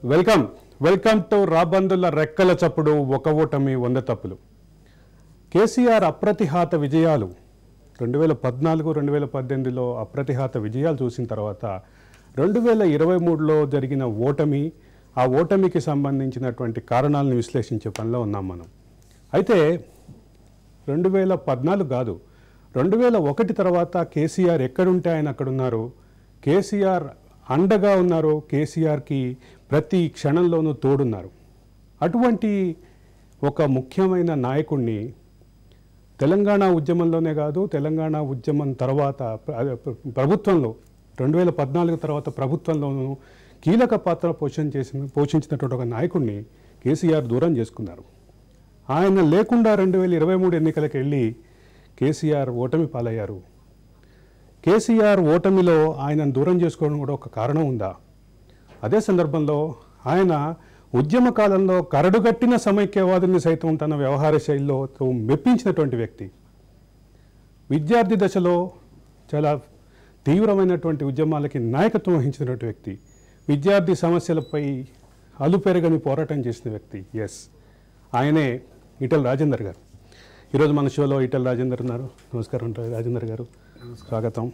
Welcome welcome to రాబందుల రెక్కల చప్పుడు ఒక ఓటమి 100 తప్పులు. కేసీఆర్ అప్రతిహాత విజయాలు 2014 2018లో అప్రతిహాత విజయాలు చూసిన తర్వాత 2023లో జరిగిన ఓటమి, ఆ ఓటమికి సంబంధించినటువంటి కారణాలను విశ్లేషించే పనిలో ఉన్నాం మనం. అయితే 2014 కాదు, 2001 తర్వాత కేసీఆర్ ఎక్కడుంటే ఆయన అక్కడున్నారు. కేసీఆర్ అండగా ఉన్నారు, కేసీఆర్కి ప్రతి క్షణంలోనూ తోడున్నారు. అటువంటి ఒక ముఖ్యమైన నాయకుడిని తెలంగాణ ఉద్యమంలోనే కాదు, తెలంగాణ ఉద్యమం తర్వాత ప్రభుత్వంలో 2014 తర్వాత ప్రభుత్వంలోనూ కీలక పాత్ర పోషించినటువంటి ఒక నాయకుడిని కేసీఆర్ దూరం చేసుకున్నారు. ఆయన లేకుండా 2023 ఎన్నికలకు వెళ్ళి కేసీఆర్ ఓటమి పాలయ్యారు. కేసీఆర్ ఓటమిలో ఆయనను దూరం చేసుకోవడం కూడా ఒక కారణం ఉందా? అదే సందర్భంలో ఆయన ఉద్యమ కాలంలో కరడుగట్టిన సమైక్యవాదుల్ని సైతం తన వ్యవహార శైలిలో మెప్పించినటువంటి వ్యక్తి. విద్యార్థి దశలో చాలా తీవ్రమైనటువంటి ఉద్యమాలకి నాయకత్వం వహించినటువంటి వ్యక్తి. విద్యార్థి సమస్యలపై అలుపెరగని పోరాటం చేసిన వ్యక్తి. ఎస్, ఆయనే ఈటెల రాజేందర్ గారు. ఈరోజు మన షోలో ఈటెల రాజేందర్ ఉన్నారు. నమస్కారం రాజేందర్ గారు, స్వాగతం.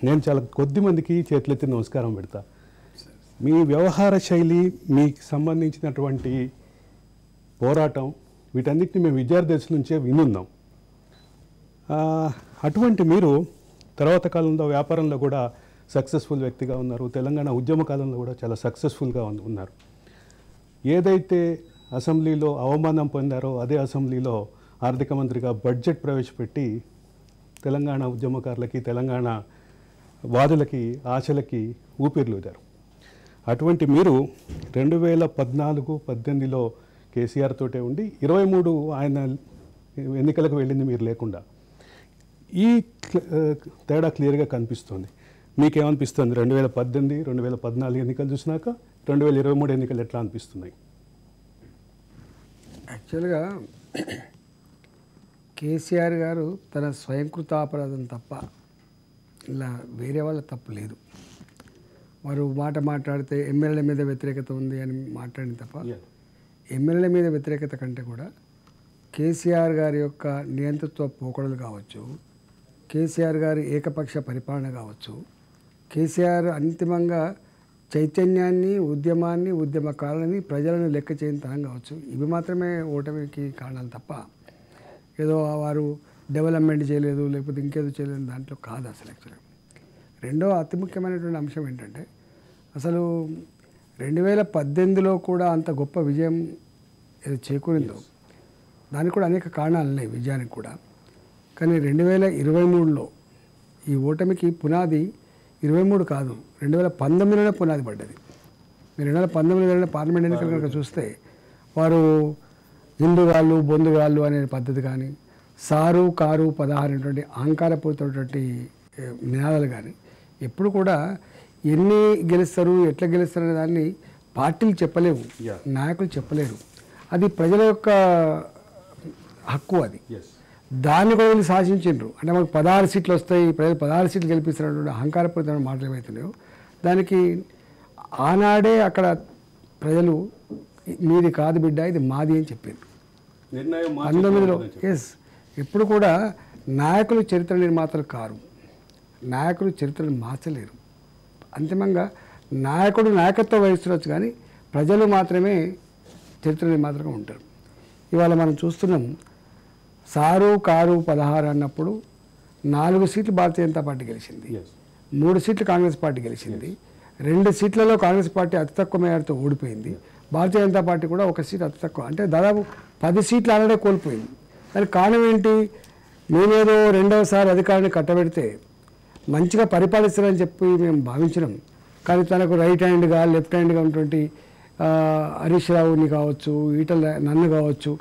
నేను చాలా కొద్ది మందికి చేతులెత్తి నమస్కారం పెడతా. మీ వ్యవహార శైలి, మీకు సంబంధించినటువంటి పోరాటం, వీటన్నిటిని మేము విద్యార్థి దశ నుంచే వినున్నాం. అటువంటి మీరు తర్వాత కాలంలో వ్యాపారంలో కూడా సక్సెస్ఫుల్ వ్యక్తిగా ఉన్నారు. తెలంగాణ ఉద్యమ కాలంలో కూడా చాలా సక్సెస్ఫుల్గా ఉన్నారు. ఏదైతే అసెంబ్లీలో అవమానం పొందారో అదే అసెంబ్లీలో ఆర్థిక మంత్రిగా బడ్జెట్ ప్రవేశపెట్టి తెలంగాణ ఉద్యమకారులకి, తెలంగాణ వాదులకి, ఆశలకి ఊపిరిలూదారు. అటువంటి మీరు 2014-18లో కేసీఆర్ తోటే ఉండి 23 ఆయన ఎన్నికలకు వెళ్ళింది మీరు లేకుండా. ఈ తేడా క్లియర్గా కనిపిస్తుంది. మీకేమనిపిస్తుంది 2018, 2014 ఎన్నికలు చూసినాక 2023 ఎన్నికలు ఎట్లా అనిపిస్తున్నాయి? యాక్చువల్గా కేసీఆర్ గారు తన స్వయంకృతాపరాధం తప్ప ఇలా వేరే వాళ్ళ తప్పు లేదు. వారు మాట్లాడితే ఎమ్మెల్యేల మీద వ్యతిరేకత ఉంది అని మాట్లాడిన తప్ప ఎమ్మెల్యేల మీద వ్యతిరేకత కంటే కూడా కేసీఆర్ గారి యొక్క నియంతృత్వ పోకడలు కావచ్చు, కేసీఆర్ గారి ఏకపక్ష పరిపాలన కావచ్చు, కేసీఆర్ అంతిమంగా చైతన్యాన్ని, ఉద్యమాన్ని, ఉద్యమకారులని, ప్రజలను లెక్క చేయని తనం కావచ్చు, ఇవి మాత్రమే ఓటమికి కారణాలు తప్ప ఏదో వారు డెవలప్మెంట్ చేయలేదు లేకపోతే ఇంకేదో చేయలేదు దాంట్లో కాదు అసలు. యాక్చువల్గా రెండో అతి ముఖ్యమైనటువంటి అంశం ఏంటంటే, అసలు 2018లో కూడా అంత గొప్ప విజయం ఏదో చేకూరిందో దానికి కూడా అనేక కారణాలు ఉన్నాయి విజయానికి కూడా. కానీ 2023లో ఈ ఓటమికి పునాది 23 కాదు, 2019లోనే పునాది పడ్డది. మీరు 2019లో పార్లమెంట్ ఎన్నికలు కనుక చూస్తే వారు హిందుగాళ్ళు, బొందుగాళ్ళు అనే పద్ధతి కానీ, సారు కారు 16 అనేటువంటి అహంకారపూరితమైనటువంటి నినాదాలు కానీ ఎప్పుడు కూడా ఎన్ని గెలుస్తారు, ఎట్లా గెలుస్తారు అనే దాన్ని పార్టీలు చెప్పలేవు, నాయకులు చెప్పలేరు. అది ప్రజల యొక్క హక్కు. అది దాన్ని కూడా వీళ్ళు శాసించారు. అంటే మనకు 16 సీట్లు వస్తాయి, ప్రజలు 16 సీట్లు గెలిపిస్తున్నటువంటి అహంకారపూరితమైన మాటలు ఏమవుతున్నాయో దానికి ఆనాడే అక్కడ ప్రజలు మీది కాదు బిడ్డ, ఇది మాది అని చెప్పారు 19లో. ఎస్, ఇప్పుడు కూడా నాయకులు చరిత్ర నిర్మాతలు కారు, నాయకులు చరిత్రను మార్చలేరు. అంతిమంగా నాయకుడు నాయకత్వం వహిస్తుండొచ్చు కానీ ప్రజలు మాత్రమే చరిత్ర నిర్మాతలుగా ఉంటారు. ఇవాళ మనం చూస్తున్నాం, సారు కారు 16 అన్నప్పుడు 4 సీట్లు భారతీయ జనతా పార్టీ గెలిచింది, 3 సీట్లు కాంగ్రెస్ పార్టీ గెలిచింది, 2 సీట్లలో కాంగ్రెస్ పార్టీ అతి తక్కువ మేరతో ఓడిపోయింది, భారతీయ జనతా పార్టీ కూడా 1 సీట్ అతి తక్కువ, అంటే దాదాపు 10 సీట్లు ఆల్రెడీ కోల్పోయింది. దానికి కారణం ఏంటి? మేమేదో రెండవసారి అధికారాన్ని కట్టబెడితే మంచిగా పరిపాలిస్తారని చెప్పి మేము భావించినాం. కానీ తనకు రైట్ హ్యాండ్గా, లెఫ్ట్ హ్యాండ్గా ఉన్నటువంటి హరీష్ రావుని కావచ్చు, ఈటల నన్ను కావచ్చు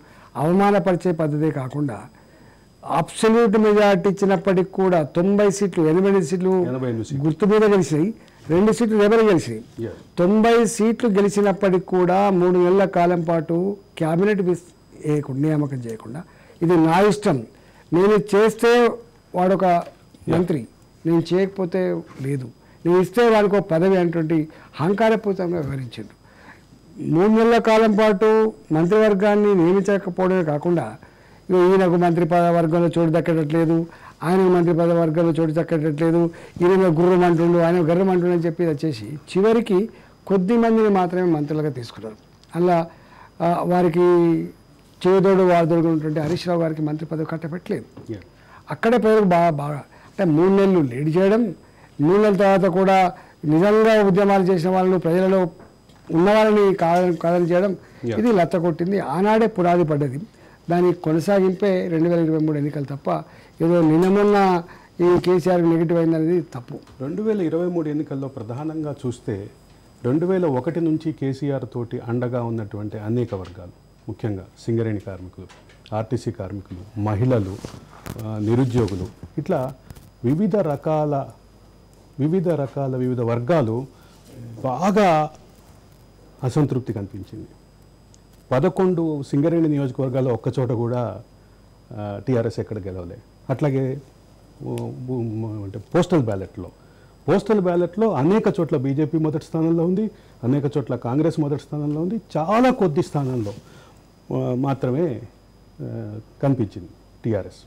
అవమానపరిచే పద్ధతే కాకుండా అబ్సల్యూట్ మెజార్టీ ఇచ్చినప్పటికి కూడా 90 సీట్లు, 88 సీట్లు గుర్తు మీద గెలిచినాయి, 2 సీట్లు రేపటి గెలిచినాయి. 90 సీట్లు గెలిచినప్పటికి కూడా 3 నెలల కాలం పాటు క్యాబినెట్ నియామకం చేయకుండా ఇది నా ఇష్టం, నేను చేస్తే వాడొక మంత్రి, నేను చేయకపోతే లేదు, నేను ఇస్తే వాడికి ఒక పదవి అనేటువంటి అహంకారపూరితంగా వివరించారు. 3 నెలల కాలం పాటు మంత్రివర్గాన్ని నియమించకపోవడమే కాకుండా ఈయనకు మంత్రి వర్గంలో చోటు దక్కట్లేదు, ఆయనకు మంత్రి వర్గంలో చోటు దక్కట్లేదు, ఈయన గుర్రం అంటుండు, ఆయన గర్రం అంటుండు అని చెప్పి వచ్చేసి చివరికి కొద్ది మందిని మాత్రమే మంత్రులుగా తీసుకున్నారు. అలా వారికి చేదోడు వాదోడు ఉన్నటువంటి హరీష్ రావు గారికి మంత్రి పదవి కట్టపెట్టలేదు. అక్కడే ప్రజలకు బాగా అంటే 3 నెలలు లేట్ చేయడం, 3 నెలల తర్వాత కూడా నిజంగా ఉద్యమాలు చేసిన వాళ్ళను ప్రజలలో ఉన్న వాళ్ళని కాదని చేయడం, ఇది లత్త కొట్టింది. ఆనాడే పునాది పడ్డది. దాని కొనసాగింపే 2023 ఎన్నికలు తప్ప ఏదో నిన్నమొన్న ఈ కేసీఆర్ నెగిటివ్ అయిందనేది తప్పు. 2023 ఎన్నికల్లో ప్రధానంగా చూస్తే 2001 నుంచి కేసీఆర్ తోటి అండగా ఉన్నటువంటి అనేక వర్గాలు, ముఖ్యంగా సింగరేణి కార్మికులు, ఆర్టీసీ కార్మికులు, మహిళలు, నిరుద్యోగులు, ఇట్లా వివిధ వర్గాలు బాగా అసంతృప్తి కనిపించింది. 11 సింగరేణి నియోజకవర్గాల్లో ఒక్కచోట కూడా టీఆర్ఎస్ ఎక్కడ గెలవలే. అట్లాగే అంటే పోస్టల్ బ్యాలెట్లో అనేక చోట్ల బీజేపీ మొదటి స్థానంలో ఉంది, అనేక చోట్ల కాంగ్రెస్ మొదటి స్థానంలో ఉంది, చాలా కొద్ది స్థానంలో మాత్రమే కనిపించింది టీఆర్ఎస్.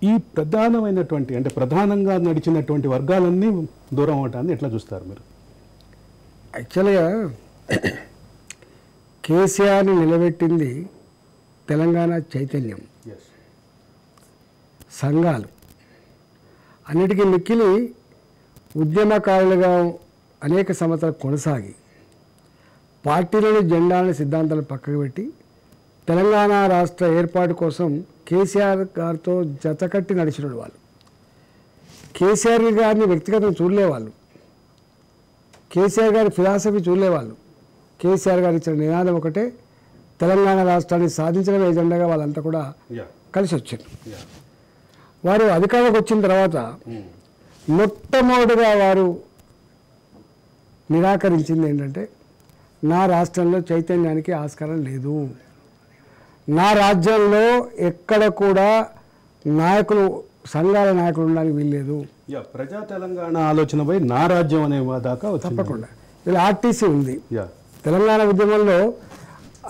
ఈ ప్రధానమైనటువంటి అంటే ప్రధానంగా నడిచినటువంటి వర్గాలన్నీ దూరం అవటాన్ని ఎట్లా చూస్తారు మీరు? యాక్చువల్గా కేసీఆర్ని నిలబెట్టింది తెలంగాణ చైతన్యం, సంఘాలు, అన్నిటికీ మిక్కిలి ఉద్యమకారులుగా అనేక సంవత్సరాలు కొనసాగి పార్టీలోని జెండాలను సిద్ధాంతాలను పక్కకు పెట్టి తెలంగాణ రాష్ట్ర ఏర్పాటు కోసం కేసీఆర్ గారితో జతకట్టి నడిచిన వాళ్ళు. కేసీఆర్ గారిని వ్యక్తిగతం చూడలేవాళ్ళు, కేసీఆర్ గారి ఫిలాసఫీ చూడలేవాళ్ళు. కేసీఆర్ గారు ఇచ్చిన నినాదం ఒకటే, తెలంగాణ రాష్ట్రాన్ని సాధించడం ఎజెండాగా వాళ్ళంతా కూడా కలిసి వచ్చారు. వారు అధికారంలోకి వచ్చిన తర్వాత మొట్టమొదటిగా వారు నిరాకరించింది ఏంటంటే, నా రాష్ట్రంలో చైతన్యానికి ఆస్కారం లేదు, నా రాజ్యంలో ఎక్కడ కూడా నాయకులు సంఘాల నాయకులు ఉండడానికి వీల్లేదు. ప్రజా తెలంగాణ ఆలోచనపై నా రాజ్యం అనే దాకా తప్పకుండా. ఇలా ఆర్టీసీ ఉంది. తెలంగాణ ఉద్యమంలో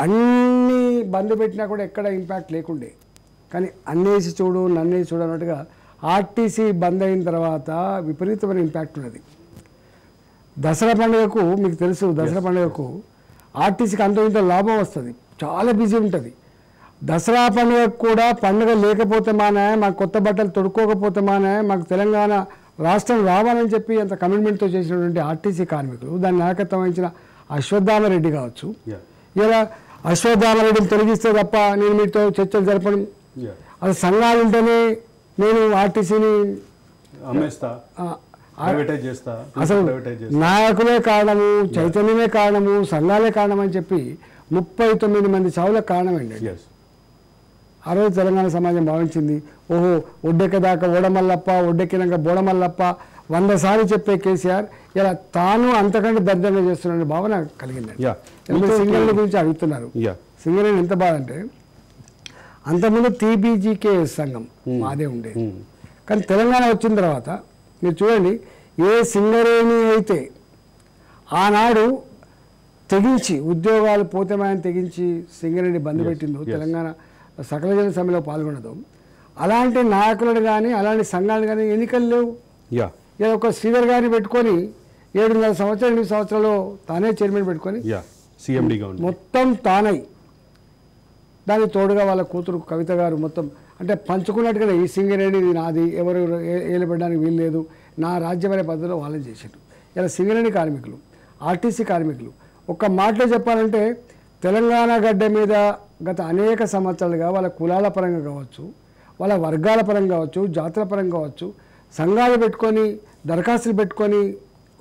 అన్ని బంద్ పెట్టినా కూడా ఎక్కడ ఇంపాక్ట్ లేకుండే, కానీ అన్నేసి చూడు నన్నేసి చూడు అన్నట్టుగా ఆర్టీసీ బంద్ అయిన తర్వాత విపరీతమైన ఇంపాక్ట్ ఉన్నది. దసరా పండుగకు మీకు తెలుసు, దసరా పండుగకు ఆర్టీసీకి అంత ఇంత లాభం వస్తుంది, చాలా బిజీ ఉంటుంది. దసరా పండుగకు కూడా పండుగ లేకపోతే మానే, మాకు కొత్త బట్టలు తొడుక్కోకపోతే మానే, మాకు తెలంగాణ రాష్ట్రం రావాలని చెప్పి అంత కమిట్మెంట్తో చేసినటువంటి ఆర్టీసీ కార్మికులు, దాన్ని నాయకత్వం వహించిన అశ్వత్థామరెడ్డి కావచ్చు. ఇలా అశ్వత్థామరెడ్డిని తొలగిస్తే తప్ప నేను మీతో చర్చలు జరపడం, అది సంఘాలు ఉంటేనే నేను ఆర్టీసీని అసలు నాయకులే కారణము, చైతన్యమే కారణము, సంఘాలే కారణం అని చెప్పి 39 మంది చావులకు కారణమైంది. ఆ రోజు తెలంగాణ సమాజం భావించింది, ఓహో ఒడ్డెక్కదాకా ఓడమల్లప్ప, ఒడ్డెక్కినాక బోడమల్లప్ప 100 సార్లు చెప్పే కేసీఆర్ ఇలా తాను అంతకంటే దర్జంగా చేస్తున్న భావన కలిగిందండి. సింగరేణి గురించి అడుగుతున్నారు. సింగరేణి ఎంత బాధ అంటే, అంతకుముందు టీబీజీకే సంఘం మాదే ఉండేది, కానీ తెలంగాణ వచ్చిన తర్వాత మీరు చూడండి, ఏ సింగరేణి అయితే ఆనాడు తెగించి ఉద్యోగాలు పోతేమాయని తెగించి సింగరేణి బంద్ పెట్టిందో, తెలంగాణ సకల జన సమ్మెలో పాల్గొనదు, అలాంటి నాయకులను కానీ అలాంటి సంఘాలను కానీ ఎన్నికలు లేవు. ఇలా ఒక శ్రీధర్ గారిని పెట్టుకొని 7.5 సంవత్సరాలు 8 సంవత్సరాలు తానే చైర్మన్ పెట్టుకొని మొత్తం తానై, దానికి తోడుగా వాళ్ళ కూతురు కవిత గారు మొత్తం అంటే పంచుకున్నట్టుగా ఈ సింగరేణి నాది, ఎవరు ఏలుపెట్టడానికి వీలు లేదు, నా రాజ్యం అనే పద్ధతిలో వాళ్ళని చేశారు. ఇలా సింగరేణి కార్మికులు, ఆర్టీసీ కార్మికులు ఒక్క మాటలో చెప్పాలంటే తెలంగాణ గడ్డ మీద గత అనేక సంవత్సరాలుగా వాళ్ళ కులాల పరంగా కావచ్చు, వాళ్ళ వర్గాల పరంగా కావచ్చు, జాతుల పరంగా కావచ్చు, సంఘాలు పెట్టుకొని దరఖాస్తులు పెట్టుకొని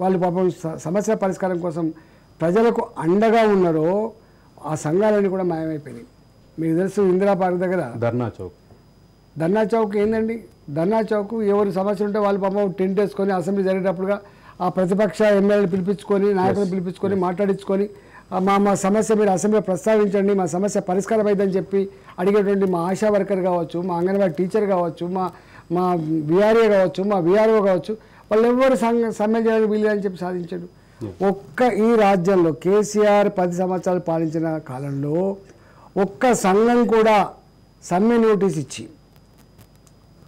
వాళ్ళు పాపం సమస్యల పరిష్కారం కోసం ప్రజలకు అండగా ఉన్నారో ఆ సంఘాలన్నీ కూడా మాయమైపోయినాయి. మీకు తెలుసు, ఇందిరా పార్క్ దగ్గర ధర్నా చౌక్ ఏందండి, ధర్నా చౌక్ ఎవరు సమస్య ఉంటే వాళ్ళు పాపం టెంట్ వేసుకొని అసెంబ్లీ జరిగేటప్పుడుగా ఆ ప్రతిపక్ష ఎమ్మెల్యేలు పిలిపించుకొని, నాయకులు పిలిపించుకొని మాట్లాడించుకొని మా సమస్య మీరు అసెంబ్లీలో ప్రస్తావించండి, మా సమస్య పరిష్కారం అయిందని చెప్పి అడిగేటువంటి మా ఆశా వర్కర్ కావచ్చు, మా అంగన్వాడీ టీచర్ కావచ్చు, మా విఆర్ఏ కావచ్చు, మా విఆర్ఓ కావచ్చు, వాళ్ళు ఎవరు సమ్మె చేయడానికి వీలు అని చెప్పి సాధించాడు. ఒక్క ఈ రాజ్యంలో కేసీఆర్ 10 సంవత్సరాలు పాలించిన కాలంలో ఒక్క సంఘం కూడా సమ్మె నోటీస్ ఇచ్చి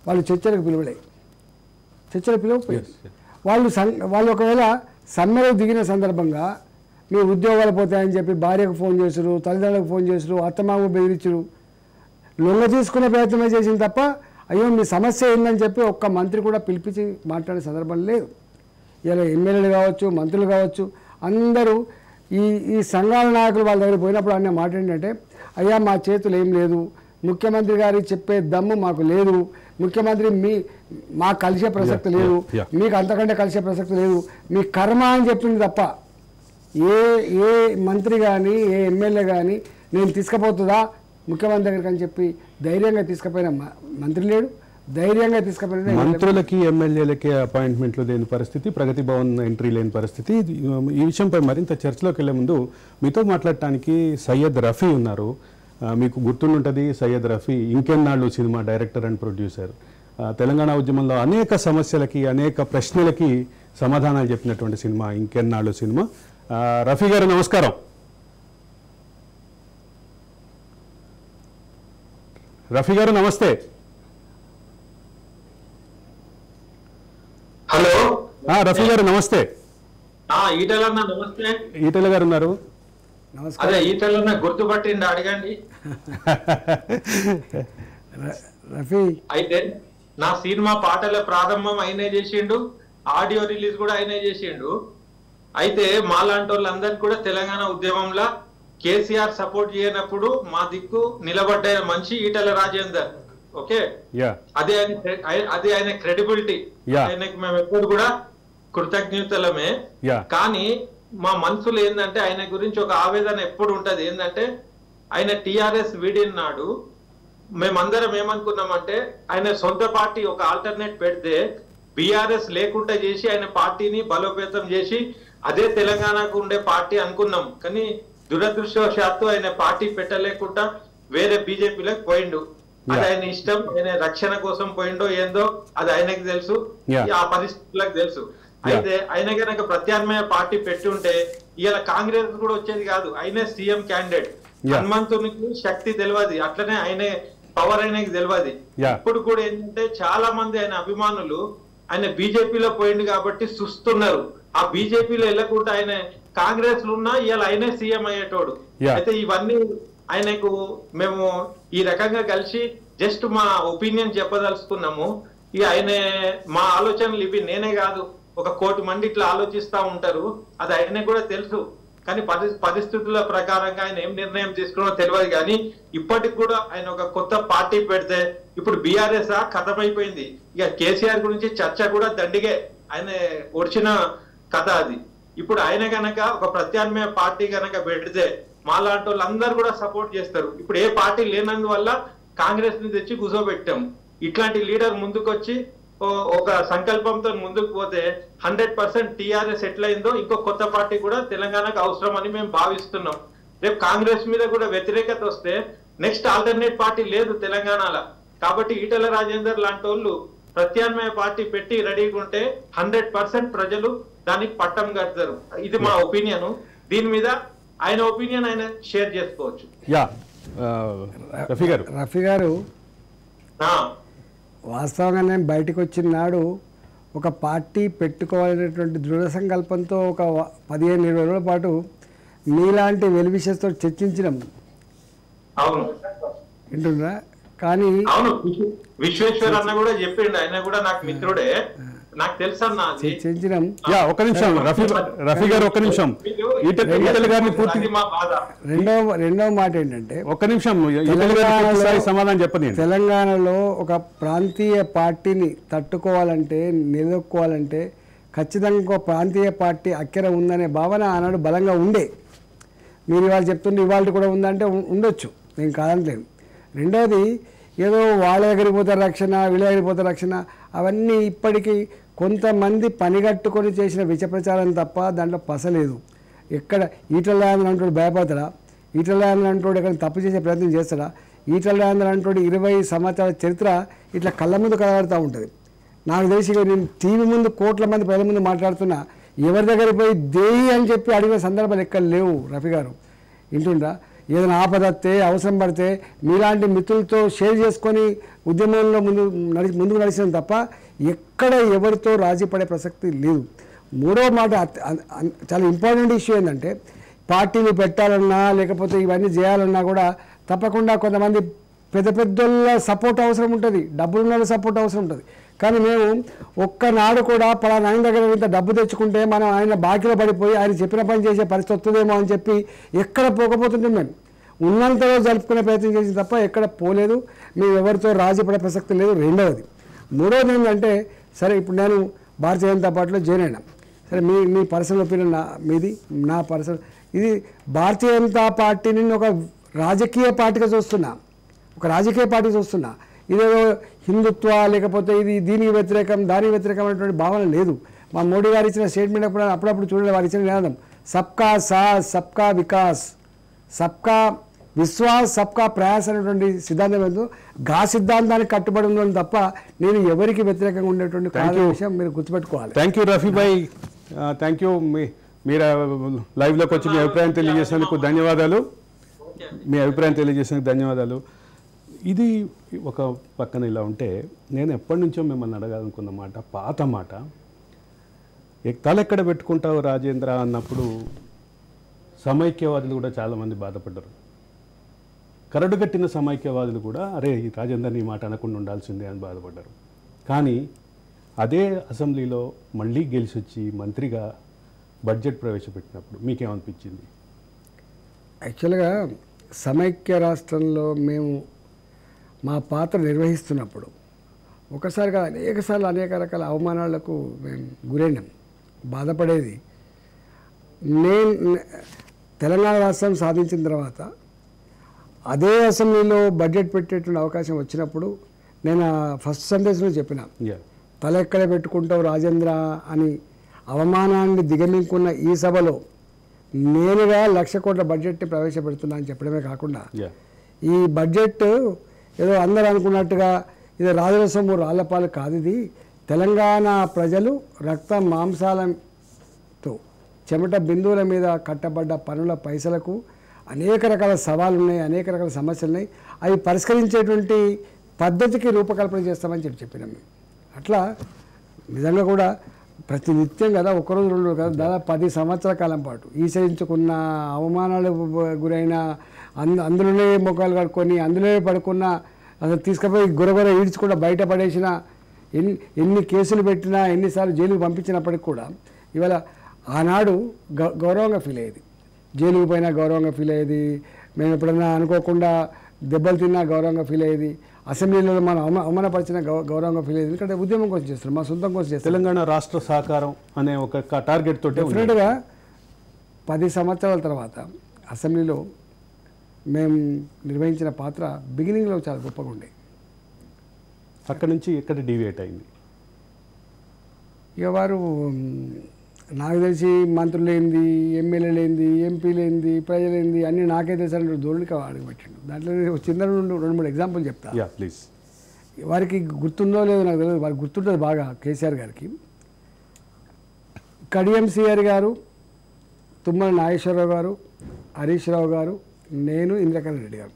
వాళ్ళు చర్చలకు పిలువలేదు. చర్చలకు పిలవకపోయారు. వాళ్ళు ఒకవేళ సమ్మెలో దిగిన సందర్భంగా మీ ఉద్యోగాలు పోతాయని చెప్పి భార్యకు ఫోన్ చేసారు, తల్లిదండ్రులకు ఫోన్ చేసారు, అత్తమామ బెదిరించరు, లొంగ తీసుకునే ప్రయత్నమే చేసింది తప్ప అయ్యో మీ సమస్య ఏందని చెప్పి ఒక్క మంత్రి కూడా పిలిపించి మాట్లాడే సందర్భం లేదు. ఇలా ఎమ్మెల్యేలు కావచ్చు, మంత్రులు కావచ్చు, అందరూ ఈ సంఘాల నాయకులు వాళ్ళ దగ్గర పోయినప్పుడు అన్న మాట ఏంటంటే, అయ్యా మా చేతులు ఏం లేదు, ముఖ్యమంత్రి గారికి చెప్పే దమ్ము మాకు లేదు, ముఖ్యమంత్రి మాకు కలిసే ప్రసక్తి లేదు, మీకు అంతకంటే కలిసే ప్రసక్తి లేదు, మీ కర్మ అని చెప్పింది తప్ప ఏ మంత్రి కానీ ఏ ఎమ్మెల్యే కానీ నేను తీసుకుపోతుందా ముఖ్యమంత్రి దగ్గరికి అని చెప్పి ధైర్యంగా తీసుకుపోయిన మంత్రి లేడు. ధైర్యంగా తీసుకుపోయిన మంత్రులకి ఎమ్మెల్యేలకి అపాయింట్మెంట్లు లేని పరిస్థితి, ప్రగతి భవన్ ఎంట్రీ లేని పరిస్థితి. ఈ విషయంపై మరింత చర్చలోకి వెళ్లే ముందు మీతో మాట్లాడటానికి సయ్యద్ రఫీ ఉన్నారు. మీకు గుర్తుంటుంది, సయ్యద్ రఫీ ఇంకెన్నాళ్ళు సినిమా డైరెక్టర్ అండ్ ప్రొడ్యూసర్. తెలంగాణ ఉద్యమంలో అనేక సమస్యలకి, అనేక ప్రశ్నలకి సమాధానాలు చెప్పినటువంటి సినిమా ఇంకెన్నాళ్ళు సినిమా. రఫీ గారు నమస్కారం. రఫీ గారు నమస్తే. హలో రఫీ గారు నమస్తే. ఈటలన్న నమస్తే. ఈటల గారు ఉన్నారు. అదే ఈటలన్న గుర్తుపట్టిండి, అడగండి. రఫీ అయితే నా సినిమా పాటల ప్రారంభం ఆయనే చేసిండు, ఆడియో రిలీజ్ కూడా ఆయనే చేసిండు. అయితే మాలాంటి వాళ్ళందరికీ కూడా తెలంగాణ ఉద్యమంలో కేసీఆర్ సపోర్ట్ చేయనప్పుడు మా దిక్కు నిలబడ్డ మనిషి ఈటల రాజేందర్. ఓకే, అదే ఆయన క్రెడిబిలిటీ. ఆయనకి మేము ఎప్పుడు కూడా కృతజ్ఞతలమే. కానీ మా మనసులో ఏంటంటే ఆయన గురించి ఒక ఆవేదన ఎప్పుడు ఉంటది. ఏంటంటే ఆయన టిఆర్ఎస్ వీడినాడు మేమందరం ఏమనుకున్నామంటే ఆయన సొంత పార్టీ ఒక ఆల్టర్నేట్ పెడితే బీఆర్ఎస్ లేకుండా చేసి ఆయన పార్టీని బలోపేతం చేసి అదే తెలంగాణకు ఉండే పార్టీ అనుకున్నాం. కానీ దురదృష్టవశాత్తు ఆయన పార్టీ పెట్టలేకుండా వేరే బీజేపీలోకి పోయిండు. అది ఆయన ఇష్టం. ఆయన రక్షణ కోసం పోయిండో ఏందో అది ఆయనకి తెలుసు, ఆ పరిస్థితులకు తెలుసు. అయితే ఆయన కనుక ప్రత్యామ్నాయ పార్టీ పెట్టి ఉంటే ఇలా కాంగ్రెస్ కూడా వచ్చేది కాదు. ఆయనే సీఎం క్యాండిడేట్. హనుమంతునికి శక్తి తెలియదు, అట్లనే ఆయనే పవర్ ఆయనకి తెలియదు. ఇప్పుడు కూడా ఏంటంటే చాలా మంది ఆయన అభిమానులు ఆయన బీజేపీలో పోయిండు కాబట్టి చూస్తున్నారు. ఆ బీజేపీలో వెళ్ళకుండా ఆయన కాంగ్రెస్ లో ఉన్నా ఇవాళ ఆయనే సీఎం అయ్యేటోడు. అయితే ఇవన్నీ ఆయనకు మేము ఈ రకంగా కలిసి జస్ట్ మా ఒపీనియన్ చెప్పదలుచుకున్నాము. ఇక ఆయన మా ఆలోచనలు ఇవి నేనే కాదు, 1 కోటి మంది ఇట్లా ఆలోచిస్తా ఉంటారు. అది ఆయనకు కూడా తెలుసు. కానీ పరిస్థితుల ప్రకారంగా ఆయన ఏం నిర్ణయం తీసుకున్నో తెలియదు. కానీ ఇప్పటికి కూడా ఆయన ఒక కొత్త పార్టీ పెడితే ఇప్పుడు బీఆర్ఎస్ ఖతమైపోయింది. ఇక కేసీఆర్ గురించి చర్చ కూడా దండిగే, ఆయన ఒడిచిన కథ అది. ఇప్పుడు ఆయన గనక ఒక ప్రత్యామ్నాయ పార్టీ గనక పెడితే మాలాంటి వాళ్ళందరూ కూడా సపోర్ట్ చేస్తారు. ఇప్పుడు ఏ పార్టీ లేనందువల్ల కాంగ్రెస్ ని తెచ్చి కూర్చోబెట్టాం. ఇట్లాంటి లీడర్ ముందుకొచ్చి ఒక సంకల్పంతో ముందుకు పోతే 100% టీఆర్ఎస్ ఎట్లయిందో ఇంకో కొత్త పార్టీ కూడా తెలంగాణకు అవసరం అని మేము భావిస్తున్నాం. రేపు కాంగ్రెస్ మీద కూడా వ్యతిరేకత వస్తే నెక్స్ట్ ఆల్టర్నేట్ పార్టీ లేదు తెలంగాణలో. కాబట్టి ఈటల రాజేందర్ లాంటి వాళ్ళు ప్రత్యామ్నాయ పార్టీ పెట్టి రెడీగా ఉంటే 100% ప్రజలు దానికి పట్టం కడతారు. ఇది మా ఒపీనియన్. దీని మీద ఆయన ఒపీనియన్ ఆయన షేర్ చేసుకోవచ్చు. రఫీ గారు వాస్తవంగానే బయటకు వచ్చిన నాడు ఒక పార్టీ పెట్టుకోవాలనేటువంటి దృఢ సంకల్పంతో ఒక 15-20 రోజుల పాటు మీలాంటి వెల్విషెస్తో చర్చించడం వింటున్నా. కానీ విశ్వేశ్వర్ అన్న కూడా చెప్పిండు, ఆయన కూడా నాకు మిత్రుడే, నాకు తెలుసు అన్న. చర్చించడం ఒక నిమిషం రఫీ గారు, ఒక నిమిషం. రెండవ మాట ఏంటంటే ఒక నిమిషం సమాధానం చెప్పండి. తెలంగాణలో ఒక ప్రాంతీయ పార్టీని తట్టుకోవాలంటే, నిలదొక్కోవాలంటే ఖచ్చితంగా ఒక ప్రాంతీయ పార్టీ అక్కర ఉందనే భావన ఆనాడు బలంగా ఉండే. మీరు ఇవాళ చెప్తుంటే ఇవాళ కూడా ఉందంటే ఉండొచ్చు, నేను కాదంటలేను. రెండవది ఏదో వాళ్ళ దగ్గరికి పోతారు రక్షణ, వీళ్ళ దగ్గరికి పోతారు రక్షణ, అవన్నీ ఇప్పటికీ కొంతమంది పనిగట్టుకొని చేసిన విషప్రచారం తప్ప దాంట్లో పసలేదు. ఎక్కడ ఈటల రాజేందర్ అంటోడు భయపడతాడా? ఈటల రాజేందర్ అంటోడు ఎక్కడ తప్పు చేసే ప్రయత్నం చేస్తాడా? ఈటల రాజేందర్ అంటోడు 20 సంవత్సరాల చరిత్ర ఇట్లా కళ్ళ ముందు కనబడుతూ ఉంటుంది. నాకు తెలిసి నేను టీవీ ముందు కోట్ల మంది ప్రజల ముందు మాట్లాడుతున్నా, ఎవరి దగ్గర పోయి దేయి అని చెప్పి అడిగిన సందర్భాలు ఎక్కడ లేవు. రఫీ గారు వింటుండ్రా? ఏదైనా ఆపదత్తే అవసరం పడితే మీలాంటి మిత్రులతో షేర్ చేసుకొని ఉద్యమంలో ముందుకు నడిచిన తప్ప ఎక్కడ ఎవరితో రాజీ పడే ప్రసక్తి లేదు. మూడవ మాట చాలా ఇంపార్టెంట్ ఇష్యూ ఏంటంటే పార్టీలు పెట్టాలన్నా లేకపోతే ఇవన్నీ చేయాలన్నా కూడా తప్పకుండా కొంతమంది పెద్ద పెద్దల సపోర్ట్ అవసరం ఉంటుంది, డబ్బులున్న సపోర్ట్ అవసరం ఉంటుంది. కానీ మేము ఒక్కనాడు కూడా పలానా ఆయన దగ్గర ఇంత డబ్బు తెచ్చుకుంటే మనం ఆయన బాకీలో పడిపోయి ఆయన చెప్పిన పని చేసే పరిస్థితి వస్తుందేమో అని చెప్పి ఎక్కడ పోకపోతుంటాం. మేము ఉన్నంతలో జరుపుకునే ప్రయత్నం చేసిన తప్ప ఎక్కడ పోలేదు. మేము ఎవరితో రాజీ పడే ప్రసక్తి లేదు. రెండవది. మూడవది ఏంటంటే సరే ఇప్పుడు నేను భారతీయ జనతా పార్టీలో జాయిన్ అయినా. సరే మీ పర్సనల్ ఒపీనియన్ మీది, నా పర్సనల్ ఇది. భారతీయ జనతా పార్టీని ఒక రాజకీయ పార్టీగా చూస్తున్నా, ఒక రాజకీయ పార్టీ చూస్తున్నా. ఇదేదో హిందుత్వ లేకపోతే ఇది దీనికి వ్యతిరేకం దానికి వ్యతిరేకం అనేటువంటి భావన లేదు. మా మోడీ గారు ఇచ్చిన స్టేట్మెంట్ అప్పుడప్పుడు చూడండి, వారు ఇచ్చిన నినాదం సబ్కా సాథ్ సబ్కా వికాస్ సబ్కా విశ్వాస్ సబ్కా ప్రయాస్ అనేటువంటి సిద్ధాంతం ఏందో గా సిద్ధాంతానికి కట్టుబడి ఉందని తప్ప నేను ఎవరికి వ్యతిరేకంగా ఉండేటువంటి విషయం మీరు గుర్తుపెట్టుకోవాలి. Thank you Rafi Bhai, thank you. మీరు లైవ్లోకి వచ్చి మీ అభిప్రాయం తెలియజేసినందుకు ధన్యవాదాలు. ఇది ఒక పక్కన ఇలా ఉంటే నేను ఎప్పటి నుంచో మిమ్మల్ని అడగాలనుకున్న మాట, పాత మాట, తలెక్కడ పెట్టుకుంటావు రాజేంద్ర అన్నప్పుడు సమైక్యవాదులు కూడా చాలామంది బాధపడ్డారు. కరడుగట్టిన సమైక్యవాదులు కూడా అరే ఈ రాజేందర్ని ఈ మాట అనకుండా ఉండాల్సిందే అని బాధపడ్డారు. కానీ అదే అసెంబ్లీలో మళ్ళీ గెలిచి వచ్చి మంత్రిగా బడ్జెట్ ప్రవేశపెట్టినప్పుడు మీకేమనిపించింది? యాక్చువల్గా సమైక్య రాష్ట్రంలో మేము మా పాత్ర నిర్వహిస్తున్నప్పుడు ఒకసారిగా అనేక రకాల అవమానాలకు మేము గురైనాం, బాధపడేది. నేను తెలంగాణ రాష్ట్రం సాధించిన తర్వాత అదే అసెంబ్లీలో బడ్జెట్ పెట్టేటువంటి అవకాశం వచ్చినప్పుడు నేను ఫస్ట్ సెంటెన్స్లో చెప్పిన తల ఎక్కడ పెట్టుకుంటావు రాజేంద్ర అని అవమానాన్ని దిగమింకున్న ఈ సభలో నేనుగా 1,00,000 కోట్ల బడ్జెట్ని ప్రవేశపెడుతున్నా అని చెప్పడమే కాకుండా ఈ బడ్జెట్ ఏదో అందరూ అనుకున్నట్టుగా ఇది రాజుల సొమ్ము రాళ్లపాలు కాదు. ఇది తెలంగాణ ప్రజలు రక్త మాంసాలతో చెమట బిందువుల మీద కట్టబడ్డ పనుల పైసలకు అనేక రకాల సవాళ్ళు ఉన్నాయి, అనేక రకాల సమస్యలు ఉన్నాయి. అవి పరిష్కరించేటువంటి పద్ధతికి రూపకల్పన చేస్తామని చెప్పినాం. అట్లా నిజంగా కూడా ప్రతినిత్యం కదా, ఒకరోజు రెండు కదా, దాదాపు 10 సంవత్సరాల కాలం పాటు ఈసరించుకున్న అవమానాలు గురైన అందులోనే మొక్కలు కడుక్కొని అందులోనే పడుకున్న అసలు తీసుకుపోయి గురగొర ఈడ్చుకుండా బయట పడేసిన ఎన్ని కేసులు పెట్టినా ఎన్నిసార్లు జైలుకు పంపించినప్పటికి కూడా ఇవాళ ఆనాడు గౌరవంగా ఫీల్ అయ్యేది, జైలుకు పోయినా గౌరవంగా ఫీల్ అయ్యేది, మేము ఎప్పుడన్నా అనుకోకుండా దెబ్బలు తిన్నా గౌరవంగా ఫీల్ అయ్యేది, అసెంబ్లీలో మనం అవమానపరిచిన గౌరవంగా ఫీల్ అయ్యేది. ఎందుకంటే ఉద్యమం కోసం చేస్తారు, మా సొంతం కోసం చేస్తారు. తెలంగాణ రాష్ట్ర సహకారం అనే ఒక టార్గెట్ తోటి డెఫినెట్గా 10 సంవత్సరాల తర్వాత అసెంబ్లీలో మేము నిర్వహించిన పాత్ర బిగినింగ్లో చాలా గొప్పగా ఉండే. అక్కడి నుంచి ఎక్కడ డీవియేట్ అయింది? ఇక వారు నాకు తెలిసి మంత్రులేంది, ఎమ్మెల్యేలేంది, ఎంపీలేంది, ప్రజలేంది అన్నీ నాకే తెలిసిన ధోరణికి అడుగుపెట్టిండు. దాంట్లో చిన్న 2-3 ఎగ్జాంపుల్ చెప్తా. ప్లీజ్. వారికి గుర్తుందో లేదో నాకు తెలియదు, వారికి గుర్తుంటుంది బాగా. కేసీఆర్ గారికి కడియం సిఆర్ గారు, తుమ్మల నాగేశ్వరరావు గారు, హరీష్ రావు గారు, నేను, ఇంద్రకరణ్ రెడ్డి గారు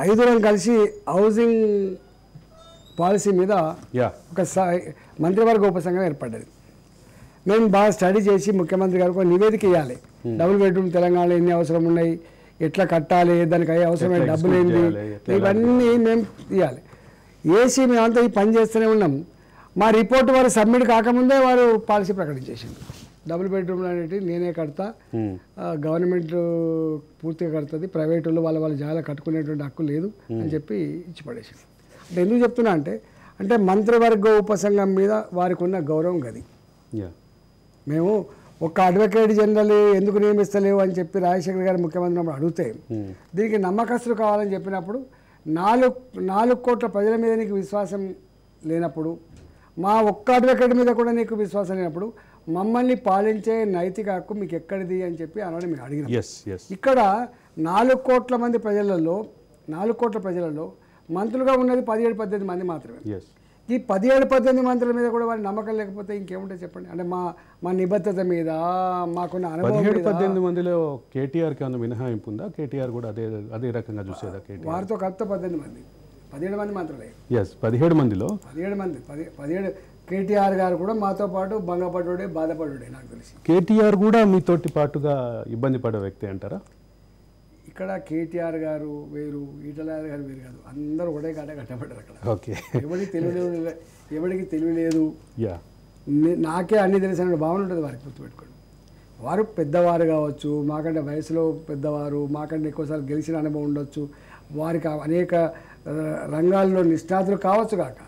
5 కలిసి హౌసింగ్ పాలసీ మీద ఒక మంత్రివర్గ ఉపసంఘం ఏర్పడ్డది. మేము బాగా స్టడీ చేసి ముఖ్యమంత్రి గారికి ఒక నివేదిక ఇవ్వాలి. డబుల్ బెడ్రూమ్ తెలంగాణలో ఎన్ని అవసరం ఉన్నాయి, ఎట్లా కట్టాలి, దానికి అయ్యే అవసరమైన డబ్బులు ఏంటి, ఇవన్నీ మేము ఇవ్వాలి. ఏసీ మేమంతా ఈ పని చేస్తూనే ఉన్నాం. మా రిపోర్ట్ వారు సబ్మిట్ కాకముందే వారు పాలసీ ప్రకటించేసింది. డబుల్ బెడ్రూమ్లు అనేవి నేనే కడతా, గవర్నమెంట్ పూర్తిగా కడుతుంది, ప్రైవేట్ వాళ్ళు వాళ్ళ జాగా కట్టుకునేటువంటి హక్కు లేదు అని చెప్పి ఇచ్చి పడేసింది. అంటే ఎందుకు చెప్తున్నా అంటే మంత్రివర్గ ఉపసంఘం మీద వారికి ఉన్న గౌరవం గది. మేము ఒక అడ్వకేట్ జనరల్ ఎందుకు నియమిస్తలేవు అని చెప్పి రాజశేఖర్ గారు ముఖ్యమంత్రి అడిగితే దీనికి నమ్మకస్తులు కావాలని చెప్పినప్పుడు 4 కోట్ల ప్రజల మీద నీకు విశ్వాసం లేనప్పుడు, మా ఒక్క అడ్వకేట్ మీద కూడా నీకు విశ్వాసం లేనప్పుడు మమ్మల్ని పాలించే నైతిక హక్కు మీకు ఎక్కడిది అని చెప్పి అన్నాడు. మేము అడిగినాం. ఇక్కడ 4 కోట్ల మంది ప్రజలలో 4 కోట్ల ప్రజలలో మంత్రులుగా ఉన్నది 17-18 మంది మాత్రమే. ఈ 17-18 మంత్రుల మీద కూడా వారి నమ్మకం లేకపోతే ఇంకేముంటుంది చెప్పండి. అంటే మా నిబద్ధత మీద మాకున్న అనుభవం 17-18 మందిలో కేటీఆర్కి ఏమైనా మినహాయింపు ఉందా? కేటీఆర్ కూడా అదే రకంగా చూసేదా? కేటీఆర్ వారితో కలిపితే 18 మంది 17 మంది మంత్రులే. ఎస్ 17 మందిలో 17 మంది 17 కేటీఆర్ గారు కూడా మాతో పాటు భంగపడ్డే బాధపడ్డే నాకు తెలిసి. కేటీఆర్ కూడా మీతోటి పాటుగా ఇబ్బంది పడే వ్యక్తి అంటారా? ఇక్కడ కేటీఆర్ గారు వేరు, ఈటల గారు వేరు కాదు, అందరూ ఒకటే కాట కట్టబడ్డారు అక్కడ. ఓకే, ఎవరికి తెలియలేదు, యా నాకే అన్ని తెలిసిన భావన ఉంటుంది వారికి. గుర్తుపెట్టుకోండి, వారు పెద్దవారు కావచ్చు, మాకంటే వయసులో పెద్దవారు, మాకంటే ఎక్కువసార్లు గెలిచిన అనుభవం ఉండొచ్చు, వారికి అనేక రంగాల్లో నిష్ణాతులు కావచ్చు కాక,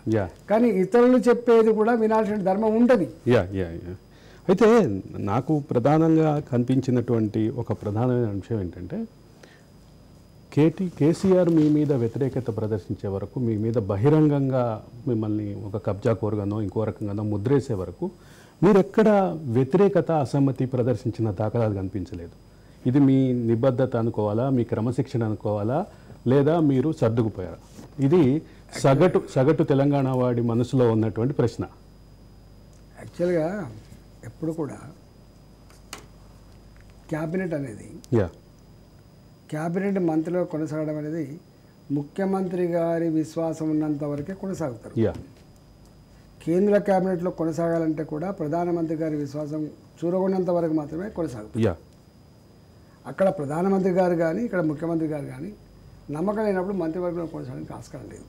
కానీ ఇతరులు చెప్పేది కూడా వినాల్సిన ధర్మం ఉంటుంది. అయితే నాకు ప్రధానంగా కనిపించినటువంటి ఒక ప్రధానమైన అంశం ఏంటంటే కేసీఆర్ మీ మీద వ్యతిరేకత ప్రదర్శించే వరకు, మీ మీద బహిరంగంగా మిమ్మల్ని ఒక కబ్జా కోరుగానో ఇంకో రకంగానో ముద్రేసే వరకు మీరు ఎక్కడ వ్యతిరేకత అసమ్మతి ప్రదర్శించిన దాఖలాలు కనిపించలేదు. ఇది మీ నిబద్ధత అనుకోవాలా, మీ క్రమశిక్షణ అనుకోవాలా, లేదా మీరు సర్దుకుపోయారా? ఇది సగటు తెలంగాణ వాడి మనసులో ఉన్నటువంటి ప్రశ్న. యాక్చువల్గా ఎప్పుడు కూడా క్యాబినెట్ అనేది క్యాబినెట్ మంత్రిలో కొనసాగడం అనేది ముఖ్యమంత్రి గారి విశ్వాసం ఉన్నంత వరకే కొనసాగుతారు. కేంద్ర క్యాబినెట్లో కొనసాగాలంటే కూడా ప్రధానమంత్రి గారి విశ్వాసం చూరగొన్నంత వరకు మాత్రమే కొనసాగుతుంది. అక్కడ ప్రధానమంత్రి గారు కానీ ఇక్కడ ముఖ్యమంత్రి గారు కానీ నమ్మకం లేనప్పుడు మంత్రివర్గంలో కొనసాగడానికి ఆస్కారం లేదు.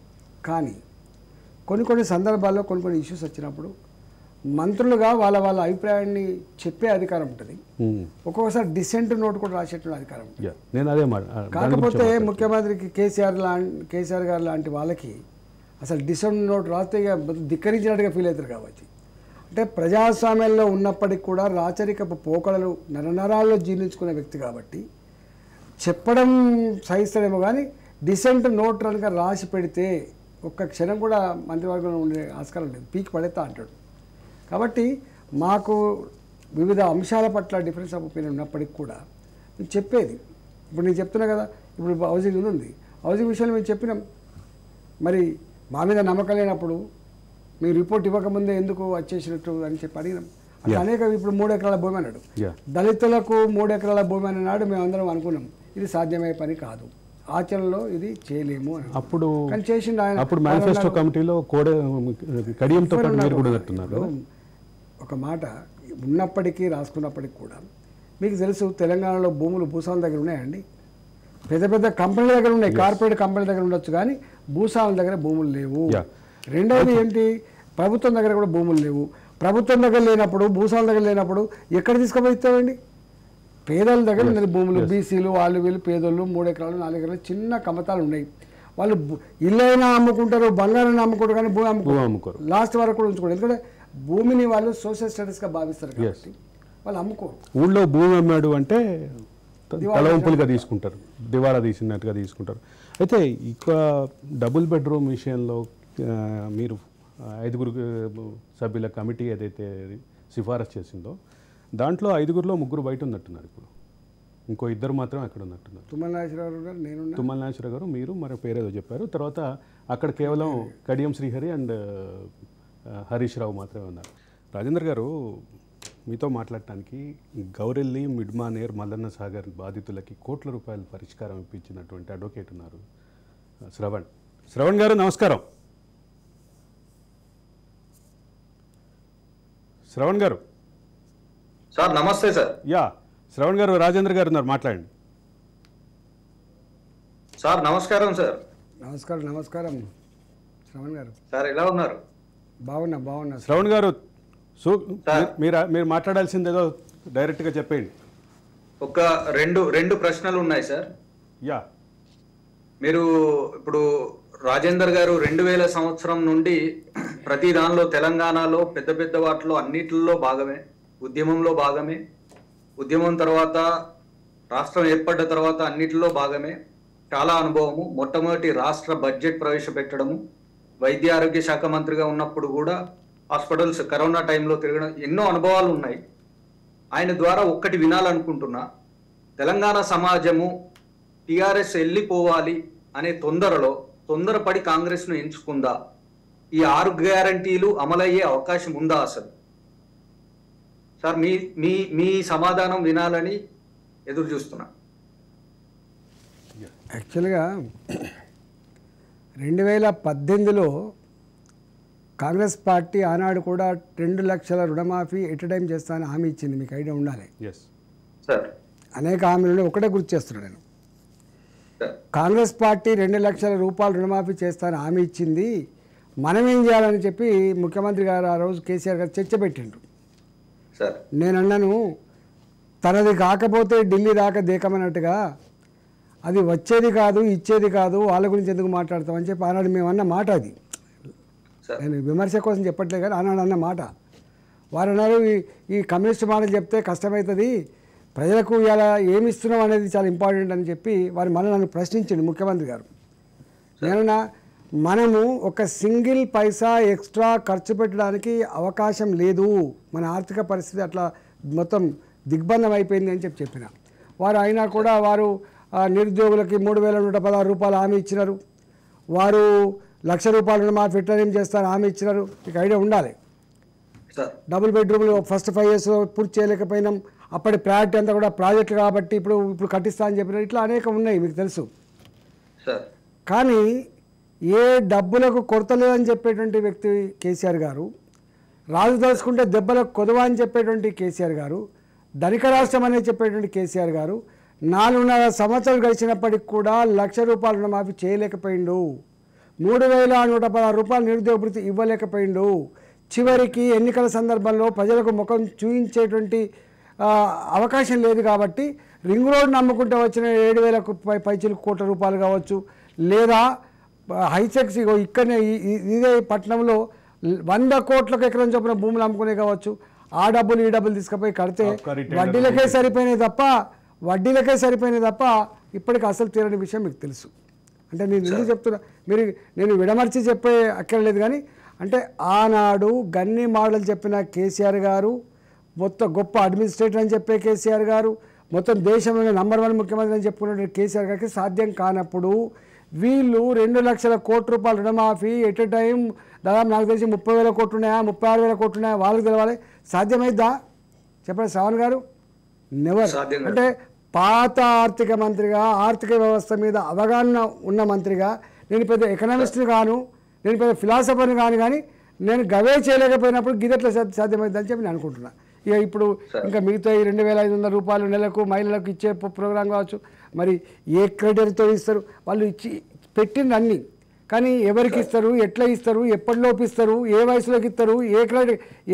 కానీ కొన్ని సందర్భాల్లో కొన్ని ఇష్యూస్ వచ్చినప్పుడు మంత్రులుగా వాళ్ళ అభిప్రాయాన్ని చెప్పే అధికారం ఉంటుంది. ఒక్కొక్కసారి డిసెంట్ నోట్ కూడా రాసేటువంటి అధికారం ఉంటుంది. కాకపోతే ముఖ్యమంత్రికి కేసీఆర్ గారు లాంటి వాళ్ళకి అసలు డిసెంట్ నోట్ రాస్తే ధిక్కరించినట్టుగా ఫీల్ అవుతారు కాబట్టి, అంటే ప్రజాస్వామ్యంలో ఉన్నప్పటికీ కూడా రాచరికపు పోకడలు నరనరాల్లో జీర్ణించుకునే వ్యక్తి కాబట్టి చెప్పడం సహిస్తాడేమో, కానీ డిసెంట్ నోట్ కనుక రాసి పెడితే ఒక్క క్షణం కూడా మంత్రివర్గంలో ఉండే ఆస్కారం లేదు, పీకి పడేస్తా అంటాడు. కాబట్టి మాకు వివిధ అంశాల పట్ల డిఫరెన్స్ ఆఫ్ ఒపీనియన్ ఉన్నప్పటికీ కూడా మేము చెప్పేది, ఇప్పుడు నేను చెప్తున్నా కదా, ఇప్పుడు హౌసింగ్ ఉంది, హౌసింగ్ విషయంలో మేము చెప్పినాం. మరి మా మీద నమ్మకం లేనప్పుడు మీరు రిపోర్ట్ ఇవ్వకముందే ఎందుకు వచ్చేసినట్టు అని చెప్పి అడిగినాం. అట్లా అనేక, ఇప్పుడు 3 ఎకరాల భూమి అన్నాడు, దళితులకు 3 ఎకరాల భూమి అన్నాడు. మేము అందరం అనుకున్నాం ఇది సాధ్యమయ్యే పని కాదు, ఆచరణలో ఇది చేయలేము అని. అప్పుడు కానీ చేసిండు ఆయన. అప్పుడు మేనిఫెస్టో కమిటీలో కడియంతో మీరు కూడా చెప్తున్నారు. ఒక మాట ఉన్నప్పటికీ రాసుకున్నప్పటికీ కూడా మీకు తెలుసు, తెలంగాణలో భూములు భూస్వాముల దగ్గర ఉన్నాయండి. పెద్ద కంపెనీల దగ్గర ఉన్నాయి, కార్పొరేట్ కంపెనీల దగ్గర ఉండొచ్చు, కానీ భూస్వాముల దగ్గర భూములు లేవు. రెండవది ఏంటి, ప్రభుత్వం దగ్గర కూడా భూములు లేవు. ప్రభుత్వం దగ్గర లేనప్పుడు, భూస్వాముల దగ్గర లేనప్పుడు ఎక్కడ తీసుకుపోయిస్తామండి? పేదల దగ్గర ఉన్నది భూములు, బీసీలు వాళ్ళు వీళ్ళు పేదోళ్ళు 3 ఎకరాలు 4 ఎకరాలు చిన్న కమతాలు ఉన్నాయి. వాళ్ళు ఇల్లైనా అమ్ముకుంటారు, బంగారాన్ని అమ్ముకుంటారు, కానీ భూమి అమ్ముకోరు. లాస్ట్ వరకు కూడా ఉంచుకోరు, ఎందుకంటే భూమిని వాళ్ళు సోషల్ స్టేటస్గా భావిస్తారు కాబట్టి వాళ్ళు అమ్ముకోరు. ఊళ్ళో భూమి అమ్మాడు అంటే తలవంపులుగా తీసుకుంటారు, దివాలా తీసినట్టుగా తీసుకుంటారు. అయితే ఇక డబుల్ బెడ్రూమ్ విషయంలో మీరు 5 సభ్యుల కమిటీ ఏదైతే సిఫారసు చేసిందో దాంట్లో 5గురిలో 3 బయట ఉన్నట్టున్నారు. ఇప్పుడు ఇంకో 2 మాత్రం అక్కడ ఉన్నట్టున్నారు. తుమ్మల నాగేశ్వరరావు గారు, మీరు మరి పేరేదో చెప్పారు. తర్వాత అక్కడ కేవలం కడియం శ్రీహరి అండ్ హరీష్ రావు మాత్రమే ఉన్నారు. రాజేంద్ర గారు, మీతో మాట్లాడటానికి గౌరెల్లి, మిడ్మానేర్, మల్లన్న సాగర్ బాధితులకి కోట్ల రూపాయల పరిష్కారం ఇప్పించినటువంటి అడ్వకేట్ ఉన్నారు, శ్రవణ్ గారు. నమస్కారం శ్రవణ్ గారు. సార్ నమస్తే సార్. శ్రవణ్ గారు, రాజేంద్ర గారు ఉన్నారు, మాట్లాడండి. సార్ నమస్కారం సార్. నమస్కారం శ్రవణ్ గారు. సార్ ఎలా ఉన్నారు? బాగున్నా శ్రవణ్ గారు. మీరు మాట్లాడాల్సిందేదో డైరెక్ట్గా చెప్పండి. ఒక రెండు ప్రశ్నలు ఉన్నాయి సార్. మీరు ఇప్పుడు రాజేందర్ గారు 2000 సంవత్సరం నుండి ప్రతి దానిలో తెలంగాణలో పెద్ద వాటిలో అన్నిటిలో భాగమే, ఉద్యమంలో భాగమే, ఉద్యమం తర్వాత రాష్ట్రం ఏర్పడ్డ తర్వాత అన్నిటిలో భాగమే, చాలా అనుభవము. మొట్టమొదటి రాష్ట్ర బడ్జెట్ ప్రవేశపెట్టడము, వైద్య ఆరోగ్య శాఖ మంత్రిగా ఉన్నప్పుడు కూడా హాస్పిటల్స్ కరోనా టైంలో తిరగడం, ఎన్నో అనుభవాలు ఉన్నాయి. ఆయన ద్వారా ఒక్కటి వినాలనుకుంటున్నా, తెలంగాణ సమాజము టిఆర్ఎస్ వెళ్ళిపోవాలి అనే తొందరపడి కాంగ్రెస్ను ఎంచుకుందా? ఈ 6 గ్యారంటీలు అమలయ్యే అవకాశం ఉందా అసలు? సార్ మీ మీ మీ సమాధానం వినాలని ఎదురు చూస్తున్నా. యాక్చువల్గా 2018లో కాంగ్రెస్ పార్టీ ఆనాడు కూడా 2 లక్షల రుణమాఫీ ఎట్ టైం చేస్తానని హామీ ఇచ్చింది. మీకు ఐడియా ఉండాలి. సార్ అనేక హామీలను ఒకటే గుర్తు చేస్తున్నాను నేను. కాంగ్రెస్ పార్టీ 2 లక్షల రూపాయలు రుణమాఫీ చేస్తానని హామీ ఇచ్చింది. మనం ఏం చేయాలని చెప్పి ముఖ్యమంత్రి గారు ఆ రోజు కేసీఆర్ గారు చర్చ పెట్టిండ్రు. నేను అన్నాను, తనది కాకపోతే ఢిల్లీ దాకా దేకమన్నట్టుగా అది వచ్చేది కాదు, ఇచ్చేది కాదు, వాళ్ళ గురించి ఎందుకు మాట్లాడతామని చెప్పి ఆనాడు మేము అన్న మాట. అది నేను విమర్శ కోసం చెప్పట్లేదు కానీ ఆనాడు అన్న మాట. వారు అన్నారు, ఈ కమ్యూనిస్ట్ మాటలు చెప్తే కష్టమవుతుంది, ప్రజలకు ఇలా ఏమి ఇస్తున్నాం అనేది చాలా ఇంపార్టెంట్ అని చెప్పి వారు మళ్ళీ నన్ను ప్రశ్నించండి ముఖ్యమంత్రి గారు. నేనన్నా, మనము ఒక సింగిల్ పైసా ఎక్స్ట్రా ఖర్చు పెట్టడానికి అవకాశం లేదు, మన ఆర్థిక పరిస్థితి అట్లా మొత్తం దిగ్బంధం అయిపోయింది అని చెప్పిన వారు. అయినా కూడా వారు నిరుద్యోగులకి 3,116 రూపాయలు హామీ ఇచ్చినారు. వారు ₹1,00,000 రుణమాఫీ ఎట్లా చేస్తారు హామీ ఇచ్చినారు. మీకు ఐడియా ఉండాలి. డబుల్ బెడ్రూమ్లు ఫస్ట్ 5 yearsలో పూర్తి చేయలేకపోయినాం. అప్పటి ప్రయారిటీ అంతా కూడా ప్రాజెక్టులు కాబట్టి ఇప్పుడు కట్టిస్తా అని చెప్పినారు. ఇట్లా అనేకం ఉన్నాయి, మీకు తెలుసు. కానీ ఏ డబ్బులకు కొరత లేదని చెప్పేటువంటి వ్యక్తి కేసీఆర్ గారు, రాజు దలుచుకుంటే దెబ్బలకు కొదవ అని చెప్పేటువంటి కేసీఆర్ గారు, ధనిక రాష్ట్రం అనేది చెప్పేటువంటి కేసీఆర్ గారు 4.5 సంవత్సరాలు గడిచినప్పటికి కూడా ₹1,00,000 రుణమాఫీ చేయలేకపోయిండు. 3,116 రూపాయలు నిరుద్యోగ భృతి ఇవ్వలేకపోయిండు. చివరికి ఎన్నికల సందర్భంలో ప్రజలకు ముఖం చూయించేటువంటి అవకాశం లేదు కాబట్టి రింగ్ రోడ్ నమ్ముకుంటూ వచ్చిన 7,000 పైచిలకు కోట్ల రూపాయలు కావచ్చు, లేదా హైసెక్స్ ఇక్కడనే ఇదే పట్టణంలో 100 కోట్లకు ఎకరం చొప్పున భూములు అమ్ముకునే కావచ్చు, ఆ డబ్బులు ఈ డబ్బులు తీసుకుపోయి కడితే వడ్డీలకే సరిపోయినాయి తప్ప ఇప్పటికి అసలు తీరని విషయం మీకు తెలుసు. అంటే నేను ఎందుకు చెప్తున్నా, నేను విడమర్చి చెప్పే అక్కర్లేదు కానీ, అంటే ఆనాడు గన్ని మోడల్ చెప్పిన కేసీఆర్ గారు, మొత్తం గొప్ప అడ్మినిస్ట్రేటర్ అని చెప్పే కేసీఆర్ గారు, మొత్తం దేశంలోనే నంబర్ 1 ముఖ్యమంత్రి అని చెప్పుకున్న కేసీఆర్ గారికి సాధ్యం కానప్పుడు వీళ్ళు 2 లక్షల కోట్ల రూపాయల రుణమాఫీ ఎట్ ఎ టైం దాదాపు నాకు తెలిసి 30,000 కోట్లు ఉన్నాయా, 36,000 కోట్లు ఉన్నాయా, వాళ్ళకి తెలవాలి. సాధ్యమైద్దా చెప్పండి శ్రావణ్ గారు? నెవర్. అంటే పాత ఆర్థిక మంత్రిగా, ఆర్థిక వ్యవస్థ మీద అవగాహన ఉన్న మంత్రిగా, నేను పెద్ద ఎకనామిస్ట్ని కాను, నేను పెద్ద ఫిలాసఫర్ని కాను, కానీ నేను గవే చేయలేకపోయినప్పుడు గిదెట్లా సాధ్యమైందని చెప్పి నేను అనుకుంటున్నా. ఇక ఇప్పుడు ఇంకా మిగతా ఈ 2,500 రూపాయలు నెలకు మహిళలకు ఇచ్చే ప్రోగ్రాం కావచ్చు, మరి ఏ క్రైటీరియాతో ఇస్తారు వాళ్ళు ఇచ్చి పెట్టింది అన్నీ, కానీ ఎవరికి ఇస్తారు, ఎట్లా ఇస్తారు, ఎప్పటిలోపు ఇస్తారు, ఏ వయసులోకి ఇస్తారు, ఏ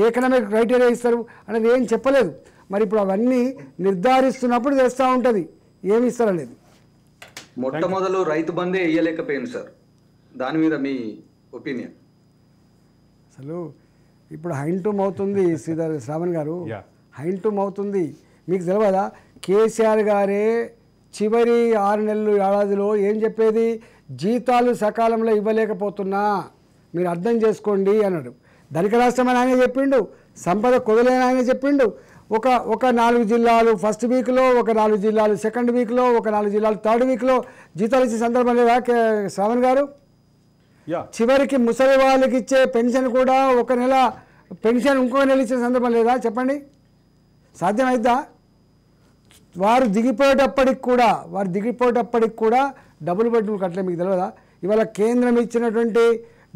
ఎకనామిక్ క్రైటీరియా ఇస్తారు అనేది ఏం చెప్పలేదు. మరి ఇప్పుడు అవన్నీ నిర్ధారిస్తున్నప్పుడు చేస్తూ ఉంటుంది, ఏమి ఇస్తారనేది. మొట్టమొదలు రైతు బందే వేయలేకపోయింది సార్, దాని మీద మీ ఒపీనియన్? అసలు ఇప్పుడు హైంటూమ్ అవుతుంది శ్రావణ్ గారు, హైంటూమ్ అవుతుంది. మీకు తెలియదా, కేసీఆర్ గారే చివరి 6 నెలలు ఏడాదిలో ఏం చెప్పేది, జీతాలు సకాలంలో ఇవ్వలేకపోతున్నా మీరు అర్థం చేసుకోండి అన్నాడు. ధనిక రాష్ట్రం అని ఆయన చెప్పిండు, సంపద కొదలేని ఆయన చెప్పిండు. ఒక 4 జిల్లాలు ఫస్ట్ వీక్లో, ఒక 4 జిల్లాలు సెకండ్ వీక్లో, ఒక 4 జిల్లాలు థర్డ్ వీక్లో జీతాలు ఇచ్చే సందర్భం లేదా శ్రావణ్ గారు? చివరికి ముసలి వాళ్ళకి ఇచ్చే పెన్షన్ కూడా ఒక నెల పెన్షన్ ఇంకో నెల ఇచ్చే సందర్భం లేదా చెప్పండి? సాధ్యమైద్దా? వారు దిగిపోయేటప్పటికి కూడా డబుల్ బెడ్రూమ్ కట్టలే. మీకు తెలియదా? ఇవాళ కేంద్రం ఇచ్చినటువంటి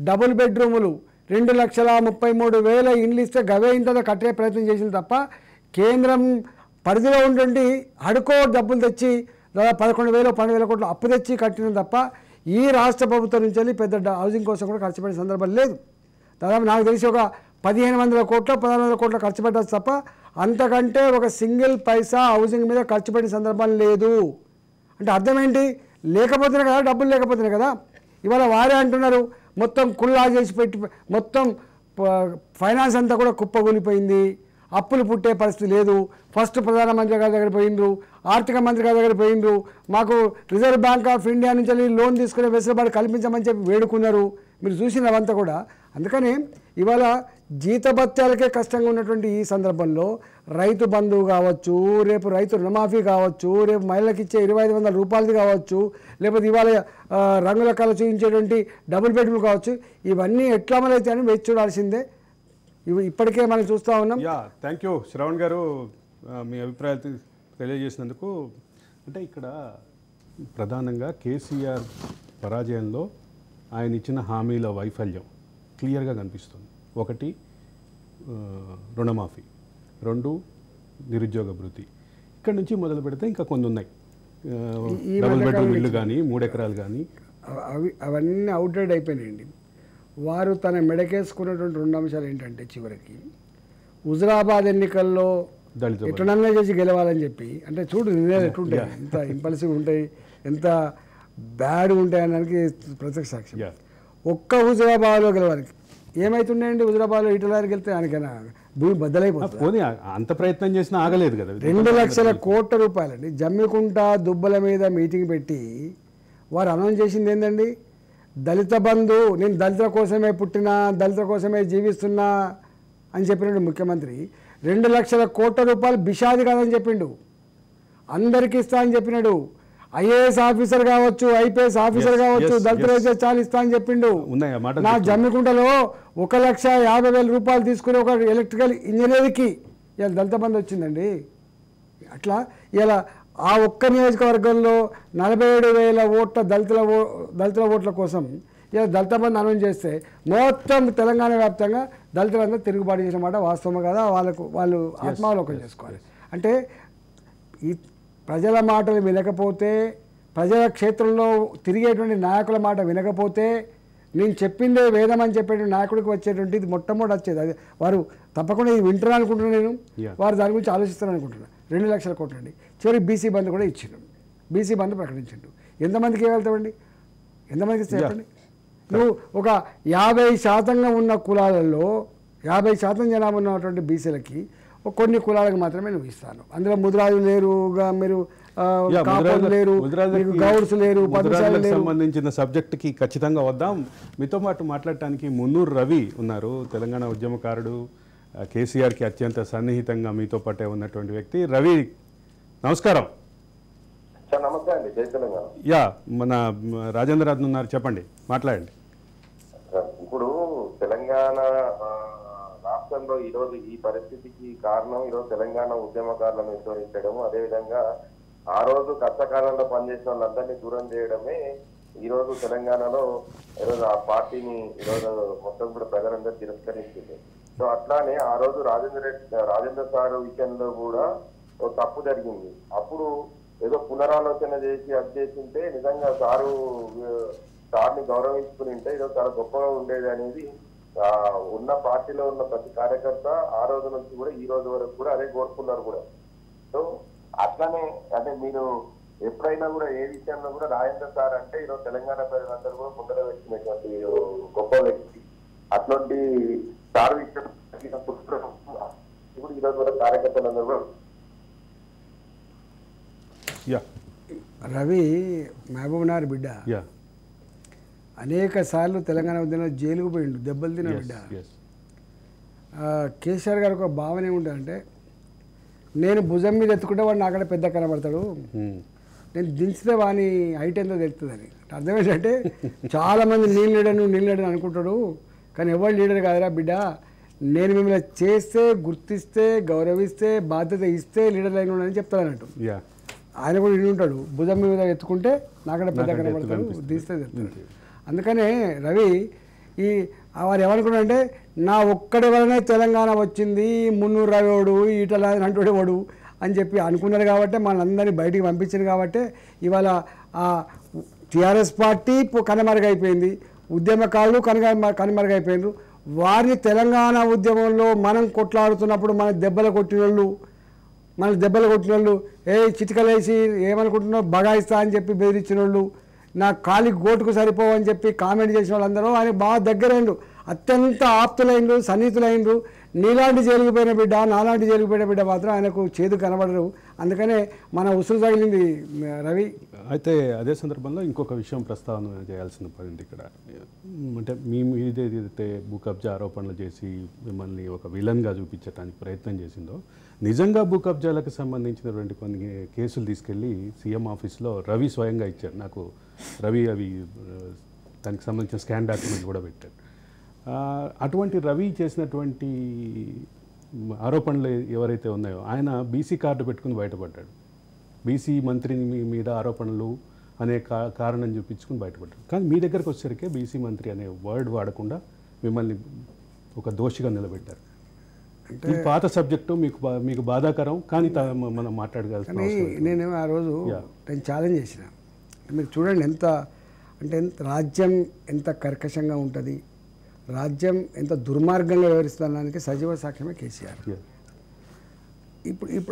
డబుల్ బెడ్రూములు 2,33,000 ఇండ్లు ఇస్తే గవే ఇంత కట్టే ప్రయత్నం చేసింది తప్ప, కేంద్రం పరిధిలో ఉంటుండి హడుకో డబ్బులు తెచ్చి దాదాపు 11,000 12,000 కోట్లు అప్పు తెచ్చి కట్టిన తప్ప ఈ రాష్ట్ర ప్రభుత్వం నుంచి వెళ్ళి పెద్ద హౌసింగ్ కోసం కూడా ఖర్చు పెట్టే సందర్భం లేదు. దాదాపు నాకు తెలిసి ఒక 1,500 కోట్ల 1,600 కోట్ల ఖర్చు పెట్టచ్చు తప్ప అంతకంటే ఒక సింగిల్ పైసా హౌసింగ్ మీద ఖర్చు పెట్టే సందర్భం లేదు. అంటే అర్థం ఏంటి? లేకపోతేనే కదా, డబ్బులు లేకపోతేనే కదా. ఇవాళ వారే అంటున్నారు మొత్తం కుల్లా చేసి పెట్టి మొత్తం ఫైనాన్స్ అంతా కూడా కుప్పగూలిపోయింది, అప్పులు పుట్టే పరిస్థితి లేదు. ఫస్ట్ ప్రధానమంత్రి గారి దగ్గర పోయిండ్రు, ఆర్థిక మంత్రి గారి దగ్గర పోయిండ్రు, మాకు రిజర్వ్ బ్యాంక్ ఆఫ్ ఇండియా నుంచి లోన్ తీసుకునే వెసులుబాటు కల్పించమని చెప్పి వేడుకున్నారు. మీరు చూసిన అవంతా కూడా. అందుకని ఇవాళ జీతభత్యాలకే కష్టంగా ఉన్నటువంటి ఈ సందర్భంలో రైతు బంధువు కావచ్చు, రేపు రైతు రుణమాఫీ కావచ్చు, రేపు మహిళలకు ఇచ్చే 2500 రూపాయలది కావచ్చు, లేకపోతే ఇవాళ రంగుల కళ చూపించేటువంటి డబుల్ బెడ్రూమ్ కావచ్చు, ఇవన్నీ ఎట్లా అమలైతే అని వేచి చూడాల్సిందే. ఇప్పటికే మనం చూస్తూ ఉన్నాం. థ్యాంక్ యూ శ్రవణ్ గారు మీ అభిప్రాయాలు తెలియజేసినందుకు. అంటే ఇక్కడ ప్రధానంగా కేసీఆర్ పరాజయంలో ఆయన ఇచ్చిన హామీల వైఫల్యం క్లియర్గా కనిపిస్తుంది. ఒకటి రుణమాఫీ, 2 నిరుద్యోగ భృతి. ఇక్కడ నుంచి మొదలు పెడితే ఇంకా కొన్ని ఉన్నాయి. డబుల్ బెడ్రూమ్ ఇల్లు కానీ 3 ఎకరాలు కానీ అవన్నీ అవుట్డేట్ అయిపోయినాయండి. వారు తన మెడకేసుకున్నటువంటి 2 అంశాలు ఏంటంటే చివరికి హుజురాబాద్ ఎన్నికల్లో ఎట్లనన్నా చేసి గెలవాలని చెప్పి, అంటే చూడు నిర్ణయాలు ఎట్లుంటాయి, ఎంత ఇంపల్సివ్ ఉంటాయి, ఎంత బ్యాడ్ ఉంటాయి అనడానికి ప్రత్యక్ష సాక్ష్యం. ఒక్క హుజురాబాద్లో గెలవాలి ఏమవుతుండేండి? హుజురాబాద్లో ఈటలారికి వెళ్తే ఆయనకైనా భూమి బద్దలైపోతుంది. అంత ప్రయత్నం చేసినా ఆగలేదు కదా. 2 లక్షల కోట్ల రూపాయలండి. జమ్మికుంట దుబ్బల మీద మీటింగ్ పెట్టి వారు అనౌన్స్ చేసింది ఏంటండి? దళిత బంధు, నేను దళితుల కోసమే పుట్టినా, దళితుల కోసమే జీవిస్తున్నా అని చెప్పినట్టు ముఖ్యమంత్రి 2 లక్షల కోట్ల రూపాయలు బిషాది కాదని చెప్పిండు. అందరికీ ఇస్తా అని చెప్పినాడు. ఐఏఎస్ ఆఫీసర్ కావచ్చు, ఐపీఎస్ ఆఫీసర్ కావచ్చు, దళితులైతే చాలా ఇస్తా అని చెప్పిండు. నా జమ్మికుంటలో 1,50,000 రూపాయలు తీసుకుని ఒక ఎలక్ట్రికల్ ఇంజనీర్కి ఇలా దళిత బంధు వచ్చిందండి. అట్లా ఇలా ఆ ఒక్క నియోజకవర్గంలో 47,000 ఓట్ల దళితుల ఓట్ల కోసం ఇలా దళిత బంధు అనౌన్స్ చేస్తే మొత్తం తెలంగాణ వ్యాప్తంగా దళితులందరూ తిరుగుబాటు చేసిన మాట వాస్తవం కదా. వాళ్ళు ఆత్మావలోకం చేసుకోవాలి. అంటే ఈ ప్రజల మాటలు వినకపోతే, ప్రజల క్షేత్రంలో తిరిగేటువంటి నాయకుల మాట వినకపోతే, నేను చెప్పిందే వేదం అని చెప్పేటువంటి నాయకుడికి వచ్చేటువంటి ఇది మొట్టమొదటి వచ్చేది. అది వారు తప్పకుండా ఇది వింటారు అనుకుంటున్నాను నేను. వారు దాని గురించి ఆలోచిస్తారు అనుకుంటున్నాను. 2 లక్షల కోట్లు అండి. చివరికి బీసీ బంధు కూడా ఇచ్చిండు. బీసీ బంధు ప్రకటించిండు. ఎంతమందికి ఇవ్వగలుగుతామండి? ఎంతమందికి చెప్పండి. నువ్వు ఒక 50% ఉన్న కులాలలో 50% జనాభా ఉన్నటువంటి బీసీలకి కొన్ని కులాలకు మాత్రమే నువ్వు ఇస్తాను. అందులో ముదిరాజు లేరుగా, మీరు లేరు, గౌడ్స్ లేరు, సంబంధించిన సబ్జెక్ట్కి ఖచ్చితంగా వద్దాం. మీతో పాటు మాట్లాడటానికి మున్నూరు రవి ఉన్నారు, తెలంగాణ ఉద్యమకారుడు, కేసీఆర్కి అత్యంత సన్నిహితంగా మీతో పాటే ఉన్నటువంటి వ్యక్తి. రవి నమస్కారం. నమస్తే అండి, జై తెలంగాణ. మన రాజేంద్ర రాజన్ ఉన్నారు, చెప్పండి, మాట్లాడండి. ఇప్పుడు తెలంగాణ రాష్ట్రంలో ఈరోజు ఈ పరిస్థితికి కారణం ఈరోజు తెలంగాణ ఉద్యమకారులను విస్తరించడం, అదేవిధంగా ఆ రోజు కష్టకాలంలో పనిచేసిన వాళ్ళందరినీ దూరం చేయడమే ఈరోజు తెలంగాణలో ఈరోజు ఆ పార్టీని ఈరోజు మొత్తం కూడా ప్రజలందరూ తిరస్కరించింది. సో అట్లానే ఆ రోజు రాజేంద్ర సార్ విషయంలో కూడా ఒక తప్పు జరిగింది. అప్పుడు ఏదో పునరాలోచన చేసి అది చేసింటే నిజంగా సార్ని గౌరవించుకుని ఉంటే ఈరోజు చాలా గొప్పగా ఉండేది అనేది ఉన్న పార్టీలో ఉన్న ప్రతి కార్యకర్త ఆ రోజు నుంచి కూడా ఈ రోజు వరకు కూడా అదే కోరుకున్నారు కూడా. సో అట్లానే అంటే మీరు ఎప్పుడైనా కూడా ఏ విషయంలో కూడా రాజేంద్ర సార్ అంటే ఈరోజు తెలంగాణ ప్రజలందరూ కూడా ముందర వచ్చినటువంటి గొప్ప వ్యక్తి. అట్లాంటి సార్ విషయం ఇప్పుడు ఈరోజు వరకు కార్యకర్తలందరూ కూడా. రవి మహబూబ్నగర్ బిడ్డ, అనేక సార్లు తెలంగాణ ఉద్యమంలో జైలుకు పోయిండు, దెబ్బలు తిన బిడ్డ. కేసీఆర్ గారికి ఒక భావన ఏముంటుందంటే, నేను భుజం మీద ఎత్తుకుంటే వాడు నాకంటే పెద్ద కనబడతాడు, నేను దించితే వాని హైట్ ఎంతో తెలుస్తుందని. అర్థం ఏంటంటే చాలామంది నేను లీడర్ని అనుకుంటాడు, కానీ ఎవరు లీడర్ కాదురా బిడ్డ, నేను మిమ్మల్ని చేస్తే, గుర్తిస్తే, గౌరవిస్తే, బాధ్యత ఇస్తే లీడర్ అయిన అని చెప్తాడు అన్నట్టు. ఆయన కూడా ఇన్ని ఉంటాడు, భుజం మీద ఎత్తుకుంటే నాకంటే పెద్ద కనబడతాడు, దిస్తే తెలుస్తాడు. అందుకనే రవి వారు ఏమనుకున్నారంటే, నా ఒక్కడి వలనే తెలంగాణ వచ్చింది, మున్నూరు రవివాడు, ఈటల అంటుడే వాడు అని చెప్పి అనుకున్నారు. కాబట్టి మనందరినీ బయటికి పంపించింది. కాబట్టి ఇవాళ టీఆర్ఎస్ పార్టీ కనుమరుగైపోయింది, ఉద్యమకారులు కనుమరుగైపోయినారు. వారిని తెలంగాణ ఉద్యమంలో మనం కొట్లాడుతున్నప్పుడు మన దెబ్బలు కొట్టిన వాళ్ళు చిటికలేసి ఏమనుకుంటున్నావు బగాయిస్తా అని చెప్పి బెదిరించిన వాళ్ళు, నా కాలికి గోటుకు సరిపోవని చెప్పి కామెంట్ చేసిన వాళ్ళందరూ ఆయన బాగా దగ్గరైండు. అత్యంత ఆప్తులైనరు, సన్నిహితులైనరు. నీలాంటి జైలుకు పోయిన బిడ్డ, నాలాంటి జైలుకు పోయిన బిడ్డ మాత్రం ఆయనకు చేదు కనబడరు. అందుకనే మన ఉసురు తగిలింది రవి. అయితే అదే సందర్భంలో ఇంకొక విషయం ప్రస్తావన చేయాల్సిన పాయింట్ ఇక్కడ, అంటే మీ మీదైతే భూ కబ్జా ఆరోపణలు చేసి మిమ్మల్ని ఒక విలన్గా చూపించడానికి ప్రయత్నం చేసిందో, నిజంగా భూ కబ్జాలకు సంబంధించినటువంటి కొన్ని కేసులు తీసుకెళ్ళి సీఎం ఆఫీస్లో రవి స్వయంగా ఇచ్చారు నాకు. రవి అవి దానికి సంబంధించిన స్కాన్ డాక్యుమెంట్ కూడా పెట్టారు. అటువంటి రవి చేసినటువంటి ఆరోపణలు ఎవరైతే ఉన్నాయో ఆయన బీసీ కార్డు పెట్టుకుని బయటపడ్డాడు. బీసీ మంత్రి మీద ఆరోపణలు అనే కారణం చూపించుకుని బయటపడ్డాడు. కానీ మీ దగ్గరకు వచ్చేసరికి బీసీ మంత్రి అనే వర్డ్ వాడకుండా మిమ్మల్ని ఒక దోషిగా నిలబెట్టారు. ఈ పాత సబ్జెక్టు మీకు బాధాకరం, కానీ మనం మాట్లాడగలుగుతాం. నేను ఆ రోజు నేను ఛాలెంజ్ చేసిన, మీరు చూడండి ఎంత అంటే రాజ్యం ఎంత కర్కశంగా ఉంటుంది, రాజ్యం ఎంత దుర్మార్గంగా వ్యవహరిస్తానికి సజీవ సాక్ష్యమే కేసీఆర్.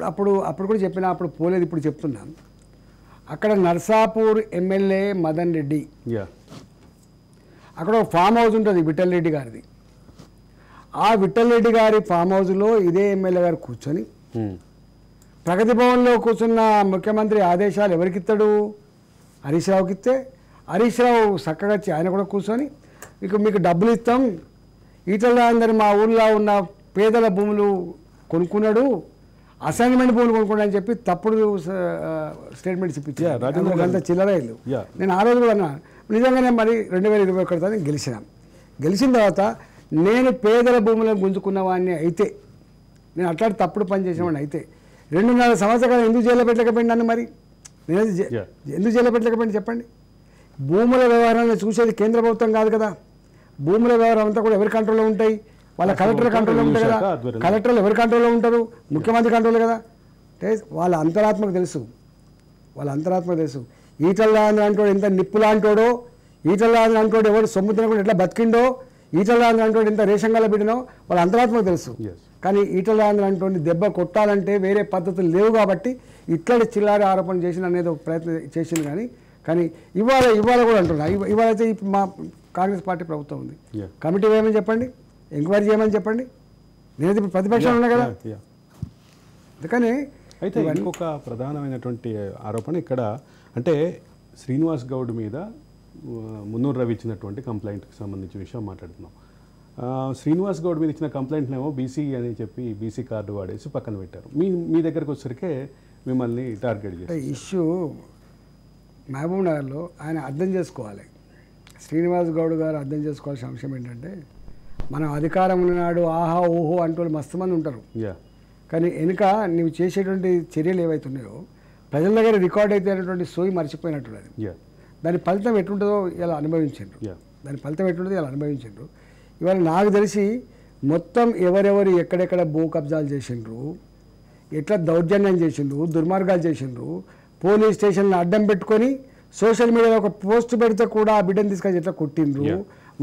అప్పుడు కూడా చెప్పిన, అప్పుడు పోలేదు, ఇప్పుడు చెప్తున్నాను. అక్కడ నర్సాపూర్ ఎమ్మెల్యే మదన్ రెడ్డి, అక్కడ ఒక ఫామ్ హౌస్ ఉంటుంది విఠల్ రెడ్డి గారిది. ఆ విఠల్ రెడ్డి గారి ఫామ్ హౌస్లో ఇదే ఎమ్మెల్యే గారు కూర్చొని ప్రగతి భవన్లో కూర్చున్న ముఖ్యమంత్రి ఆదేశాలు ఎవరికి ఇస్తాడు? హరీష్ రావుకి ఇస్తే హరీష్ రావు చక్కగా వచ్చి ఆయన కూడా కూర్చొని మీకు డబ్బులు ఇస్తాం, ఈటల అందరు మా ఊళ్ళో ఉన్న పేదల భూములు కొనుక్కున్నాడు, అసైన్మెంట్ భూములు కొనుక్కున్నాడు అని చెప్పి తప్పుడు స్టేట్మెంట్స్ ఇప్పించారు. అంత చిల్లర ఇల్లు. నేను ఆ రోజు కూడా అన్నా, నిజంగానే మరి 2021 గెలిచిన తర్వాత నేను పేదల భూములను గుంజుకున్న వాడిని అయితే, నేను అట్లాంటి తప్పుడు పని చేసిన వాడిని అయితే 2.5 సంవత్సరాలు ఎందుకు జైల్లో పెట్టలేకపోయినాను? మరి నేను ఎందుకు జైల్లో పెట్టలేకపోయింది చెప్పండి? భూముల వ్యవహారాన్ని చూసేది కేంద్ర ప్రభుత్వం కాదు కదా. భూముల వ్యవహారం అంతా కూడా ఎవరి కంట్రోల్లో ఉంటాయి? వాళ్ళ కలెక్టర్ కంట్రోల్లో ఉంటాయి కదా. కలెక్టర్లు ఎవరి కంట్రోల్లో ఉంటారు? ముఖ్యమంత్రి కంట్రోల్ కదా. అంటే వాళ్ళ అంతరాత్మకు తెలుసు, ఈటల రాజేంద్ర అంటోడు ఎంత నిప్పు లాంటోడో, ఈటల రాజేంద్ర అంటోడు ఎవరు సొమ్ము తినకుండా ఎట్లా బతికిండో, ఈటల రాజేంద్ర అంటోడు ఎంత రేషంగాల బిడ్డనో వాళ్ళ అంతరాత్మకు తెలుసు. కానీ ఈటల రాజేంద్ర అంటోని దెబ్బ కొట్టాలంటే వేరే పద్ధతులు లేవు కాబట్టి ఇట్లాంటి చిల్లారి ఆరోపణ చేసిన అనేది ఒక ప్రయత్నం చేసింది. కానీ ఇవాళ కూడా అంటున్నా, ఇవాళ అయితే మా కాంగ్రెస్ పార్టీ ప్రభుత్వం ఉంది, కమిటీ వేయమని చెప్పండి, ఎంక్వైరీ చేయమని చెప్పండి. నేనైతే ఇప్పుడు ప్రతిపక్షాలు ఉన్నా కదా. అందుకని అయితే ఇంకొక ప్రధానమైనటువంటి ఆరోపణ ఇక్కడ, అంటే శ్రీనివాస్ గౌడ్ మీద మున్నూరు రవి ఇచ్చినటువంటి కంప్లైంట్కి సంబంధించిన విషయం మాట్లాడుతున్నాం. శ్రీనివాస్ గౌడ్ మీద ఇచ్చిన కంప్లైంట్నేమో బీసీ అని చెప్పి బీసీ కార్డు వాడేసి పక్కన పెట్టారు. మీ దగ్గరకు వచ్చేసరికి మిమ్మల్ని టార్గెట్ చేశారు. ఇష్యూ మహబూబ్ నగర్లో ఆయన అర్థం చేసుకోవాలి, శ్రీనివాస్ గౌడ్ గారు అర్థం చేసుకోవాల్సిన అంశం ఏంటంటే, మనం అధికారం ఉన్ననాడు ఆహా ఓహో అంటూ మస్తు మంది ఉంటారు. కానీ వెనుక నువ్వు చేసేటువంటి చర్యలు ఏవైతున్నాయో ప్రజల దగ్గర రికార్డ్ అయితే అనేటువంటి సోయి మర్చిపోయినట్టున్నది. దాని ఫలితం ఎట్లుంటుందో ఇలా అనుభవించారు. ఇవాళ నాకు తెలిసి మొత్తం ఎవరెవరు ఎక్కడెక్కడ భూ కబ్జాలు చేసిండ్రు, ఎట్లా దౌర్జన్యం చేసిండ్రు, దుర్మార్గాలు చేసిండ్రు, పోలీస్ స్టేషన్లో అడ్డం పెట్టుకొని సోషల్ మీడియాలో ఒక పోస్ట్ పెడితే కూడా ఆ బిడ్డను తీసుకొని ఎట్లా కొట్టిండ్రు,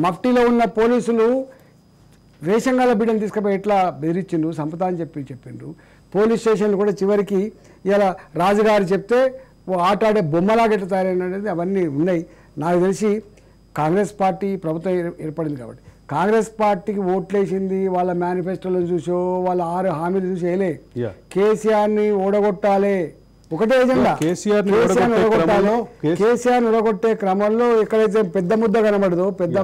మఫ్టీలో ఉన్న పోలీసులు రేషంగాల బిడ్డను తీసుకుపోయి ఎట్లా బెదిరించిండ్రు, సంపద అని చెప్పిండ్రు. పోలీస్ స్టేషన్లు కూడా చివరికి ఇలా రాజుగారు చెప్తే ఆట ఆడే బొమ్మలాగా ఎట్లా తయారైనది అవన్నీ ఉన్నాయి. నాకు తెలిసి కాంగ్రెస్ పార్టీ ప్రభుత్వం ఏర్పడింది కాబట్టి కాంగ్రెస్ పార్టీకి ఓట్లేసింది వాళ్ళ మేనిఫెస్టోలను చూసో వాళ్ళ 6 హామీలు చూసి వేయలే. కేసీఆర్ని ఓడగొట్టాలి ఒకటే ఎజెండా. కేసీఆర్ ఓడగొట్టే క్రమంలో ఎక్కడైతే పెద్ద ముద్ద కనబడదో, పెద్ద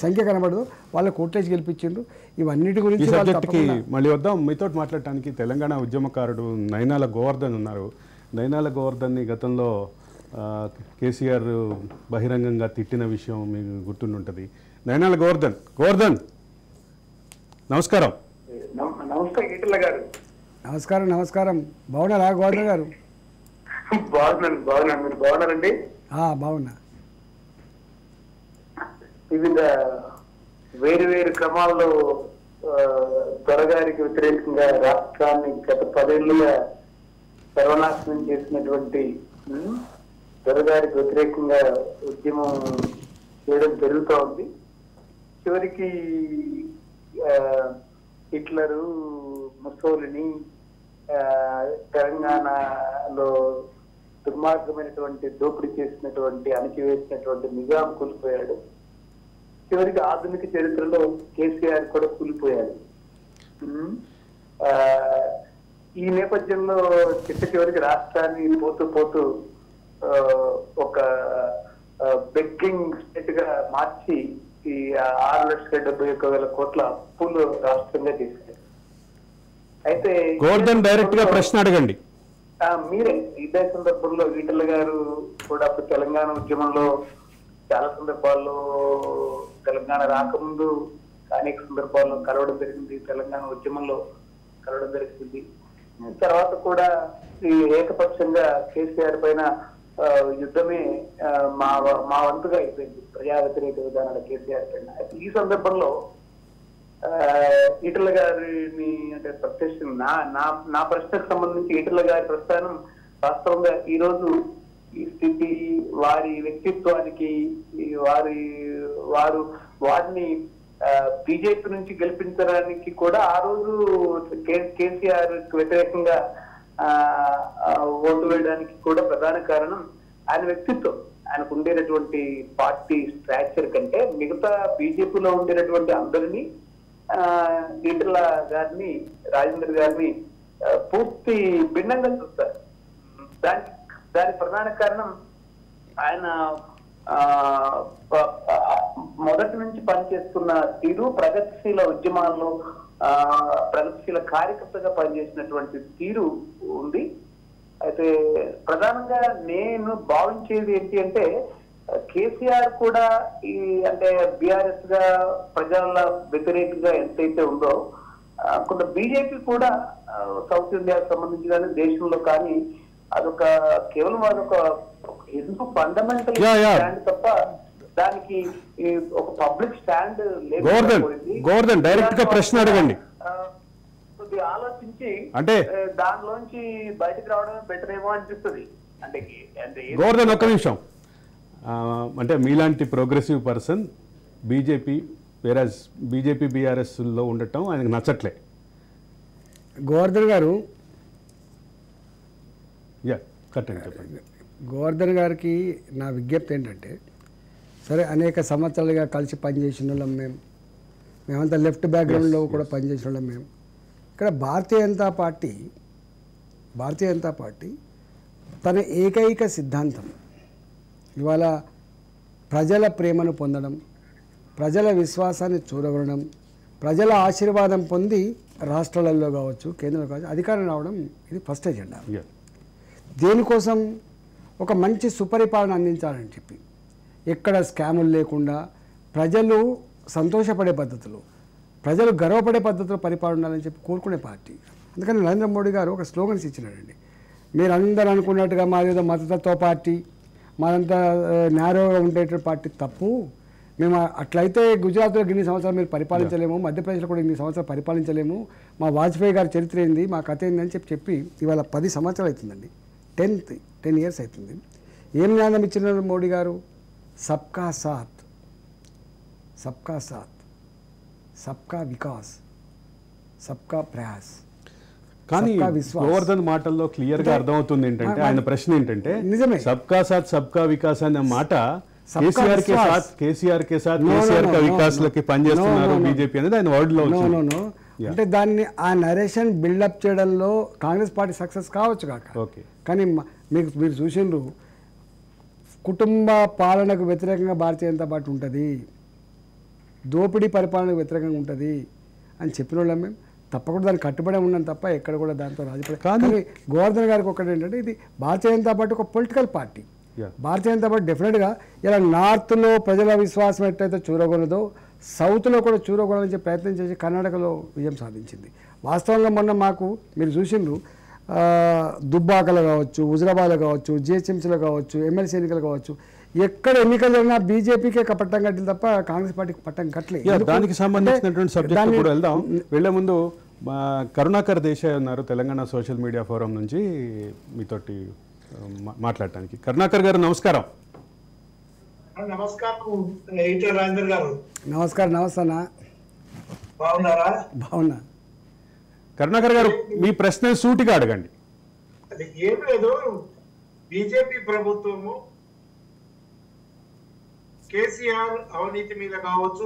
సంఖ్య కనబడదో వాళ్ళ కోట్లేసి గెలిపించిండ్రు. ఇవన్నిటి గురించి మళ్ళీ వద్దాం. మీతో మాట్లాడటానికి తెలంగాణ ఉద్యమకారుడు నైనాల గోవర్ధన్ ఉన్నారు. నైనాల గోవర్ధన్ని గతంలో కేసీఆర్ బహిరంగంగా తిట్టిన విషయం మీకు గుర్తుంటుంది. నైనాల గోవర్ధన్ నమస్కారం. నమస్కారం. బాగున్నారా గోవర్ధన్ గారు? బాగున్నాను. మీరు బాగున్నారండి? బాగున్నా. వివిధ వేరు క్రమాల్లో దొరగారికి వ్యతిరేకంగా రాష్ట్రాన్ని గత 10 ఏళ్లుగా సర్వనాశనం చేసినటువంటి దొరగారికి వ్యతిరేకంగా ఉద్యమం చేయడం జరుగుతూ ఉంది. చివరికి హిట్లరు, ముసోలిని తెలంగాణలో దుర్మార్గమైనటువంటి దోపిడీ చేసినటువంటి, అణచివేసినటువంటి నిజాం కూలిపోయాడు. చివరికి ఆధునిక చరిత్రలో కేసీఆర్ కూడా కూలిపోయారు. ఆ, ఈ నేపథ్యంలో చివరికి రాష్ట్రాన్ని పోతూ పోతూ ఒక బెగ్గింగ్ స్టేట్ గా మార్చి ఈ 6,71,000 కోట్ల అప్పులు రాష్ట్రంగా చేశారు. అయితే గోవర్ధన్ డైరెక్ట్ గా ప్రశ్న అడగండి. మీరే ఇదే సందర్భంలో ఈటెల గారు కూడా అప్పుడు తెలంగాణ ఉద్యమంలో చాలా సందర్భాల్లో తెలంగాణ రాకముందు అనేక సందర్భాల్లో కలవడం జరిగింది, తెలంగాణ ఉద్యమంలో కలవడం జరిగింది. తర్వాత కూడా ఈ ఏకపక్షంగా కేసీఆర్ పైన యుద్ధమే మా వంతుగా అయిపోయింది, ప్రజా వ్యతిరేక విధానాల కేసీఆర్ పైన. ఈ సందర్భంలో ఈటెల గారిని అంటే ప్రత్యక్ష నా ప్రశ్నకు సంబంధించి ఈటెల గారి ప్రస్థానం వాస్తవంగా ఈ రోజు ఈ స్థితి వారి వ్యక్తిత్వానికి వారిని బీజేపీ నుంచి గెలిపించడానికి కూడా ఆ రోజు కేసీఆర్ వ్యతిరేకంగా ఓటు వేయడానికి కూడా ప్రధాన కారణం ఆయన వ్యక్తిత్వం. ఆయనకు ఉండేటటువంటి పార్టీ స్ట్రక్చర్ కంటే మిగతా బీజేపీలో ఉండేటటువంటి అందరినీ ఈటెల గారిని, రాజేందర్ గారిని పూర్తి భిన్నంగా చూస్తారు. దాని ప్రధాన కారణం ఆయన మొదటి నుంచి పనిచేస్తున్న తీరు, ప్రగతిశీల ఉద్యమాల్లో ప్రగతిశీల కార్యకర్తగా పనిచేసినటువంటి తీరు ఉంది. అయితే ప్రధానంగా నేను భావించేది ఏంటి అంటే కేసీఆర్ కూడా ఈ అంటే బీఆర్ఎస్ గా ప్రజల వ్యతిరేకంగా ఎంతైతే ఉందో కొంత బీజేపీ కూడా సౌత్ ఇండియాకు సంబంధించి కానీ దేశంలో కానీ అదొక కేవలం అదొక హిందూ ఫండమెంటల్ స్టాండ్ తప్ప దానికి ఒక పబ్లిక్ స్టాండ్ గోవర్ధన్ డైరెక్ట్ గా ప్రశ్న అడగండి. కొద్దిగా ఆలోచించి అంటే దానిలోంచి బయటకు రావడమే బెటర్ ఏమో అనిపిస్తుంది. అంటే గోవర్ధన్ ఒక్క నిమిషం, అంటే మీలాంటి ప్రోగ్రెసివ్ పర్సన్ బీజేపీ బీఆర్ఎస్లో ఉండటం ఆయనకు నచ్చట్లే. గోవర్ధన్ గారు చెప్పండి. గోవర్ధన్ గారికి నా విజ్ఞప్తి ఏంటంటే, సరే అనేక సంవత్సరాలుగా కలిసి పనిచేసిన వాళ్ళం మేమంతా లెఫ్ట్ బ్యాక్గ్రౌండ్లో కూడా పనిచేసిన వాళ్ళం మేము. ఇక్కడ భారతీయ జనతా పార్టీ తన ఏకైక సిద్ధాంతం ఇవాళ ప్రజల ప్రేమను పొందడం, ప్రజల విశ్వాసాన్ని చూరగొనడం, ప్రజల ఆశీర్వాదం పొంది రాష్ట్రాలలో కావచ్చు కేంద్రంలో కావచ్చు అధికారం రావడం, ఇది ఫస్ట్ ఎజెండా. దేనికోసం? ఒక మంచి సుపరిపాలన అందించాలని చెప్పి, ఎక్కడ స్కాములు లేకుండా ప్రజలు సంతోషపడే పద్ధతులు, ప్రజలు గర్వపడే పద్ధతిలో పరిపాలన ఉండాలని చెప్పి కోరుకునే పార్టీ. అందుకని నరేంద్ర మోడీ గారు ఒక స్లోగన్స్ ఇచ్చినాడండి. మీరు అందరూ అనుకున్నట్టుగా మాదేదో మతతత్వ పార్టీ, మాదంతా నేరోగా ఉండేటువంటి పార్టీ తప్పు. మేము అట్లయితే గుజరాత్లో ఇన్ని సంవత్సరాలు మీరు పరిపాలించలేము, మధ్యప్రదేశ్లో కూడా ఇన్ని సంవత్సరాలు పరిపాలించలేము, మా వాజ్పేయి గారి చరిత్ర ఏంది, మా కథ ఏంది అని చెప్పి ఇవాళ 10 సంవత్సరాలు అవుతుందండి, 10 ఇయర్స్ అవుతుంది. ఏం జ్ఞానం ఇచ్చిన మోడీ గారు? సబ్కా సాత్, సబ్కా వికాస్, సబ్కా ప్రయాస్. కానీ గోవర్ధన్ మాటల్లో క్లియర్ గా అర్థమవుతుంది ఏంటంటే, ఆయన ప్రశ్న ఏంటంటే నిజమే సబ్కా సాత్ సబ్కా వికాస్ అనే మాట కేసీఆర్ కే సాత్ కేసీఆర్ కా వికాస్ లకి పనిచేస్తున్నారు బీజేపీ అనేది ఆయన వర్డ్ లో. అంటే దాన్ని ఆ నరేషన్ బిల్డప్ చేయడంలో కాంగ్రెస్ పార్టీ సక్సెస్ కావచ్చు కాక, కానీ మీరు చూసిండ్రు కుటుంబ పాలనకు వ్యతిరేకంగా భారతీయ జనతా పార్టీ ఉంటుంది, దోపిడీ పరిపాలనకు వ్యతిరేకంగా ఉంటుంది అని చెప్పిన వాళ్ళం మేము. తప్పకుండా దానికి కట్టుబడే ఉన్నాం తప్ప ఎక్కడ కూడా దాంతో రాజపడే. కానీ గోవర్ధన్ గారికి ఒకటి ఏంటంటే, ఇది భారతీయ జనతా పార్టీ ఒక political party. Bharatiya Janata party డెఫినెట్గా ఇలా నార్త్లో ప్రజల విశ్వాసం ఎట్లయితే చూరగొనదో సౌత్లో కూడా చూరగొనాలని ప్రయత్నం చేసి కర్ణాటకలో విజయం సాధించింది. వాస్తవంగా మొన్న మాకు మీరు చూసిండ్రు, దుబ్బాకలో కావచ్చు, హుజరాబాద్లో కావచ్చు, జిహెచ్ఎంసీలో కావచ్చు, ఎమ్మెల్సీ ఎన్నికలు కావచ్చు, ఎక్కడ ఎన్నికలు జరిగినా బీజేపీకే పట్టం కట్టింది తప్ప కాంగ్రెస్ పార్టీకి పట్టం కట్టలేదు. దానికి సంబంధించినటువంటి సబ్జెక్ట్ కూడా వెళ్దాం. వెళ్లే ముందు కరుణాకర్ దేశాయ్ ఉన్నారు తెలంగాణ సోషల్ మీడియా ఫోరం నుంచి మీతోటి మాట్లాడటానికి. కరుణాకర్ గారు నమస్కారం. నమస్కారం. నమస్తే అన్న. బాగున్నా. కరుణాకర్ గారు మీ ప్రశ్న సూటిగా అడగండి. అది ఏం లేదు, బీజేపీ ప్రభుత్వము కేసీఆర్ అవినీతి మీద కావచ్చు,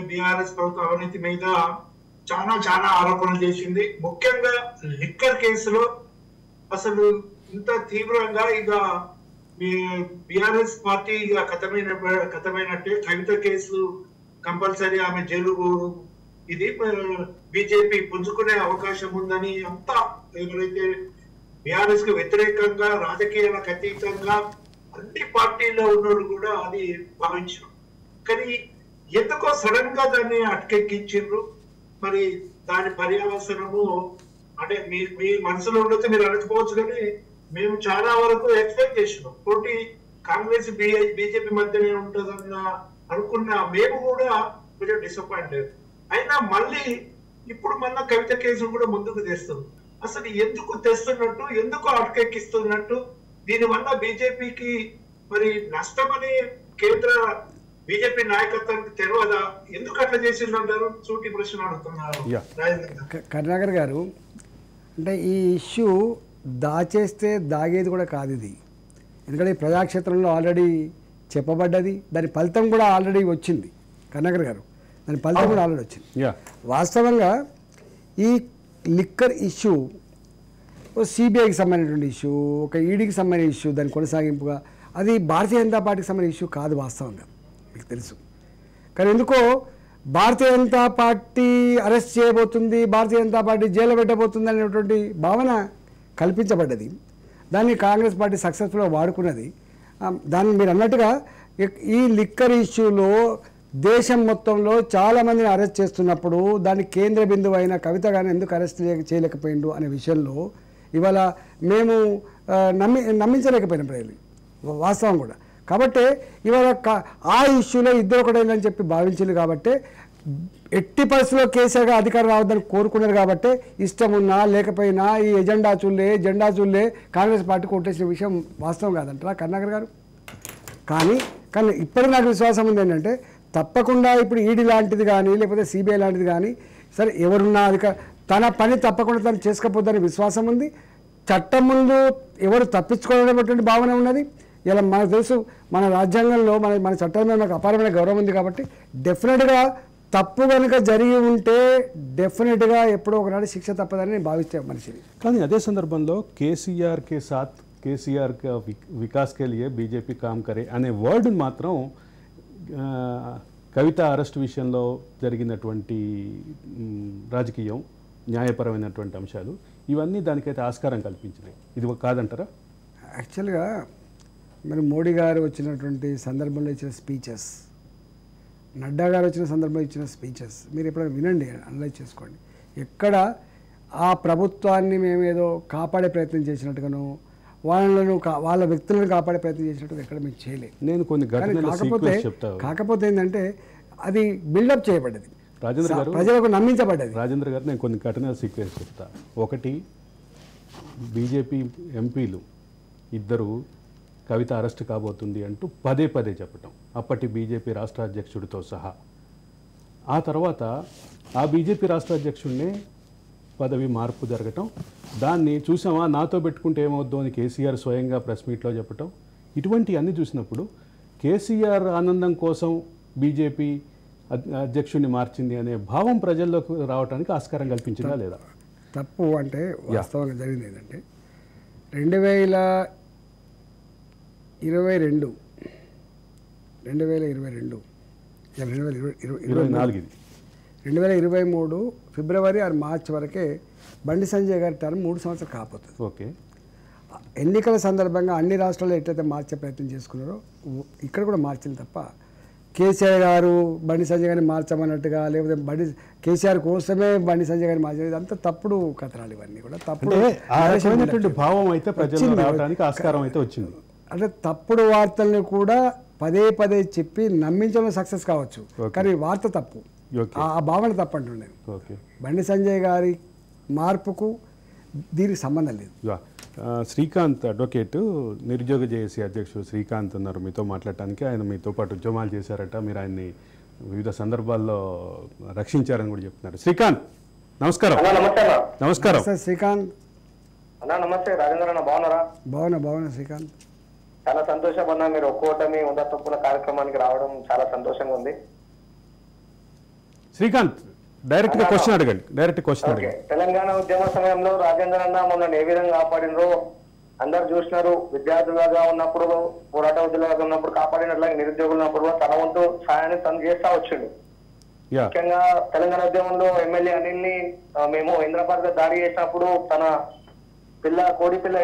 బీఆర్ఎస్ ప్రభుత్వం అవినీతి మీద చాలా ఆరోపణలు చేసింది. ముఖ్యంగా లిక్కర్ కేసులో అసలు ఇంత తీవ్రంగా ఇక బీఆర్ఎస్ పార్టీ ఇక కథమైనట్టే. కవిత కేసు కంపల్సరీ ఆమె జైలు, ఇది బీజేపీ పుంజుకునే అవకాశం ఉందని అంతా ఎవరైతే బీఆర్ఎస్ కు వ్యతిరేకంగా రాజకీయాలకు అతీతంగా అన్ని పార్టీల్లో ఉన్నోళ్ళు కూడా అది భావించారు. కానీ ఎందుకో సడన్ గా దాన్ని అటకెక్కించిండ్రు. మరి దాని పర్యవసనము అంటే మీ మనసులో ఉండొచ్చు, మీరు అనకపోవచ్చు, కానీ మేము చాలా వరకు ఎక్స్పెక్ట్ చేసినాం. పోటీ కాంగ్రెస్ బీజేపీ మధ్యనే ఉంటుందన్న అనుకున్న మేము కూడా కొంచెం డిసప్పాయింటెడ్. అయినా మళ్ళీ ఇప్పుడు మన కవిత కేసు కూడా ముందుకు తెస్తుంది. అసలు ఎందుకు తెస్తున్నట్టు, ఎందుకు అటకెక్కిస్తున్నట్టు, దీనివల్ల బీజేపీకి మరి నష్టమని కేంద్ర బీజేపీ నాయకత్వానికి తెలియదా? ఎందుకు అట్లా చేసిందంటారు? సూటి ప్రశ్న అడుగుతున్నారు కరుణాకర్ గారు. అంటే ఈ ఇష్యూ దాచేస్తే దాగేది కూడా కాదు ఇది. ఎందుకంటే ఈ ప్రజాక్షేత్రంలో ఆల్రెడీ చెప్పబడ్డది, దాని ఫలితం కూడా ఆల్రెడీ వచ్చింది. కరుణాకర్ గారు, దాని ఫలితం కూడా ఆల్రెడీ వచ్చింది. వాస్తవంగా ఈ లిక్కర్ ఇష్యూ సిబిఐకి సంబంధించినటువంటి ఇష్యూ, ఒక ఈడీకి సంబంధించిన ఇష్యూ, దాని కొనసాగింపుగా అది భారతీయ జనతా పార్టీకి సంబంధించిన ఇష్యూ కాదు వాస్తవంగా, మీకు తెలుసు. కానీ ఎందుకో భారతీయ జనతా పార్టీ అరెస్ట్ చేయబోతుంది, భారతీయ జనతా పార్టీ జైలు పెట్టబోతుంది అనేటువంటి భావన కల్పించబడ్డది. దాన్ని కాంగ్రెస్ పార్టీ సక్సెస్ఫుల్గా వాడుకున్నది. దాన్ని మీరు అన్నట్టుగా ఈ లిక్కర్ ఇష్యూలో దేశం మొత్తంలో చాలామందిని అరెస్ట్ చేస్తున్నప్పుడు దాన్ని కేంద్ర బిందువు అయిన కవిత గారిని ఎందుకు అరెస్ట్ చేయలేకపోయిండు అనే విషయంలో ఇవాళ మేము నమ్మించలేకపోయినాం ప్రజలు, వాస్తవం కూడా. కాబట్టి ఇవాళ ఆ ఇష్యూలో ఇద్దరు ఒకటేనని చెప్పి భావించింది. కాబట్టి ఎట్టి పరిస్థితుల్లో కేసీఆర్గా అధికారం రావద్దని కోరుకున్నారు. కాబట్టి ఇష్టం ఉన్నా లేకపోయినా ఈ జెండా చూల్లే కాంగ్రెస్ పార్టీ కొట్టేసిన విషయం వాస్తవం కాదంటారా కరుణాకర్ గారు? కానీ ఇప్పుడు నాకు విశ్వాసం ఉంది ఏంటంటే తప్పకుండా ఇప్పుడు ఈడీ లాంటిది కానీ లేకపోతే సిబిఐ లాంటిది కానీ సరే ఎవరున్నా తన పని తప్పకుండా తను చేసుకోపోద్దని విశ్వాసం ఉంది. చట్టం ముందు ఎవరు తప్పించుకోవాలనేటువంటి భావన ఉన్నది. ఇలా మనకు తెలుసు, మన రాజ్యాంగంలో మన చట్టం మీద మనకు అపారమైన గౌరవం ఉంది. కాబట్టి డెఫినెట్గా తప్పు కనుక జరిగి ఉంటే డెఫినెట్గా ఎప్పుడో ఒకనాడు శిక్ష తప్పదని నేను భావిస్తే మనిషిని. కానీ అదే సందర్భంలో కేసీఆర్ కే సాత్ కేసీఆర్ కా వికాస్ కే లియే బీజేపీ కామ్ కరే అనే వర్డ్ మాత్రం కవిత అరెస్ట్ విషయంలో జరిగినటువంటి రాజకీయం, న్యాయపరమైనటువంటి అంశాలు ఇవన్నీ దానికైతే ఆస్కారం కల్పించినాయి. ఇది కాదంటారా? యాక్చువల్గా మరి మోడీ గారు వచ్చినటువంటి సందర్భంలో ఇచ్చిన స్పీచెస్, నడ్డా గారు వచ్చిన సందర్భంలో ఇచ్చిన స్పీచెస్ మీరు ఎప్పుడైనా వినండి, అనలైజ్ చేసుకోండి. ఎక్కడ ఆ ప్రభుత్వాన్ని మేమేదో కాపాడే ప్రయత్నం చేసినట్టుగానో వాళ్ళ వ్యక్తులను కాపాడే ప్రయత్నం చేసినట్టుగా ఎక్కడ మేము చేయలేదు. నేను కొన్ని కాకపోతే ఏంటంటే అది బిల్డప్ చేయబడ్డది, రాజేంద్ర గారు ప్రజలకు నమ్మించబడ్డది. రాజేంద్ర గారు నేను కొన్ని ఘటనల సీక్వెన్స్ చెప్తా. ఒకటి, బీజేపీ ఎంపీలు ఇద్దరు కవిత అరెస్ట్ కాబోతుంది అంటూ పదే చెప్పటం, అప్పటి బీజేపీ రాష్ట్ర అధ్యక్షుడితో సహా. ఆ తర్వాత ఆ బీజేపీ రాష్ట్ర అధ్యక్షుడినే పదవి మార్పు జరగటం, దాన్ని చూసామా నాతో పెట్టుకుంటే ఏమవుద్దో అని కేసీఆర్ స్వయంగా ప్రెస్ మీట్లో చెప్పటం. ఇటువంటి అన్నీ చూసినప్పుడు కేసీఆర్ ఆనందం కోసం బీజేపీ అధ్యక్షుడిని మార్చింది అనే భావం ప్రజల్లోకి రావడానికి ఆస్కారం కల్పించిందా లేదా? తప్పు అంటే వాస్తవంగా జరిగింది ఏంటంటే 2022 2023 ఫిబ్రవరి ఆర్ మార్చి వరకే బండి సంజయ్ గారి టర్మ్ 3 సంవత్సరాలు కాకపోతుంది. ఓకే, ఎన్నికల సందర్భంగా అన్ని రాష్ట్రాల్లో ఎట్లయితే మార్చే ప్రయత్నం చేసుకున్నారో ఇక్కడ కూడా మార్చింది తప్ప కేసీఆర్ గారు బండి సంజయ్ గారిని మార్చమన్నట్టుగా లేకపోతే కేసీఆర్ కోసమే బండి సంజయ్ గారిని మార్చేది ఇదంతా తప్పుడు కథనాలు. ఇవన్నీ కూడా తప్పుడు భావం అయితే ప్రజల్లో రావడానికి ఆస్కారం అయితే వచ్చింది. అంటే తప్పుడు వార్తల్ని కూడా పదే చెప్పి నమ్మించడం సక్సెస్ కావచ్చు, కానీ వార్త తప్పు, ఆ భావన తప్పు అంటుండే. బండి సంజయ్ గారి మార్పుకు దీనికి సంబంధం లేదు. శ్రీకాంత్ అడ్వకేట్, నిరుద్యోగ జేఏసీ అధ్యక్షుడు శ్రీకాంత్ ఉన్నారు మీతో మాట్లాడటానికి. ఆయన మీతో పాటు ఉద్యమాలు చేశారట, మీరు ఆయన్ని వివిధ సందర్భాల్లో రక్షించారని కూడా చెప్తున్నారు. శ్రీకాంత్ నమస్కారం. నమస్కారం శ్రీకాంత్. నమస్తే రాజేంద్ర, బాగున్నారా? బాగున్నా శ్రీకాంత్. చాలా సంతోషం అన్న, మీరు ఒక్కోటమి వంద తప్పుల కార్యక్రమానికి రావడం చాలా సంతోషంగా ఉంది. శ్రీకాంత్ డైరెక్ట్ గా క్వశ్చన్ అడగండి. ఓకే, తెలంగాణ ఉద్యమ సమయంలో రాజేంద్ర అన్న మొన్న ఏ విధంగా కాపాడినరో అందరు చూసినారు. విద్యార్థులుగా ఉన్నప్పుడు, పోరాట ఉద్యోగులుగా ఉన్నప్పుడు కాపాడినట్లాగే నిరుద్యోగులు ఉన్నప్పుడు తన వంతు సాయాన్ని తను చేస్తా వచ్చిండు. ముఖ్యంగా తెలంగాణ ఉద్యమంలో ఎమ్మెల్యే అనిల్ ని మేము హైదరాబాద్ గా దాడి చేసినప్పుడు తన కోడి పిల్ల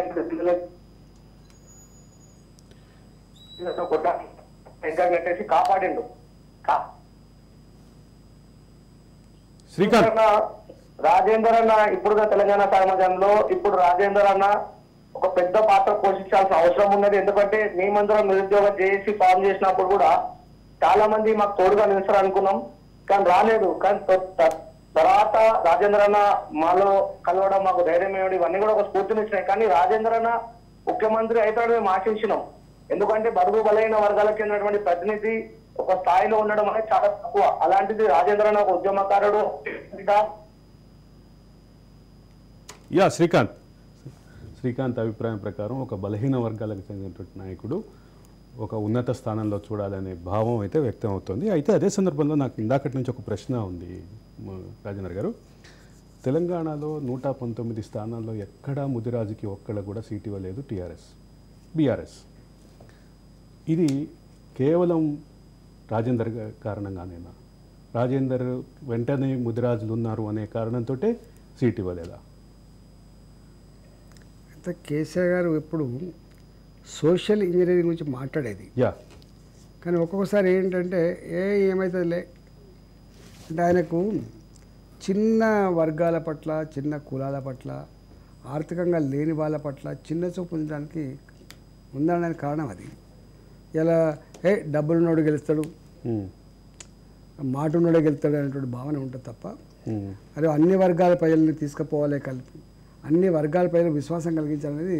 నెట్టేసి కాపాడిండు. శ్రీకాంత్ రాజేందర్ అన్న ఇప్పుడు తెలంగాణ సమాజంలో ఇప్పుడు రాజేందర్ అన్న ఒక పెద్ద పాత్ర పోషించాల్సిన అవసరం ఉన్నది. ఎందుకంటే మేమందరం నిరుద్యోగ జేఏసీ ఫామ్ చేసినప్పుడు కూడా చాలా మంది మాకు తోడుగా నిలుస్తారు అనుకున్నాం, కానీ రాలేదు. కానీ తర్వాత రాజేంద్ర అన్న మాలో కలవడం మాకు ధైర్యం ఇవ్వడం ఇవన్నీ కూడా ఒక స్ఫూర్తినిచ్చినాయి. కానీ రాజేంద్ర అన్న ముఖ్యమంత్రి అవుతాడని మేము ఆశించినాం. ఎందుకంటే బడుగు బలైన వర్గాలకు చెందినటువంటి ప్రతినిధి ఒక స్థాయిలో ఉండడం అనేది చాలా తక్కువ. అలాంటిది రాజేంద్ర అన్న ఒక ఉద్యమకారుడు. శ్రీకాంత్ అభిప్రాయం ప్రకారం ఒక బలహీన వర్గాలకు చెందినటువంటి నాయకుడు ఒక ఉన్నత స్థానంలో చూడాలనే భావం అయితే వ్యక్తం అవుతుంది. అయితే అదే సందర్భంలో నాకు ఇందాకటి నుంచి ఒక ప్రశ్న ఉంది రాజేంద్ర గారు. తెలంగాణలో 119 స్థానాల్లో ఎక్కడా ముదిరాజుకి ఒక్కడ కూడా సీట్ ఇవ్వలేదు బీఆర్ఎస్. ఇది కేవలం రాజేందర్ కారణంగానేనా? రాజేందర్ వెంటనే ముదిరాజులు ఉన్నారు అనే కారణంతో సీట్ ఇవ్వలేదా? అయితే కేసీఆర్ గారు ఎప్పుడు సోషల్ ఇంజనీరింగ్ గురించి మాట్లాడేది. కానీ ఒక్కొక్కసారి ఏంటంటే ఏమవుతుందిలే అంటే ఆయనకు చిన్న వర్గాల పట్ల, చిన్న కులాల పట్ల, ఆర్థికంగా లేని వాళ్ళ పట్ల చిన్న చూపు ఉందనడానికి కారణం అది. ఇలా డబ్బులున్నోడు గెలుస్తాడు, మాట ఉన్నోడే గెలుస్తాడు అనేటువంటి భావన ఉంటుంది తప్ప అదే అన్ని వర్గాల ప్రజల్ని తీసుకుపోవాలి, కలిపి అన్ని వర్గాల ప్రజలకు విశ్వాసం కలిగించాలనేది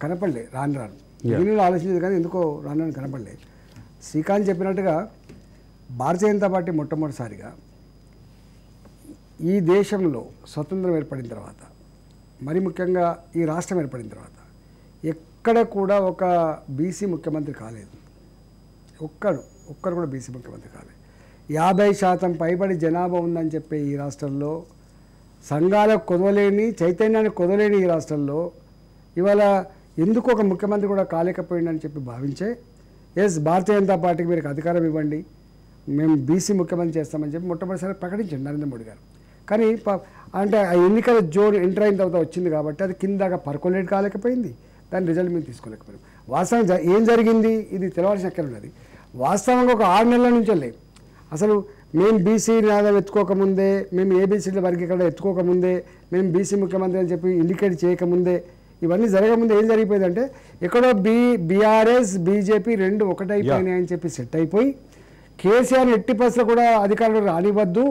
కనపడలే. రాను దీనిలో ఆలోచించేది కానీ ఎందుకో రాను కనపడలే. శ్రీకాంత్ చెప్పినట్టుగా భారతీయ జనతా పార్టీ మొట్టమొదటిసారిగా ఈ దేశంలో స్వతంత్రం ఏర్పడిన తర్వాత, మరి ముఖ్యంగా ఈ రాష్ట్రం ఏర్పడిన తర్వాత ఎక్కడ కూడా ఒక బీసీ ముఖ్యమంత్రి కాలేదు. ఒక్కరు కూడా బీసీ ముఖ్యమంత్రి కాలేదు. 50% పైబడి జనాభా ఉందని చెప్పే ఈ రాష్ట్రంలో, సంఘాలకు కొదవలేని, చైతన్యానికి కొదవలేని ఈ రాష్ట్రంలో ఇవాళ ఎందుకు ఒక ముఖ్యమంత్రి కూడా కాలేకపోయిందని చెప్పి భావించే భారతీయ జనతా పార్టీకి మీరు అధికారం ఇవ్వండి, మేము బీసీ ముఖ్యమంత్రి చేస్తామని చెప్పి మొట్టమొదటిసారి ప్రకటించండి నరేంద్ర మోడీ గారు. కానీ అంటే ఆ ఎన్నికల జోన్ ఎంటర్ అయిన తర్వాత వచ్చింది కాబట్టి అది కిందాగా పర్కొలేట్ కాలేకపోయింది, దాని రిజల్ట్ మేము తీసుకోలేకపోయాం. వాస్తవంగా ఏం జరిగింది ఇది తెలవాల్సిన అక్కడ ఉన్నది. వాస్తవంగా ఒక 6 నెలల నుంచి లేదు అసలు మేము బీసీ నినాదం ఎత్తుకోకముందే, మేము ఏబీసీల వర్గీకరణ ఎత్తుకోకముందే, మేము బీసీ ముఖ్యమంత్రి అని చెప్పి ఇండికేట్ చేయకముందే, ఇవన్నీ జరగకముందే ఏం జరిగిపోయిందంటే ఎక్కడో బీఆర్ఎస్ బీజేపీ రెండు ఒకటైపోయినాయి అని చెప్పి సెట్ అయిపోయి కేసీఆర్ ఎట్టి పరిస్థితుల్లో కూడా అధికారంలో రానివ్వద్దు,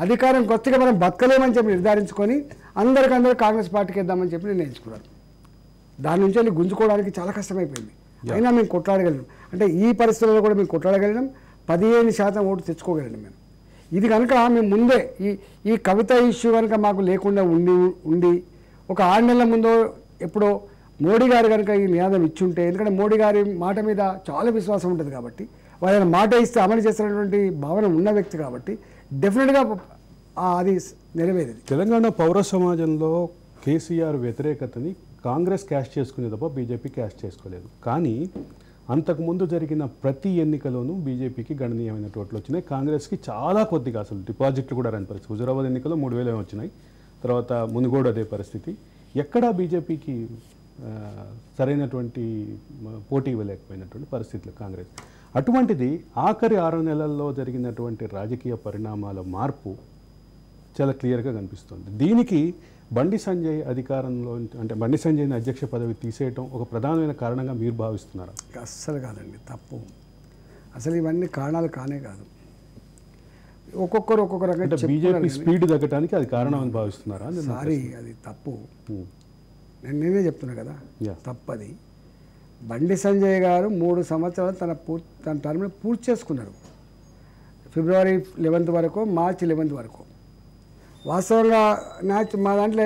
అధికారం కొత్తగా మనం బతకలేమని చెప్పి నిర్ధారించుకొని అందరికందరూ కాంగ్రెస్ పార్టీకి ఇద్దామని చెప్పి నిర్ణయించుకున్నారు. దాని నుంచి వెళ్ళి గుంజుకోవడానికి చాలా కష్టమైపోయింది. అయినా మేము కొట్లాడగలిగినాం. అంటే ఈ పరిస్థితుల్లో కూడా మేము కొట్లాడగలిగినాం. 15% ఓటు తెచ్చుకోగలిగినాం మేము. ఇది కనుక మేము ముందే ఈ కవిత ఇష్యూ కనుక మాకు లేకుండా ఉండి ఒక 6 నెలల ముందో ఎప్పుడో మోడీ గారు కనుక ఈ నినాదం ఇచ్చుంటే, ఎందుకంటే మోడీ గారి మాట మీద చాలా విశ్వాసం ఉంటుంది కాబట్టి, వాళ్ళని మాట ఇస్తే అమలు చేస్తున్నటువంటి భావన ఉన్న వ్యక్తి కాబట్టి డెఫినెట్గా అది నెరవేరేది. తెలంగాణ పౌర సమాజంలో కేసీఆర్ వ్యతిరేకతని కాంగ్రెస్ క్యాష్ చేసుకునే తప్ప బీజేపీ క్యాష్ చేసుకోలేదు. కానీ అంతకుముందు జరిగిన ప్రతి ఎన్నికలోనూ బీజేపీకి గణనీయమైన ఓట్లు వచ్చినాయి, కాంగ్రెస్కి చాలా కొద్దిగా, అసలు డిపాజిట్లు కూడా రాని పరిస్థితి. హుజురాబాద్ ఎన్నికల్లో 3000 వచ్చినాయి, తర్వాత మునుగోడు అదే పరిస్థితి. ఎక్కడా బీజేపీకి సరైనటువంటి పోటీ ఇవ్వలేకపోయినటువంటి పరిస్థితులు కాంగ్రెస్. అటువంటిది ఆఖరి 6 నెలల్లో జరిగినటువంటి రాజకీయ పరిణామాల మార్పు చాలా క్లియర్గా కనిపిస్తుంది. దీనికి బండి సంజయ్ అధికారంలో, అంటే బండి సంజయ్ని అధ్యక్ష పదవి తీసేయటం ఒక ప్రధానమైన కారణంగా మీరు భావిస్తున్నారా? అస్సలు కాదండి, తప్పు. అసలు ఇవన్నీ కారణాలు కానే కాదు. ఒక్కొక్కరు ఒక్కొక్క రకంగా బీజేపీ స్పీడ్ తగ్గడానికి అది కారణం అని భావిస్తున్నారా? సారీ, అది తప్పు. నేనే చెప్తున్నా కదా, తప్పది. బండి సంజయ్ గారు 3 సంవత్సరాలు తన టర్మ్ని పూర్తి చేసుకున్నారు. ఫిబ్రవరి 11 వరకు, మార్చి 11 వరకు. వాస్తవంగా మా దాంట్లో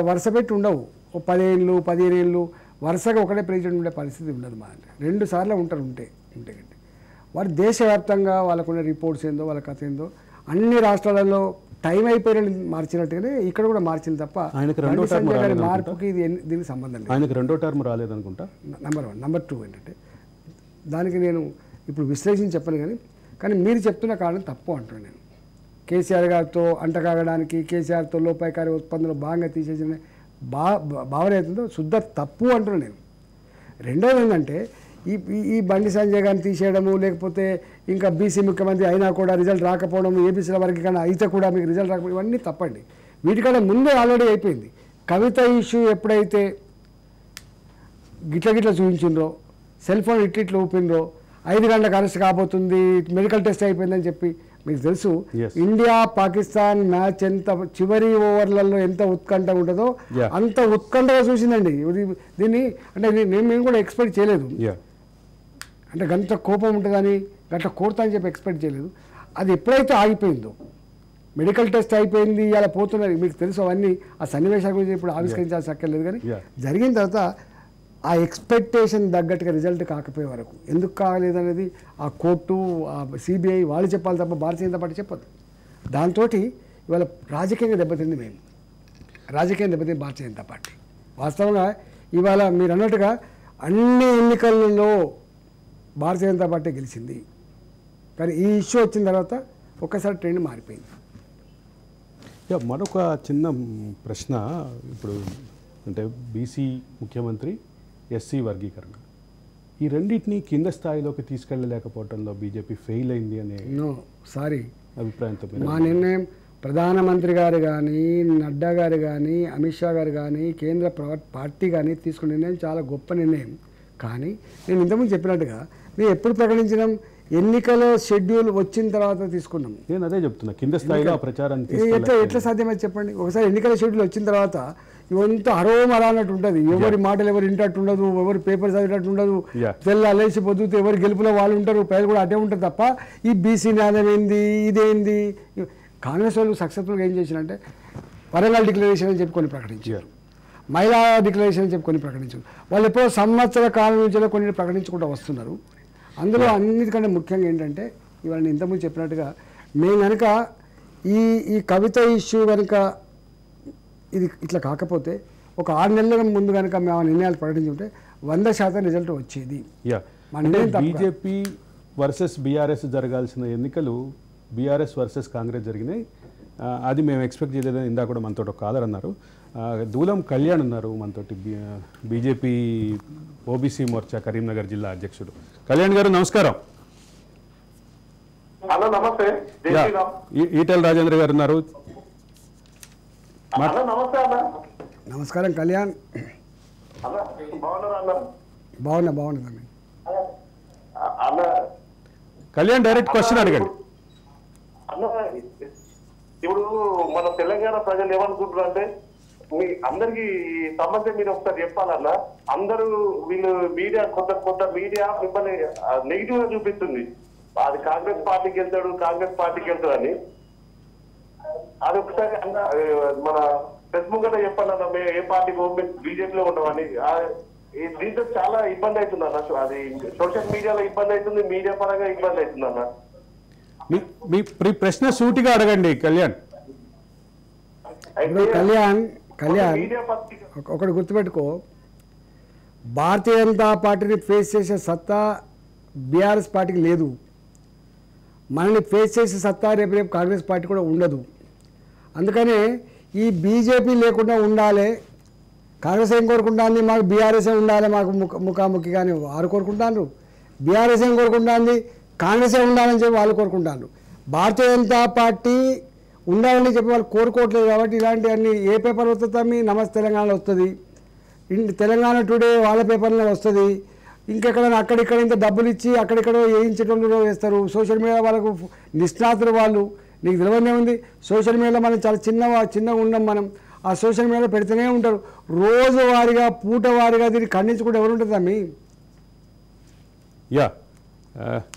వరుస పెట్టి ఉండవు. 10 ఏళ్ళు 15 ఏళ్ళు వరుసగా ఒకటే ప్రెసిడెంట్ ఉండే పరిస్థితి ఉండదు మా అంటే 2 సార్లు ఉంటారు ఉంటే కంటే వారు దేశవ్యాప్తంగా వాళ్ళకున్న రిపోర్ట్స్ ఏందో వాళ్ళ కథ ఏందో అన్ని రాష్ట్రాలలో టైం అయిపోయిన మార్చినట్టుగానే ఇక్కడ కూడా మార్చింది తప్ప ఆయనకు రెండో టర్మ్ మార్పుకి ఇది దీనికి సంబంధం లేదు. ఆయనకు రెండో టర్మ్ రాలేదనుకుంటా. నెంబర్ 1. నెంబర్ 2 ఏంటంటే దానికి నేను ఇప్పుడు విశ్లేషించి చెప్పను కానీ మీరు చెప్తున్న కారణం తప్పు అంటున్నాను నేను. కేసీఆర్ గారితో అంటకాగడానికి కేసీఆర్తో లోపాయకారి ఒప్పందంలో భాగంగా తీసేసిన భావన అవుతుందో శుద్ధ తప్పు అంటున్నాను నేను. రెండవది ఏంటంటే ఈ బండి సంజయ్ గారిని తీసేయడము లేకపోతే ఇంకా బీసీ ముఖ్యమంత్రి అయినా కూడా రిజల్ట్ రాకపోవడం ఏబీసీల వరకు కానీ అయితే కూడా మీకు రిజల్ట్ రాకపోవడం ఇవన్నీ తప్పండి. వీటికన్నా ముందే ఆల్రెడీ అయిపోయింది. కవిత ఇష్యూ ఎప్పుడైతే గిట్ల చూపించిండ్రో సెల్ ఫోన్ ఇట్లా ఊపిండ్రో 5 గంటలకు అరెస్ట్ కాబోతుంది మెడికల్ టెస్ట్ అయిపోయిందని చెప్పి మీకు తెలుసు. ఇండియా పాకిస్తాన్ మ్యాచ్ ఎంత చివరి ఓవర్లలో ఎంత ఉత్కంఠ ఉంటుందో అంత ఉత్కంఠగా చూసిందండి దీన్ని. అంటే మేము కూడా ఎక్స్పెక్ట్ చేయలేదు. అంటే గంట కోపం ఉంటుందని గంట కోరుతా అని చెప్పి ఎక్స్పెక్ట్ చేయలేదు. అది ఎప్పుడైతే ఆగిపోయిందో మెడికల్ టెస్ట్ అయిపోయింది ఇలా పోతున్నది మీకు తెలుసు. అవన్నీ ఆ సన్నివేశాల గురించి ఇప్పుడు ఆవిష్కరించాల్సి అక్కర్లేదు. కానీ జరిగిన తర్వాత ఆ ఎక్స్పెక్టేషన్ తగ్గట్టుగా రిజల్ట్ కాకపోయే వరకు ఎందుకు కాలేదనేది ఆ కోర్టు ఆ సిబిఐ వాళ్ళు చెప్పాలి తప్ప భారతీయ జనతా పార్టీ చెప్పదు. దాంతో ఇవాళ రాజకీయంగా దెబ్బతింది మేము. రాజకీయం దెబ్బతింది భారతీయ జనతా పార్టీ. వాస్తవంగా ఇవాళ మీరు అన్నట్టుగా అన్ని ఎన్నికలలో భారతీయ జనతా పార్టీ గెలిచింది. కానీ ఈ ఇష్యూ వచ్చిన తర్వాత ఒక్కసారి ట్రెండ్ మారిపోయింది. మరొక చిన్న ప్రశ్న. ఇప్పుడు అంటే బీసీ ముఖ్యమంత్రి ఎస్సీ వర్గీకరణ ఈ రెండింటినీ కింద స్థాయిలోకి తీసుకెళ్ళలేకపోవడంలో బీజేపీ ఫెయిల్ అయింది అనే అభిప్రాయంతో మా నిర్ణయం ప్రధానమంత్రి గారు కానీ నడ్డా గారు కానీ అమిత్ షా గారు కానీ కేంద్ర పార్టీ కానీ తీసుకున్న నిర్ణయం చాలా గొప్ప నిర్ణయం. కానీ నేను ఇంతకుముందు చెప్పినట్టుగా మేము ఎప్పుడు ప్రకటించినాం ఎన్నికల షెడ్యూల్ వచ్చిన తర్వాత తీసుకున్నాం. నేను అదే చెప్తున్నా కింద స్థాయిలో ప్రచారాన్ని ఎట్లా సాధ్యమైతే చెప్పండి. ఒకసారి ఎన్నికల షెడ్యూల్ వచ్చిన తర్వాత ఇవంతా అలా అన్నట్టు ఉంటుంది. ఎవరి మాటలు ఎవరు వింటట్టు ఉండదు, ఎవరు పేపర్ చదివేటట్టు ఉండదు. తెల్ల అలేసి పొద్దుతే ఎవరు గెలుపులో వాళ్ళు ఉంటారు, ప్రజలు కూడా అటే ఉంటుంది తప్ప ఈ బీసీ న్యాయం ఏంది ఇదేంది. కాంగ్రెస్ వాళ్ళు సక్సెస్ఫుల్గా ఏం చేసినంటే వరంగల్ డిక్లరేషన్ అని చెప్పి కొన్ని ప్రకటించారు, మహిళా డిక్లరేషన్ అని చెప్పి కొన్ని ప్రకటించారు. వాళ్ళు ఎప్పుడో సంవత్సర కాలం నుంచి కొన్ని ప్రకటించుకుంటూ వస్తున్నారు. అందులో అన్నిటికంటే ముఖ్యంగా ఏంటంటే ఇవాళ నేను ఇంతకుముందు చెప్పినట్టుగా మేము కనుక ఈ కవిత ఇష్యూ కనుక ఇది ఇట్లా కాకపోతే ఒక 6 నెలల ముందు కనుక మేము నిర్ణయాలు ప్రకటించుంటే 100% రిజల్ట్ వచ్చేది. బీజేపీ వర్సెస్ బీఆర్ఎస్ జరగాల్సిన ఎన్నికలు బీఆర్ఎస్ వర్సెస్ కాంగ్రెస్ జరిగినాయి. అది మేము ఎక్స్పెక్ట్ చేయలేదని ఇందాక కూడా మనతో ఒక కాలర్ అన్నారు. దూలం కళ్యాణ్ ఉన్నారు మనతోటి, బీజేపీ ఓబీసీ మోర్చా కరీంనగర్ జిల్లా అధ్యక్షుడు. కళ్యాణ్ గారు నమస్కారం. నమస్తే. ఈటెల రాజేంద్ర గారు ఉన్నారు. నమస్కారం కళ్యాణ్. బాగున్నా కళ్యాణ్ డైరెక్ట్ క్వశ్చన్ అడగండి. ఇప్పుడు మన తెలంగాణ ప్రజలు ఏమనుకుంటారు అంటే మీ అందరికి సంబంధం మీరు ఒకసారి చెప్పాలన్నా అందరూ వీళ్ళు మీడియా కొత్త మీడియా మిమ్మల్ని నెగిటివ్ గా చూపిస్తుంది. అది కాంగ్రెస్ పార్టీకి వెళ్తాడు అని అది ఒకసారి అన్న మన ఫేస్బుక్ లో చెప్పాలన్నా మేము ఏ పార్టీకి బీజేపీలో ఉండమని. దీంతో చాలా ఇబ్బంది అవుతుంది అన్న. అది సోషల్ మీడియాలో ఇబ్బంది అవుతుంది, మీడియా పరంగా ఇబ్బంది అవుతుంది అన్న. మీ ప్రశ్న సూటిగా అడగండి కళ్యాణ్. కళ్యాణ్ ఒకటి గుర్తుపెట్టుకో, భారతీయ జనతా పార్టీని ఫేస్ చేసే సత్తా బీఆర్ఎస్ పార్టీకి లేదు. మనల్ని ఫేస్ చేసే సత్తా రేపు కాంగ్రెస్ పార్టీ కూడా ఉండదు. అందుకనే ఈ బీజేపీ లేకుండా ఉండాలి, కాంగ్రెస్ ఏం కోరుకుంటుంది, మాకు బీఆర్ఎస్ ఉండాలి, మాకు ముఖాముఖి కానీ వారు కోరుకుంటారు. బీఆర్ఎస్ ఏం కోరుకుంటుంది, కాంగ్రెసే ఉండాలని చెప్పి వాళ్ళు కోరుకుంటారు. భారతీయ జనతా పార్టీ ఉండాలని చెప్పి వాళ్ళు కోరుకోవట్లేదు. కాబట్టి ఇలాంటివన్నీ ఏ పేపర్ వస్తుంది, నమస్తే తెలంగాణలో వస్తుంది, తెలంగాణ టుడే వాళ్ళ పేపర్లో వస్తుంది. ఇంకెక్కడైనా అక్కడిక్కడ ఇంత డబ్బులు ఇచ్చి అక్కడిక్కడో వేయించేటోళ్ళు వేస్తారు. సోషల్ మీడియా వాళ్ళకు నిష్ణాతులు వాళ్ళు. నీకు తెలియనే ఉంది, సోషల్ మీడియాలో మనం చాలా చిన్నగా ఉన్నాం మనం. ఆ సోషల్ మీడియాలో పెడుతూనే ఉంటారు రోజువారీగా పూటవారీగా. దీన్ని ఖండించుకుంటే ఎవరు ఉంటుంది అమ్మి.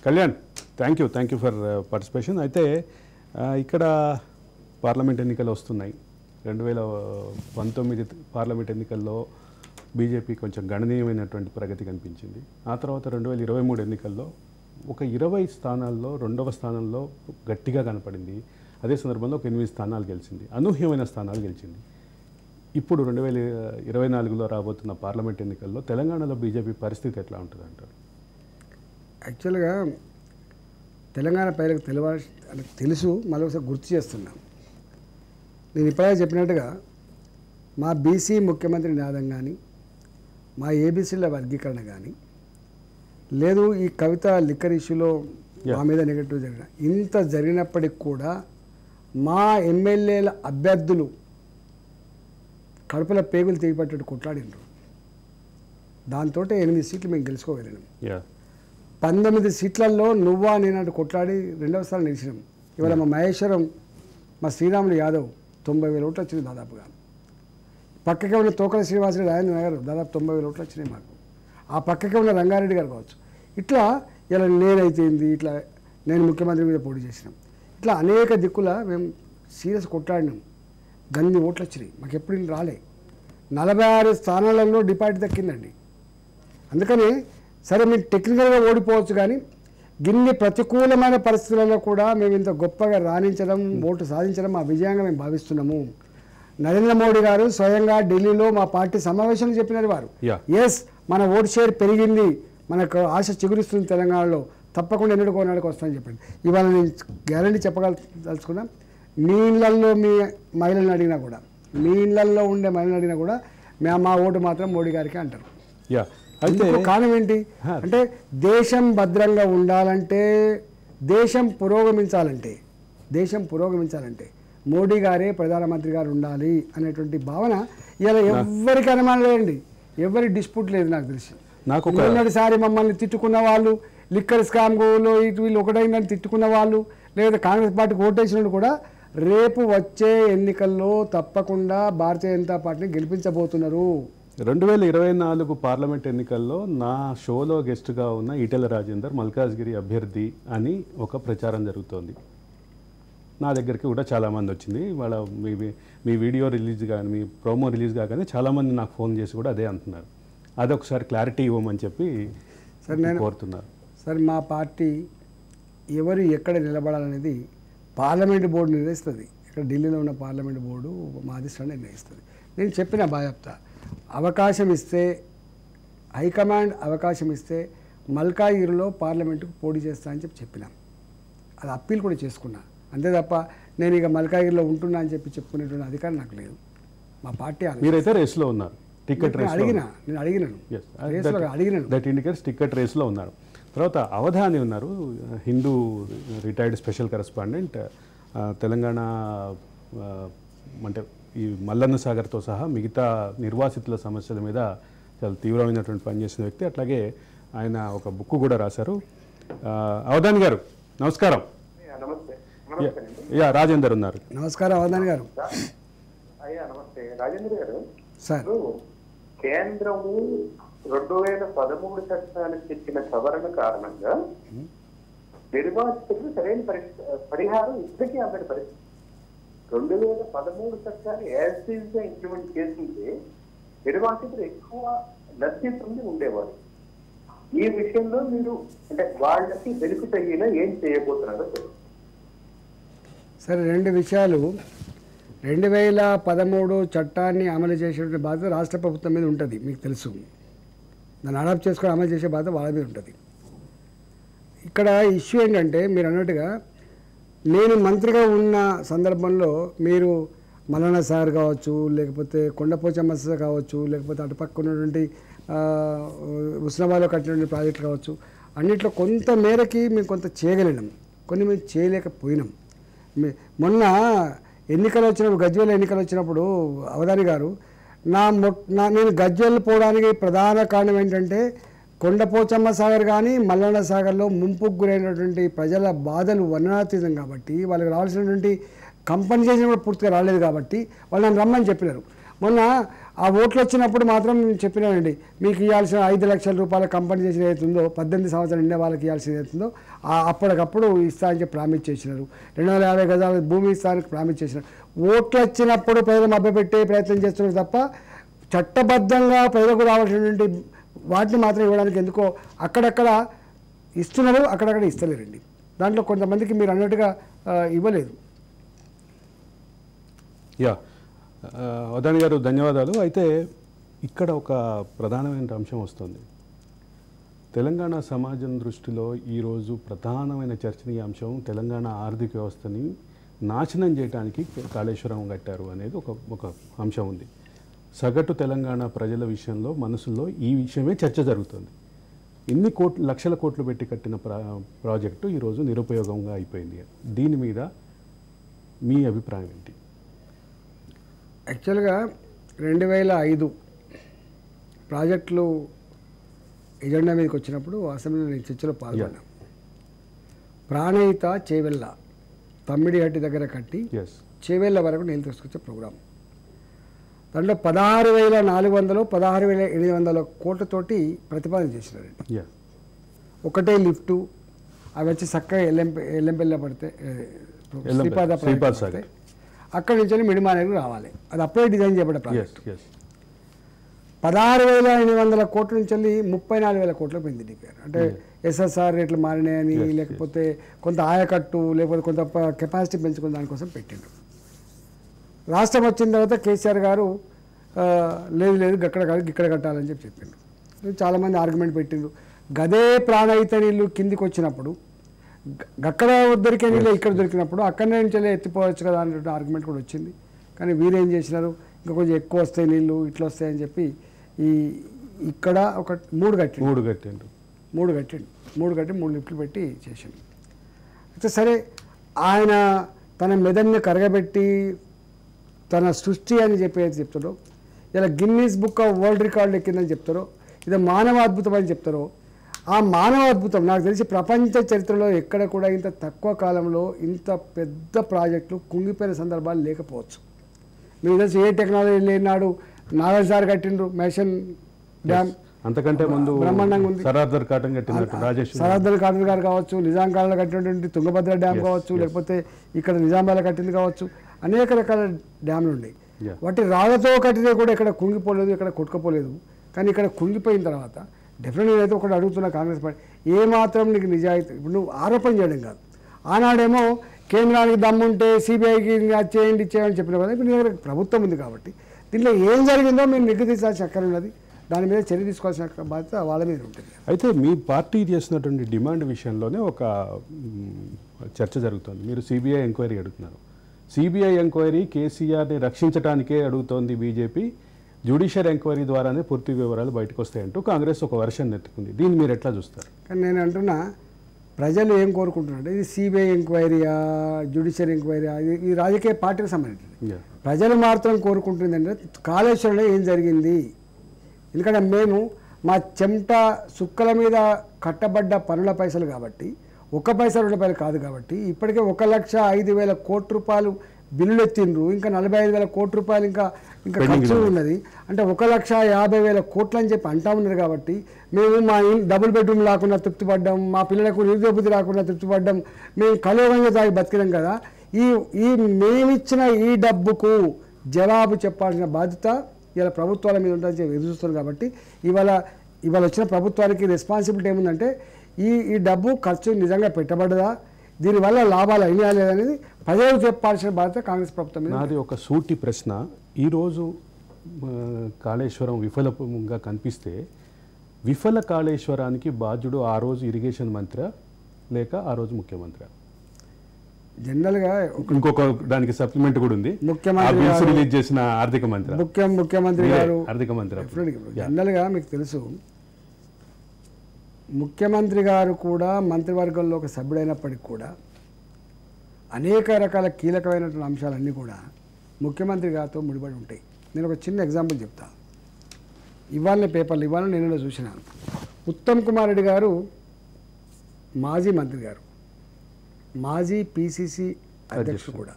Kalyan thank you for participation. అయితే ఇక్కడ పార్లమెంట్ ఎన్నికలు వస్తున్నాయి. 2019 పార్లమెంట్ ఎన్నికల్లో బీజేపీ కొంచెం గణనీయమైనటువంటి ప్రగతి కనిపించింది. ఆ తర్వాత 2023 ఎన్నికల్లో ఒక 20 స్థానాల్లో 2వ స్థానంలో గట్టిగా కనపడింది. అదే సందర్భంలో ఒక 8 స్థానాలు గెలిచింది, అనూహ్యమైన స్థానాలు గెలిచింది. ఇప్పుడు 2024లో రాబోతున్న పార్లమెంట్ ఎన్నికల్లో తెలంగాణలో బీజేపీ పరిస్థితి ఎట్లా ఉంటుంది అంటారు? యాక్చువల్గా తెలంగాణ ప్రజలకు తెలుసు, మళ్ళీ ఒకసారి గుర్తు చేస్తున్నాం. నేను ఇప్పుడే చెప్పినట్టుగా మా బీసీ ముఖ్యమంత్రి నినాదం కానీ, మా ఏబీసీల వర్గీకరణ కానీ, లేదు ఈ కవిత లిక్కర్ ఇష్యూలో మా మీద నెగటివ్ జరిగిన ఇంత జరిగినప్పటికి కూడా మా ఎమ్మెల్యేల అభ్యర్థులు కడుపుల పేగులు తెగిపట్టేట్టు కొట్లాడినారు. దాంతో 8 సీట్లు మేము గెలుచుకోగలిగినాం. 19 సీట్లలో నువ్వా నేనంటూ కొట్లాడి 2వ స్థానం నిలిచినాం. ఇవాళ మా మహేశ్వరం, మా శ్రీరాములు యాదవ్ 90,000 ఓట్లు వచ్చినాయి దాదాపుగా. పక్కకే ఉన్న తోకల శ్రీనివాసరెడ్డి రాజేంద్ర నగర్ దాదాపు 90,000 ఓట్లు వచ్చినాయి మాకు. ఆ పక్కకే ఉన్న రంగారెడ్డి గారు కావచ్చు. ఇట్లా ఇలా నేనైతేంది, ఇట్లా నేను ముఖ్యమంత్రి మీద పోటీ చేసినాం. ఇట్లా అనేక దిక్కుల మేము సీరియస్ కొట్లాడినాం. గన్ని ఓట్లు వచ్చినాయి, మాకు ఎప్పుడు రాలే. 46 స్థానాలలో డిపాజిట్ దక్కిందండి. అందుకని సరే మీరు టెక్నికల్గా ఓడిపోవచ్చు, కానీ గిన్ని ప్రతికూలమైన పరిస్థితులలో కూడా మేము ఇంత గొప్పగా రాణించడం, ఓటు సాధించడం మా విజయంగా మేము భావిస్తున్నాము. నరేంద్ర మోడీ గారు స్వయంగా ఢిల్లీలో మా పార్టీ సమావేశంలో చెప్పినారు వారు, ఎస్ మన ఓటు షేర్ పెరిగింది, మనకు ఆశ చిగురిస్తుంది తెలంగాణలో, తప్పకుండా ఎన్నికలకు వస్తామని చెప్పండి. ఇవాళ నేను గ్యారంటీ చెప్పగలుచుకున్నా, మీ ఇళ్లల్లో మీ మహిళలను అడిగినా కూడా, మీ ఇళ్లల్లో ఉండే మహిళలను అడిగినా కూడా మా ఓటు మాత్రం మోడీ గారికి అంటారు. అయితే కారణం ఏంటి అంటే దేశం భద్రంగా ఉండాలంటే, దేశం పురోగమించాలంటే మోడీ గారే ప్రధానమంత్రి గారు ఉండాలి అనేటువంటి భావన ఇలా ఎవరికి అనుమానం లేదండి, ఎవరి డిస్ప్యూట్ లేదు. నాకు తెలిసి మొన్నటిసారి మమ్మల్ని తిట్టుకున్న వాళ్ళు, లిక్కర్ స్కామ్లో ఇటు వీళ్ళు ఒకటైందని తిట్టుకున్న వాళ్ళు, లేదా కాంగ్రెస్ పార్టీకి ఓటేసిన కూడా రేపు వచ్చే ఎన్నికల్లో తప్పకుండా భారతీయ జనతా పార్టీని గెలిపించబోతున్నారు. 2024 పార్లమెంట్ ఎన్నికల్లో నా షోలో గెస్ట్గా ఉన్న ఈటెల రాజేందర్ మల్కాజ్గిరి అభ్యర్థి అని ఒక ప్రచారం జరుగుతోంది. నా దగ్గరికి కూడా చాలామంది వచ్చింది. వాళ్ళ మీ వీడియో రిలీజ్ కానీ, మీ ప్రోమో రిలీజ్ కాగానే చాలామంది నాకు ఫోన్ చేసి కూడా అదే అంటున్నారు. అదొకసారి క్లారిటీ ఇవ్వమని చెప్పి కోరుతున్నారు. సార్, మా పార్టీ ఎవరు ఎక్కడ నిలబడాలనేది పార్లమెంట్ బోర్డు నిర్ణయిస్తుంది. ఇక్కడ ఢిల్లీలో ఉన్న పార్లమెంట్ బోర్డు మా అధిష్టానం నిర్ణయిస్తుంది. నేను చెప్పిన బాధ్యత, అవకాశం ఇస్తే, హైకమాండ్ అవకాశం ఇస్తే మల్కాజ్గిరిలో పార్లమెంటుకు పోటీ చేస్తా అని చెప్పినాం. అది అప్పీల్ కూడా చేసుకున్నా. అంతే తప్ప నేను ఇక మల్కాజ్గిరిలో ఉంటున్నా అని చెప్పుకునేటువంటి అధికారం నాకు లేదు. మా పార్టీ మీరైతే రేస్లో ఉన్నారు, టికెట్ రేస్ అడిగినాను. దట్ ఇండికేట్స్ టికెట్ రేస్లో ఉన్నారు. తర్వాత అవధాని ఉన్నారు, Hindu retired special correspondent, Telangana అంటే ఈ మల్లన్న సాగర్తో సహా మిగతా నిర్వాసితుల సమస్యల మీద చాలా తీవ్రమైనటువంటి పనిచేసిన వ్యక్తి. అట్లాగే ఆయన ఒక బుక్ కూడా రాశారు. అవధాని గారు నమస్కారం. రాజేందర్ ఉన్నారు. నమస్కారం అవధాని గారు. అయ్యా నమస్తే. రాజేంద్ర గారు, సార్ కేంద్రము 2013 చట్టానికి తెచ్చిన సవరణ కారణంగా నిర్వాసితులకు సరైన పరిహారం ఇప్పటికీ అందరి పరిస్థితి. 2013 చట్టాన్ని యాజ్ గా ఇంప్లిమెంట్ చేసింటే నిర్వాసితులు ఎక్కువ లబ్ధి పొంది ఉండేవారు. ఈ విషయంలో మీరు అంటే వాళ్ళకి బెనిఫిట్ అయ్యేలా ఏం చేయబోతున్నారో తెలుసు. సరే, 2 విషయాలు. 2013 చట్టాన్ని అమలు చేసేటువంటి బాధ్యత రాష్ట్ర ప్రభుత్వం మీద ఉంటుంది, మీకు తెలుసు. దాన్ని అడాప్ట్ చేసుకొని అమలు చేసే బాధ్యత వాళ్ళ మీద ఉంటుంది. ఇక్కడ ఇష్యూ ఏంటంటే, మీరు అన్నట్టుగా నేను మంత్రిగా ఉన్న సందర్భంలో మీరు మల్లన్న సాగర్ కావచ్చు, లేకపోతే కొండపోచమ్మ కావచ్చు, లేకపోతే అటుపక్క ఉన్నటువంటి హుస్నాబాద్లో కట్టినటువంటి ప్రాజెక్టులు కావచ్చు, అన్నింటిలో కొంత మేరకి మేము కొంత చేయగలిగినాం, కొన్ని మేము చేయలేకపోయినాం. మొన్న ఎన్నికలు వచ్చినప్పుడు, గజ్వేల్ ఎన్నికలు వచ్చినప్పుడు అవధాని గారు, నేను గజ్వేల్ పోవడానికి ప్రధాన కారణం ఏంటంటే కొండపోచమ్మ సాగర్ కానీ మల్లన్న సాగర్లో ముంపుకు గురైనటువంటి ప్రజల బాధలు వర్ణనాతీతం కాబట్టి, వాళ్ళకి రావాల్సినటువంటి కంపెన్సేషన్ కూడా పూర్తిగా రాలేదు కాబట్టి వాళ్ళు నన్ను రమ్మని చెప్పినారు. మొన్న ఆ ఓట్లు వచ్చినప్పుడు మాత్రం చెప్పినానండి, మీకు ఇవ్వాల్సిన 5 లక్షల రూపాయల కంపెన్సేషన్ ఏదైతుందో 18 సంవత్సరాలు నిండే వాళ్ళకి ఇవ్వాల్సింది ఏదైతుందో అప్పటికప్పుడు ఇస్తా అని చెప్పి ప్రామిస్ చేసినారు. 250 గజాల భూమి ఇస్తానికి ప్రామిస్ చేసినారు. ఓట్లు వచ్చినప్పుడు ప్రజలు మభ్యపెట్టే ప్రయత్నం చేస్తున్నారు తప్ప చట్టబద్ధంగా ప్రజలకు రావాల్సినటువంటి వాటిని మాత్రం ఇవ్వడానికి ఎందుకో అక్కడక్కడ ఇస్తున్నారు, అక్కడక్కడ ఇస్తలేరండి. దాంట్లో కొంతమందికి మీరు అన్నట్టుగా ఇవ్వలేదు. యా వదాని గారు ధన్యవాదాలు. అయితే ఇక్కడ ఒక ప్రధానమైన అంశం వస్తుంది. తెలంగాణ సమాజం దృష్టిలో ఈరోజు ప్రధానమైన చర్చనీయాంశం తెలంగాణ ఆర్థిక వ్యవస్థని నాశనం చేయడానికి కాళేశ్వరం కట్టారు అనేది ఒక అంశం ఉంది. సగటు తెలంగాణ ప్రజల విషయంలో మనసులో ఈ విషయమే చర్చ జరుగుతుంది. ఇన్ని లక్షల కోట్లు పెట్టి కట్టిన ప్రాజెక్టు ఈరోజు నిరుపయోగంగా అయిపోయింది. దీని మీద మీ అభిప్రాయం ఏంటి? యాక్చువల్గా 2005 ప్రాజెక్టులు ఎజెండా మీదకి వచ్చినప్పుడు అసెంబ్లీలో నేను చర్చలో పాల్గొన్నాను. ప్రాణహిత చేవెళ్ళ తమ్మిడిహట్టి దగ్గర కట్టి చేవెళ్ళ వరకు నీళ్ళు తీసుకొచ్చే ప్రోగ్రాం. దాంట్లో 16,400 16,700 కోట్లతోటి ప్రతిపాదన చేసినారండి. ఒకటే లిఫ్టు, అవి వచ్చి చక్కగా ఎల్లంపల్లి పడితే శ్రీపాద పడితే అక్కడి నుంచి మిడిమానేరు రావాలి. అది అప్పుడే డిజైన్ చేయబడ్డ ప్రాజెక్ట్. 16,800 కోట్ల నుంచి వెళ్ళి 34,000 కోట్లకు పోయింది డిపిఆర్. అంటే ఎస్ఎస్ఆర్ రేట్లు మారినాయని, లేకపోతే కొంత ఆయకట్టు, లేకపోతే కొంత కెపాసిటీ పెంచుకుని దానికోసం పెట్టిండ్రు. రాష్ట్రం వచ్చిన తర్వాత కేసీఆర్ గారు లేదు ఇక్కడ కట్టాలని చెప్పిండ్రు. చాలామంది ఆర్గ్యుమెంట్ పెట్టిండ్రు. గదే ప్రాణహిత నీళ్ళు కిందికి వచ్చినప్పుడు అక్కడ దొరికే నీళ్ళు ఇక్కడ దొరికినప్పుడు అక్కడి నుంచి ఎత్తిపోవచ్చు కదా అనే ఆర్గ్యుమెంట్ కూడా వచ్చింది. కానీ వీరేం చేసినారు, ఇంకా కొంచెం ఎక్కువ వస్తాయి నీళ్ళు, ఇట్లా వస్తాయని చెప్పి ఇక్కడ ఒక 3 కట్టి 3 లిఫ్ట్లు పెట్టి చేసిండు. అయితే సరే, ఆయన తన మెదడుని కరగబెట్టి తన సృష్టి అని చెప్పేది చెప్తారో, ఇలా Guinness book of world record ఎక్కిందని చెప్తారో, ఇది మానవ అద్భుతం అని చెప్తారో, ఆ మానవ అద్భుతం నాకు తెలిసి ప్రపంచ చరిత్రలో ఎక్కడ కూడా ఇంత తక్కువ కాలంలో ఇంత పెద్ద ప్రాజెక్టులు కుంగిపోయిన సందర్భాలు లేకపోవచ్చు. మీకు తెలిసి ఏ టెక్నాలజీ లేనాడు నారాయణ సార్ కట్టిండ్రు మేషన్ డ్యామ్, అంతకంటే ముందు బ్రహ్మాండంగా ఉంది. సరార్దర్ కాటన్ గారు కావచ్చు, నిజాం కాలంలో కట్టినటువంటి తుంగభద్ర డ్యామ్ కావచ్చు, లేకపోతే ఇక్కడ నిజామాబాద్లో కట్టింది కావచ్చు, అనేక రకాల డ్యామ్లు ఉన్నాయి. వాటి రాళ్లతో కట్టినవి కూడా ఇక్కడ కుంగిపోలేదు, ఇక్కడ కొట్టుకపోలేదు. కానీ ఇక్కడ కుంగిపోయిన తర్వాత డెఫినెట్గా నేనైతే ఒకటి అడుగుతున్నా కాంగ్రెస్ పార్టీ, ఏమాత్రం నీకు నిజాయితీ, ఇప్పుడు నువ్వు ఆరోపణ చేయడం కాదు. ఆనాడేమో కేంద్రానికి దమ్ముంటే సిబిఐకి చేయండి ఇచ్చేయని చెప్పిన కదా. ఇప్పుడు నీ దగ్గర ప్రభుత్వం ఉంది కాబట్టి దీంట్లో ఏం జరిగిందో మీరు నిగ్గుదీసాల్సిన అక్కర ఉన్నది. దాని మీద చర్య తీసుకోవాల్సిన బాధ్యత వాళ్ళ మీద ఉంటుంది. అయితే మీ పార్టీ చేసినటువంటి డిమాండ్ విషయంలోనే ఒక చర్చ జరుగుతుంది. మీరు సిబిఐ ఎంక్వైరీ అడుగుతున్నారు. సిబిఐ ఎంక్వైరీ కేసీఆర్ని రక్షించడానికే అడుగుతోంది బీజేపీ. జ్యుడిషియల్ ఎంక్వైరీ ద్వారానే పూర్తి వివరాలు బయటకు వస్తాయంటూ కాంగ్రెస్ ఒక వర్షన్ ఎత్తుకుంది. దీన్ని మీరు ఎట్లా చూస్తారు? కానీ నేను అంటున్నా, ప్రజలు ఏం కోరుకుంటున్నారంటే ఇది సిబిఐ ఎంక్వైరీయా, జ్యుడిషియల్ ఎంక్వైరీయా, ఇది రాజకీయ పార్టీకి సంబంధించింది. ప్రజలు మాత్రం కోరుకుంటుంది అంటే కాళేశ్వరంలో ఏం జరిగింది. ఎందుకంటే మేము మా చెమట సుక్కల మీద కట్టబడ్డ పనుల పైసలు కాబట్టి, 1 పైసా 2 రూపాయలు కాదు కాబట్టి, ఇప్పటికే 1,05,000 కోట్ల రూపాయలు బిల్లులు ఎత్తిండ్రు. ఇంకా 45,000 కోట్ల రూపాయలు ఇంకా ఖర్చు ఉన్నది. అంటే 1,50,000 కోట్లు అని చెప్పి అంటా ఉన్నారు. కాబట్టి మేము మా డబుల్ బెడ్రూమ్ రాకుండా తృప్తిపడ్డాం, మా పిల్లలకు నిరుద్యోగ రాకుండా తృప్తిపడ్డాం, మేము కలవంగా తాగి బతికినాం కదా. ఈ మేమిచ్చిన ఈ డబ్బుకు జవాబు చెప్పాల్సిన బాధ్యత ఇలా ప్రభుత్వాల మీద ఉంటుందని ఎదురు చూస్తున్నారు. కాబట్టి ఇవాళ వచ్చిన ప్రభుత్వానికి రెస్పాన్సిబిలిటీ ఏముందంటే ఈ డబ్బు ఖర్చు నిజంగా పెట్టబడ్డదా, దీనివల్ల లాభాలు అయినా లేదనేది ప్రజలకు చెప్పాల్సిన బాధ్యత కాంగ్రెస్ ప్రభుత్వం మీద. నాది ఒక సూటి ప్రశ్న. ఈరోజు కాళేశ్వరం విఫలంగా కనిపిస్తే విఫల కాళేశ్వరానికి బాధ్యుడు ఆ రోజు ఇరిగేషన్ మంత్రి లేక ఆ రోజు ముఖ్యమంత్రి? జనరల్గా ఇంకొక దానికి సప్లిమెంట్ కూడా ఉంది. ముఖ్యమంత్రి రిలీజ్ చేసిన ఆర్థిక మంత్రి ముఖ్యమంత్రి గారు ఆర్థిక మంత్రి. జనరల్గా మీకు తెలుసు, ముఖ్యమంత్రి గారు కూడా మంత్రివర్గంలో ఒక సభ్యుడైనప్పటికీ కూడా అనేక రకాల కీలకమైనటువంటి అంశాలన్నీ కూడా ముఖ్యమంత్రి గారితో ముడిపడి ఉంటాయి. నేను ఒక చిన్న ఎగ్జాంపుల్ చెప్తాను. ఇవాళ పేపర్లు నేను చూసినాను. ఉత్తమ్ కుమార్ రెడ్డి గారు మాజీ మంత్రి గారు, మాజీ పిసిసి అధ్యక్షుడు కూడా,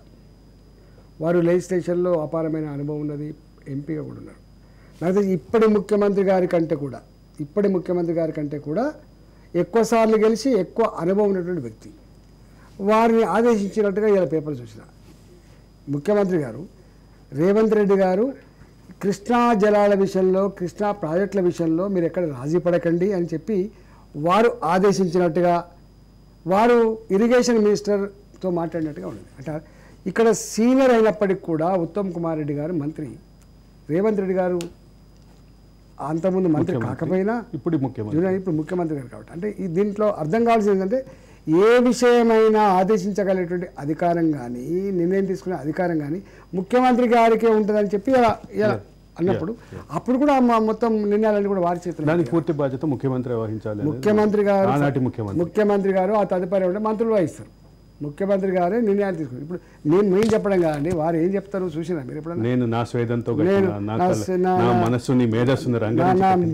వారు లెజిస్లేషన్లో అపారమైన అనుభవం ఉన్నది, ఎంపీగా కూడా ఉన్నారు. నాకు ఇప్పటి ముఖ్యమంత్రి గారి కంటే కూడా ఎక్కువసార్లు గెలిచి ఎక్కువ అనుభవం ఉన్నటువంటి వ్యక్తి. వారిని ఆదేశించినట్టుగా ఇలా పేపర్ చూసిన ముఖ్యమంత్రి గారు రేవంత్ రెడ్డి గారు కృష్ణా జలాల విషయంలో, కృష్ణా ప్రాజెక్టుల విషయంలో మీరు ఎక్కడ రాజీ పడకండి అని చెప్పి వారు ఆదేశించినట్టుగా, వారు ఇరిగేషన్ మినిస్టర్తో మాట్లాడినట్టుగా ఉన్నది. అంటే ఇక్కడ సీనియర్ అయినప్పటికీ కూడా ఉత్తమ్ కుమార్ రెడ్డి గారు మంత్రి, రేవంత్ రెడ్డి గారు అంతకుముందు మంత్రి కాకపోయినా ఇప్పుడు ముఖ్యమంత్రి గారు కాబట్టి, అంటే ఈ దీంట్లో అర్థం కావాల్సింది ఏంటంటే ఏ విషయమైనా ఆదేశించగలిగేటువంటి అధికారం కానీ, నిర్ణయం తీసుకునే అధికారం కానీ ముఖ్యమంత్రి గారికే ఉంటుందని చెప్పి ఇలా అన్నప్పుడు అప్పుడు కూడా మొత్తం నిర్ణయాలన్నీ కూడా వారి చేతుల్లో. దానికి పూర్తి బాధ్యత ముఖ్యమంత్రి వహించాలి. ముఖ్యమంత్రి గారు ఆ తదుపరి ఉంటే మంత్రులు వహిస్తారు. ముఖ్యమంత్రి గారే నిర్ణయాలు తీసుకుంటారు. ఇప్పుడు మేము చెప్పడం కాదండి, వారు ఏం చెప్తారు చూసినా మీరు ఎప్పుడన్నా? నేను నా స్వేదంతో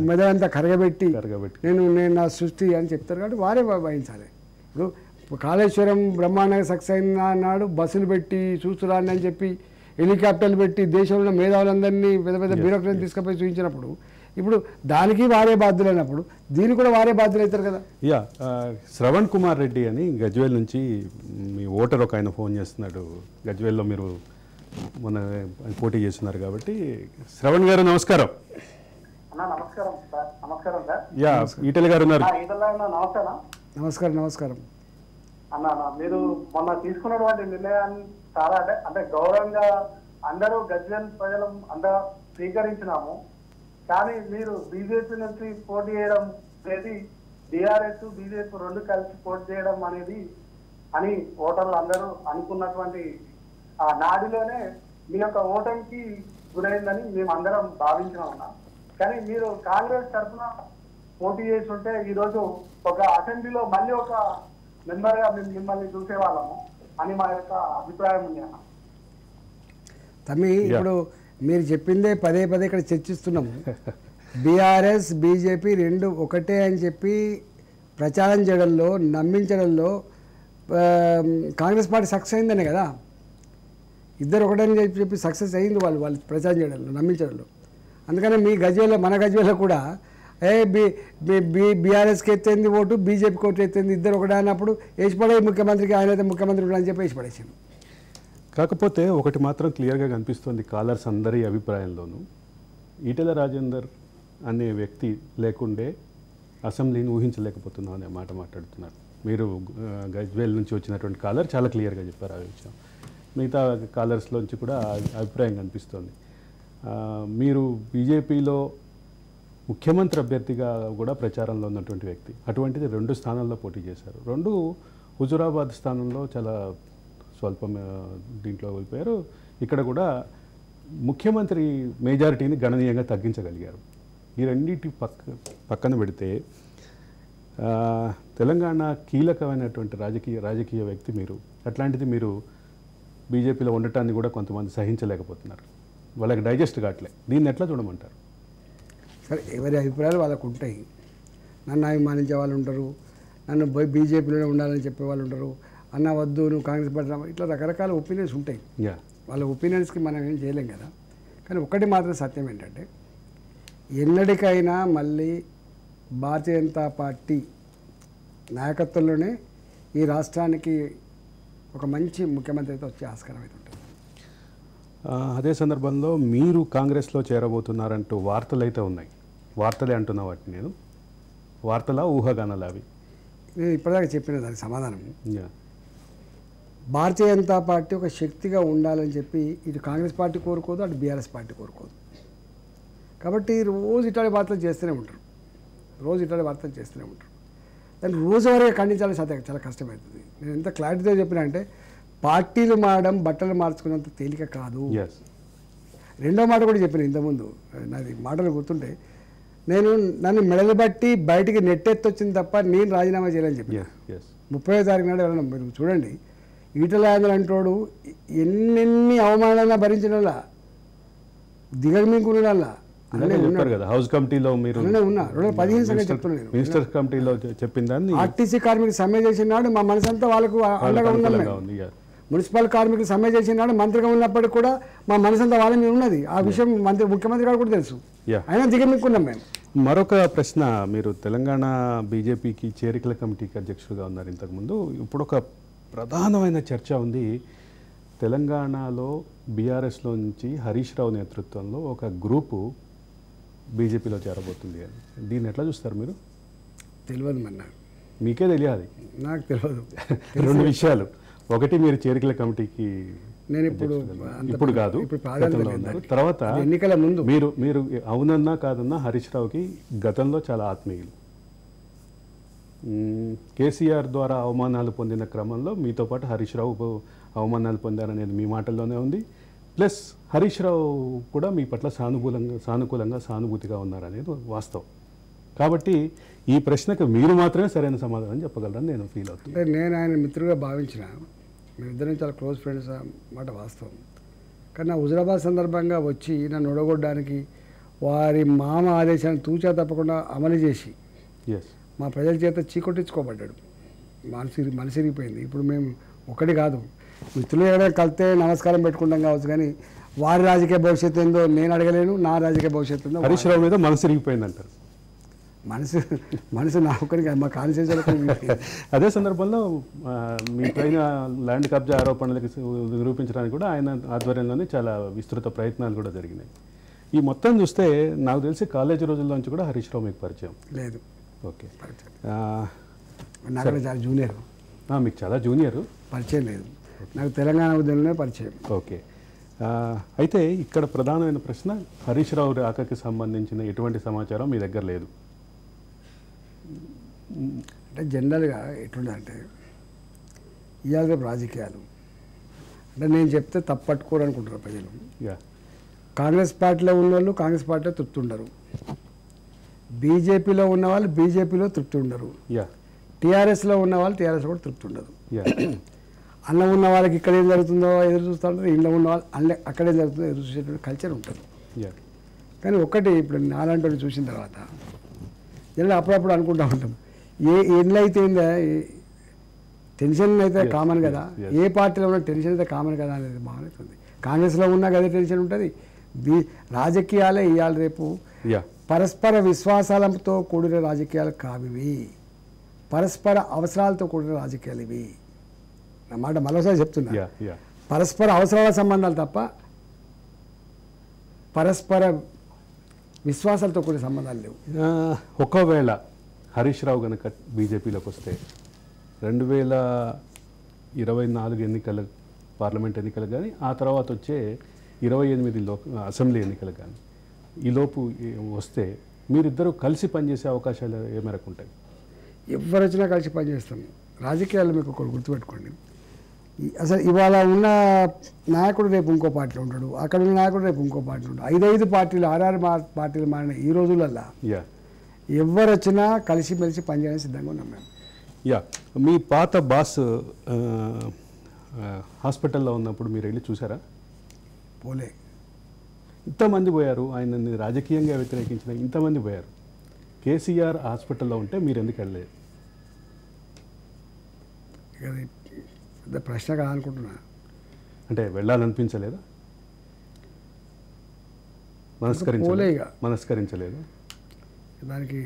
మెదంతా కరగబెట్టి నేను నా సృష్టి అని చెప్తారు కాబట్టి వారే వహించాలి. ఇప్పుడు కాళేశ్వరం బ్రహ్మాండంగా సక్సెస్ అయిన నాడు బస్సులు పెట్టి చూస్తురాని అని చెప్పి హెలికాప్టర్లు పెట్టి దేశంలో మేధావులందరినీ పెద్ద పెద్ద బ్యూరోక్రసీని తీసుకుపోయి చూపించినప్పుడు ఇప్పుడు దానికి వారే బాధ్యులైనప్పుడు దీనికి కూడా వారే బాధ్యులు అవుతారు కదా. శ్రవణ్ కుమార్ రెడ్డి అని గజ్వేల్ నుంచి మీ ఓటర్ ఒక ఆయన ఫోన్ చేస్తున్నాడు. గజ్వేల్లో మీరు మన పోటీ చేస్తున్నారు కాబట్టి. శ్రవణ్ గారు నమస్కారం. నమస్కారం సార్. నమస్కారం సార్. ఈటెల గారు ఉన్నారు. నమస్కారం. నమస్కారం అన్న. మీరు మొన్న తీసుకున్నటువంటి నిర్ణయాన్ని చాలా అంటే గౌరవంగా అందరూ గజ్వేల్ ప్రజలు అంతా స్వీకరించినాము. కానీ మీరు బీజేపీ నుంచి పోటీ చేయడం అనేది, బీఆర్ఎస్ బీజేపీ రెండు కలిసి పోటీ చేయడం అనేది అని ఓటర్లు అందరూ అనుకున్నటువంటి ఆ నాడిలోనే మీ యొక్క ఓటమికి గురైందని మేము అందరం భావించినామన్నా. కానీ మీరు కాంగ్రెస్ తరఫున పోటీ చేసి ఉంటే ఈరోజు ఒక అసెంబ్లీలో మళ్ళీ ఒక మెంబర్గా మిమ్మల్ని చూసేవాళ్ళము అని మా యొక్క అభిప్రాయం ఉంది అన్న. తమ్మి, ఇప్పుడు మీరు చెప్పిందే పదే పదే ఇక్కడ చర్చిస్తున్నాము. బీఆర్ఎస్ బీజేపీ రెండు ఒకటే అని చెప్పి ప్రచారం చేయడంలో, నమ్మించడంలో కాంగ్రెస్ పార్టీ సక్సెస్ అయిందనే కదా. ఇద్దరు ఒకటని చెప్పి సక్సెస్ అయింది వాళ్ళు ప్రచారం చేయడంలో, నమ్మించడంలో. అందుకని మీ గజ్వేల్లో, మన గజ్వేల్లో కూడా బీఆర్ఎస్కి ఎత్తేంది ఓటు, బీజేపీకి ఓటు ఎత్తేంది, ఇద్దరు ఒకటే అన్నప్పుడు వేసిపడే ముఖ్యమంత్రికి, ఆయన అయితే ముఖ్యమంత్రి అని చెప్పి వేసిపడేసాను. కాకపోతే ఒకటి మాత్రం క్లియర్గా కనిపిస్తుంది కాలర్స్ అందరి అభిప్రాయంలోనూ, ఈటెల రాజేందర్ అనే వ్యక్తి లేకుండే అసెంబ్లీని ఊహించలేకపోతున్నాం అనే మాట మాట్లాడుతున్నారు. మీరు గజ్వేల్ నుంచి వచ్చినటువంటి కాలర్ చాలా క్లియర్గా చెప్పారు ఆ విషయం. మిగతా కాలర్స్లోంచి కూడా అభిప్రాయం కనిపిస్తుంది. మీరు బీజేపీలో ముఖ్యమంత్రి అభ్యర్థిగా కూడా ప్రచారంలో ఉన్నటువంటి వ్యక్తి, అటువంటిది 2 స్థానాల్లో పోటీ చేశారు. 2 హుజురాబాద్ స్థానంలో చాలా స్వల్పం దీంట్లో ఓడిపోయారు. ఇక్కడ కూడా ముఖ్యమంత్రి మెజారిటీని గణనీయంగా తగ్గించగలిగారు. ఈ రెండింటి పక్కన పెడితే తెలంగాణ కీలకమైనటువంటి రాజకీయ వ్యక్తి మీరు. అట్లాంటిది మీరు బీజేపీలో ఉండటాన్ని కూడా కొంతమంది సహించలేకపోతున్నారు. వాళ్ళకి డైజెస్ట్ కావట్లే. దీన్ని ఎట్లా చూడమంటారు? సరే, ఎవరి అభిప్రాయాలు వాళ్ళకు ఉంటాయి. నన్ను అభిమానించే వాళ్ళు ఉంటారు, నన్ను బీజేపీలోనే ఉండాలని చెప్పే వాళ్ళు ఉంటారు, అన్న వద్దు నువ్వు కాంగ్రెస్ పార్టీ, ఇట్లా రకరకాల ఒపీనియన్స్ ఉంటాయి. వాళ్ళ ఒపీనియన్స్కి మనం ఏం చేయలేం కదా. కానీ ఒకటి మాత్రం సత్యం ఏంటంటే, ఎన్నటికైనా మళ్ళీ భారతీయ జనతా పార్టీ నాయకత్వంలోనే ఈ రాష్ట్రానికి ఒక మంచి ముఖ్యమంత్రి అయితే వచ్చే ఆస్కారం అయితే ఉంటుంది. అదే సందర్భంలో మీరు కాంగ్రెస్లో చేరబోతున్నారంటూ వార్తలు అయితే ఉన్నాయి. వార్తలే అంటున్నా వాటిని నేను. వార్తలా ఊహాగానాలు అవి? నేను ఇప్పటిదాకా చెప్పిన దానికి సమాధానం, భారతీయ జనతా పార్టీ ఒక శక్తిగా ఉండాలని చెప్పి ఇటు కాంగ్రెస్ పార్టీ కోరుకోదు, అటు బీఆర్ఎస్ పార్టీ కోరుకోదు. కాబట్టి రోజు ఇట్లాంటి వార్తలు చేస్తూనే ఉంటారు, దాన్ని రోజువారీగా ఖండించాలని చాలా కష్టమవుతుంది. నేను ఎంత క్లారిటీతో చెప్పినా అంటే, పార్టీలు మారడం బట్టలు మార్చుకున్నంత తేలిక కాదు. రెండో మాట కూడా చెప్పిన ఇంతకుముందు, నాది మాటలు గుర్తుంటే, నన్ను మెడలు బట్టి బయటికి నెట్టెత్తొచ్చింది తప్ప నేను రాజీనామా చేయాలని చెప్పి 30వ తారీఖు నాడు వెళ్ళడం. మీరు చూడండి, ఈటెల రాజేందర్ అంటోడు ఎన్నెన్ని అవమానాలన్నా భరించిన వాళ్ళ, దిగమింగుల హౌస్ కమిటీలో మీరు ఉన్నా 2015 సంగతి చెప్తున్నాను. మినిస్టర్ కమిటీలో చెప్పిందాన్ని ఆర్టీసీ కార్మికులు సమ్మె చేసినాడు మా మనసంతా వాళ్ళకు అండగా ఉన్నాం. మున్సిపల్ కార్మికులు సమ్మె చేసినాడు మంత్రిగా ఉన్నప్పటికీ కూడా మా మనసంతా వాళ్ళ మీద ఉన్నది. ఆ విషయం ముఖ్యమంత్రి గారు కూడా తెలుసు, అయినా దిగమింగుకున్నాం మేము. మరొక ప్రశ్న, మీరు తెలంగాణ బీజేపీకి చేరికల కమిటీకి అధ్యక్షుడిగా ఉన్నారు ఇంతకుముందు. ఇప్పుడు ఒక ప్రధానమైన చర్చ ఉంది, తెలంగాణలో బీఆర్ఎస్లో నుంచి హరీష్ రావు నేతృత్వంలో ఒక గ్రూపు బీజేపీలో చేరబోతుంది అని దీన్ని ఎట్లా చూస్తారు మీరు? తెలియదు మరి నాకు. మీకే తెలియాలి. నాకు తెలియదు. రెండు విషయాలు, ఒకటి మీరు చేరికల కమిటీకి నేను ఇప్పుడు కాదు గతంలో ఉన్నారు, తర్వాత ఎన్నికల ముందు మీరు అవునన్నా కాదన్నా హరీష్ రావుకి గతంలో చాలా ఆత్మీయులు. కేసీఆర్ ద్వారా అవమానాలు పొందిన క్రమంలో మీతో పాటు హరీష్ రావు అవమానాలు పొందారనేది మీ మాటల్లోనే ఉంది. ప్లస్ హరీష్ రావు కూడా మీ పట్ల సానుకూలంగా సానుభూతిగా ఉన్నారనేది వాస్తవం. కాబట్టి ఈ ప్రశ్నకు మీరు మాత్రమే సరైన సమాధానం చెప్పగలరని నేను ఫీల్ అవుతున్నాను. నేను ఆయన మిత్రుడిగా భావించిన, మేమిద్దరం చాలా క్లోజ్ ఫ్రెండ్స్ మాట వాస్తవం. కానీ నా హుజరాబాద్ సందర్భంగా వచ్చి నన్ను ఒడగొట్టడానికి వారి మామ ఆదేశాన్ని తూచా తప్పకుండా అమలు చేసి మా ప్రజల చేత చీకొట్టించుకోబడ్డాడు. మనసిరిగిపోయింది. ఇప్పుడు మేము ఒకటి కాదు, మిత్రులు ఎవరైనా కలిస్తే నమస్కారం పెట్టుకుంటాం కావచ్చు, కానీ వారి రాజకీయ భవిష్యత్తు ఏందో నేను అడగలేను, నా రాజకీయ భవిష్యత్తు ఏందో. హరీష్ రావు మీద మనసిరిగిపోయింది అంటారు. మనసు నా ఒక్కరికి, మా కాన్స్టిట్యూన్సీ. అదే సందర్భంలో మీ పైన ల్యాండ్ కబ్జా ఆరోపణలకు నిరూపించడానికి కూడా ఆయన ఆధ్వర్యంలోనే చాలా విస్తృత ప్రయత్నాలు కూడా జరిగినాయి. ఈ మొత్తం చూస్తే నాకు తెలిసి కాలేజీ రోజుల్లోంచి కూడా హరీష్ రావు మీకు పరిచయం లేదు? ఓకే, నాకు చాలా జూనియర్. మీకు చాలా జూనియర్, పరిచయం లేదు. నాకు తెలంగాణ ఉద్యమంలోనే పరిచయం. ఓకే, అయితే ఇక్కడ ప్రధానమైన ప్రశ్న, హరీష్ రావు రాకకి సంబంధించిన ఎటువంటి సమాచారం మీ దగ్గర లేదు. అంటే జనరల్గా ఎట్లుందంటే ఇవాళ రేపు రాజకీయాలు అంటే నేను చెప్తే తప్పు పట్టుకోరు అనుకుంటారు ప్రజలు. కాంగ్రెస్ పార్టీలో ఉన్న వాళ్ళు కాంగ్రెస్ పార్టీలో తృప్తి ఉండరు, బీజేపీలో ఉన్న వాళ్ళు బీజేపీలో తృప్తి ఉండరు, టీఆర్ఎస్లో ఉన్న వాళ్ళు టీఆర్ఎస్లో కూడా తృప్తి ఉండదు. అన్న ఉన్న వాళ్ళకి ఇక్కడ ఏం జరుగుతుందో ఎదురు చూస్తూ ఉంటారు, ఇంట్లో ఉన్న వాళ్ళు అక్కడేం జరుగుతుందో ఎదురు చూసేటువంటి కల్చర్ ఉంటుంది. కానీ ఒక్కటి ఇప్పుడు నాలాంటి వాళ్ళు చూసిన తర్వాత ఇలా అప్పుడప్పుడు అనుకుంటూ ఉంటాం, ఎన్నైతే టెన్షన్ అయితే కామన్ కదా, ఏ పార్టీలో ఉన్న టెన్షన్ అయితే కామన్ కదా అనేది భావన అవుతుంది. కాంగ్రెస్లో ఉన్నా అదే టెన్షన్ ఉంటుంది. రాజకీయాలే ఇవాళ రేపు పరస్పర విశ్వాసాలతో కూడిన రాజకీయాలు కావివి, పరస్పర అవసరాలతో కూడిన రాజకీయాలు ఇవి. నా మాట మరోసారి చెప్తున్నా, పరస్పర అవసరాల సంబంధాలు తప్ప పరస్పర విశ్వాసాలతో కూడిన సంబంధాలు లేవు. ఒకవేళ హరీష్ రావు కనుక బీజేపీలోకి వస్తే 2024 ఎన్నికల పార్లమెంట్ ఎన్నికలు కానీ ఆ తర్వాత వచ్చే 28 అసెంబ్లీ ఎన్నికలు కానీ ఈలోపు వస్తే మీరిద్దరూ కలిసి పనిచేసే అవకాశాలు ఏ మేరకు ఉంటాయి? ఎవరు వచ్చినా కలిసి పనిచేస్తాం. రాజకీయాల్లో మీకు ఒకటి గుర్తుపెట్టుకోండి, అసలు ఇవాళ ఉన్న నాయకుడు రేపు ఇంకో పార్టీలో ఉంటాడు, అక్కడ ఉన్న నాయకుడు రేపు ఇంకో పార్టీలో ఉంటాడు. 5 పార్టీలు 6 పార్టీలు మారిన ఈ రోజులల్లో ఎవరు వచ్చినా కలిసిమెలిసి పనిచేయడానికి సిద్ధంగా ఉన్నాం మేము. మీ పాత బాస్ హాస్పిటల్లో ఉన్నప్పుడు మీరు వెళ్ళి చూసారా? పోలే. ఇంతమంది పోయారు, ఆయనని రాజకీయంగా వ్యతిరేకించిన ఇంతమంది పోయారు. కేసీఆర్ హాస్పిటల్లో ఉంటే మీరు ఎందుకు వెళ్ళలేదు? పెద్ద ప్రశ్న కాదనుకుంటున్నా. అంటే వెళ్ళాలనిపించలేదా? మనస్కరించలేదు. దానికి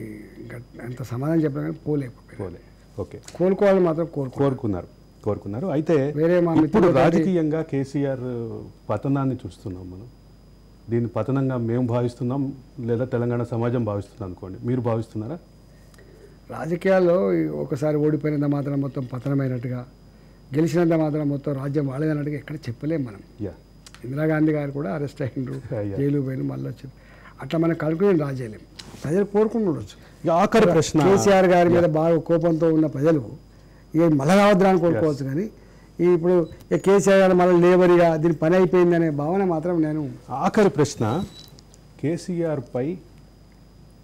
ఎంత సమాధానం చెప్పినా కానీ పోలే. ఓకే, కోలుకోవాలని మాత్రం కోరుకున్నారు. అయితే ఇప్పుడు రాజకీయంగా కేసీఆర్ పతనాన్ని చూస్తున్నాం మనం. దీన్ని పతనంగా మేము భావిస్తున్నాం, లేదా తెలంగాణ సమాజం భావిస్తుంది అనుకోండి, మీరు భావిస్తున్నారా? రాజకీయాల్లో ఒకసారి ఓడిపోయినంత మాత్రం మొత్తం పతనమైనట్టుగా, గెలిచినంత మాత్రం మొత్తం రాజ్యం వాళ్ళదన్నట్టుగా ఎక్కడ చెప్పలేము మనం. ఇందిరాగాంధీ గారు కూడా అరెస్ట్ అయ్యిండ్రు, జైలు పోయిన మళ్ళీ వచ్చింది. అట్లా మనం కలుపుకుని రాజేయలేము. ప్రజలు కోరుకుంటుండొచ్చు. ఆఖరి ప్రశ్న, కేసీఆర్ గారి మీద బాగా కోపంతో ఉన్న ప్రజలు ఇక మళ్ళా రావద్దని కోరుకోవచ్చు, కానీ ఇప్పుడు కేసీఆర్ గారు మళ్ళీ లేబరిగా దీని పని అయిపోయిందనే భావన మాత్రం నేను. ఆఖరి ప్రశ్న, కేసీఆర్పై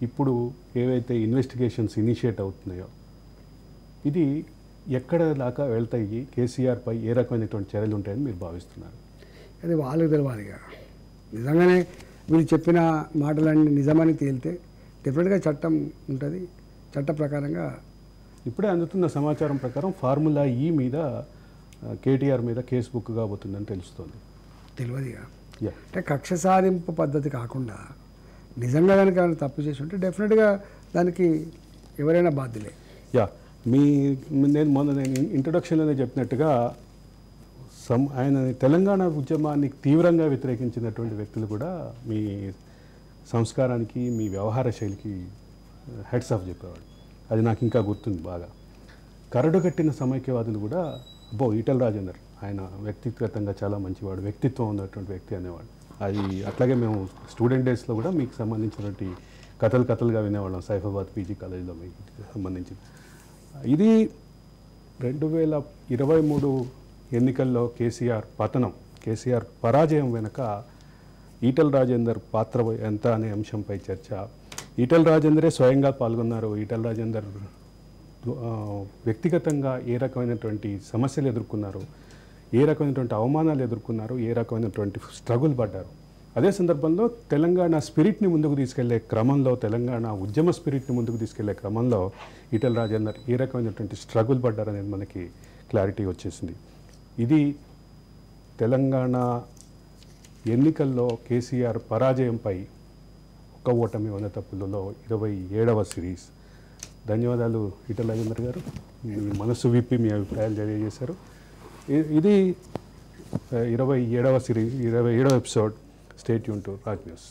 ఇప్పుడు ఏవైతే ఇన్వెస్టిగేషన్స్ ఇనిషియేట్ అవుతున్నాయో ఇది ఎక్కడ దాకా వెళ్తాయి? కేసీఆర్పై ఏ రకమైనటువంటి చర్యలు ఉంటాయని మీరు భావిస్తున్నారు? అది వాళ్ళకి తెలవాలిగా. నిజంగానే వీళ్ళు చెప్పిన మాటలన్నీ నిజమని తేలితే డెఫినెట్గా చట్టం ఉంటుంది. చట్ట ప్రకారంగా ఇప్పుడే అందుతున్న సమాచారం ప్రకారం ఫార్ములా ఈ మీద కేటీఆర్ మీద కేసు బుక్ కాబోతుందని తెలుస్తుంది. తెలియదుగా. అంటే కక్ష సాధింపు పద్ధతి కాకుండా నిజంగా కనుక తప్పు చేసి ఉంటే డెఫినెట్గా దానికి ఎవరైనా బాధ్యులే. నేను ఇంట్రొడక్షన్లోనే చెప్పినట్టుగా ఆయన తెలంగాణ ఉద్యమాన్ని తీవ్రంగా వ్యతిరేకించినటువంటి వ్యక్తులు కూడా మీ సంస్కారానికి మీ వ్యవహార శైలికి హెడ్స్ ఆఫ్ చెప్పేవాడు. అది నాకు ఇంకా గుర్తుంది బాగా. కరడుగట్టిన సమైక్యవాదులు కూడా ఈటల రాజేందర్ ఆయన వ్యక్తిగతంగా చాలా మంచివాడు, వ్యక్తిత్వం ఉన్నటువంటి వ్యక్తి అనేవాడు. అది అట్లాగే మేము స్టూడెంట్ డేస్లో కూడా మీకు సంబంధించినటువంటి కథలుగా వినేవాళ్ళం సైఫాబాద్ పీజీ కాలేజీలో మీకు సంబంధించి. ఇది 2023 ఎన్నికల్లో కేసీఆర్ పతనం, కేసీఆర్ పరాజయం వెనుక ఈటల రాజేందర్ పాత్ర ఎంత అనే అంశంపై చర్చ. ఈటల రాజేందరే స్వయంగా పాల్గొన్నారు. ఈటల రాజేందర్ వ్యక్తిగతంగా ఏ రకమైనటువంటి సమస్యలు ఎదుర్కొన్నారు, ఏ రకమైనటువంటి అవమానాలు ఎదుర్కొన్నారు, ఏ రకమైనటువంటి స్ట్రగుల్ పడ్డారు. అదే సందర్భంలో తెలంగాణ స్పిరిట్ని ముందుకు తీసుకెళ్లే క్రమంలో, తెలంగాణ ఉద్యమ స్పిరిట్ని ముందుకు తీసుకెళ్లే క్రమంలో ఈటల రాజేందర్ ఏ రకమైనటువంటి స్ట్రగుల్ పడ్డారనేది మనకి క్లారిటీ వచ్చేసింది. ఇది తెలంగాణ ఎన్నికల్లో కేసీఆర్ పరాజయంపై ఒక ఓటమి 100 తప్పులలో 27వ సిరీస్. ధన్యవాదాలు ఈటల రాజేందర్ గారు, మీ మనసు విప్పి మీ అభిప్రాయాలు తెలియజేశారు. ఇది 27వ సిరీస్, 27వ episode. Stay tune to Raj news.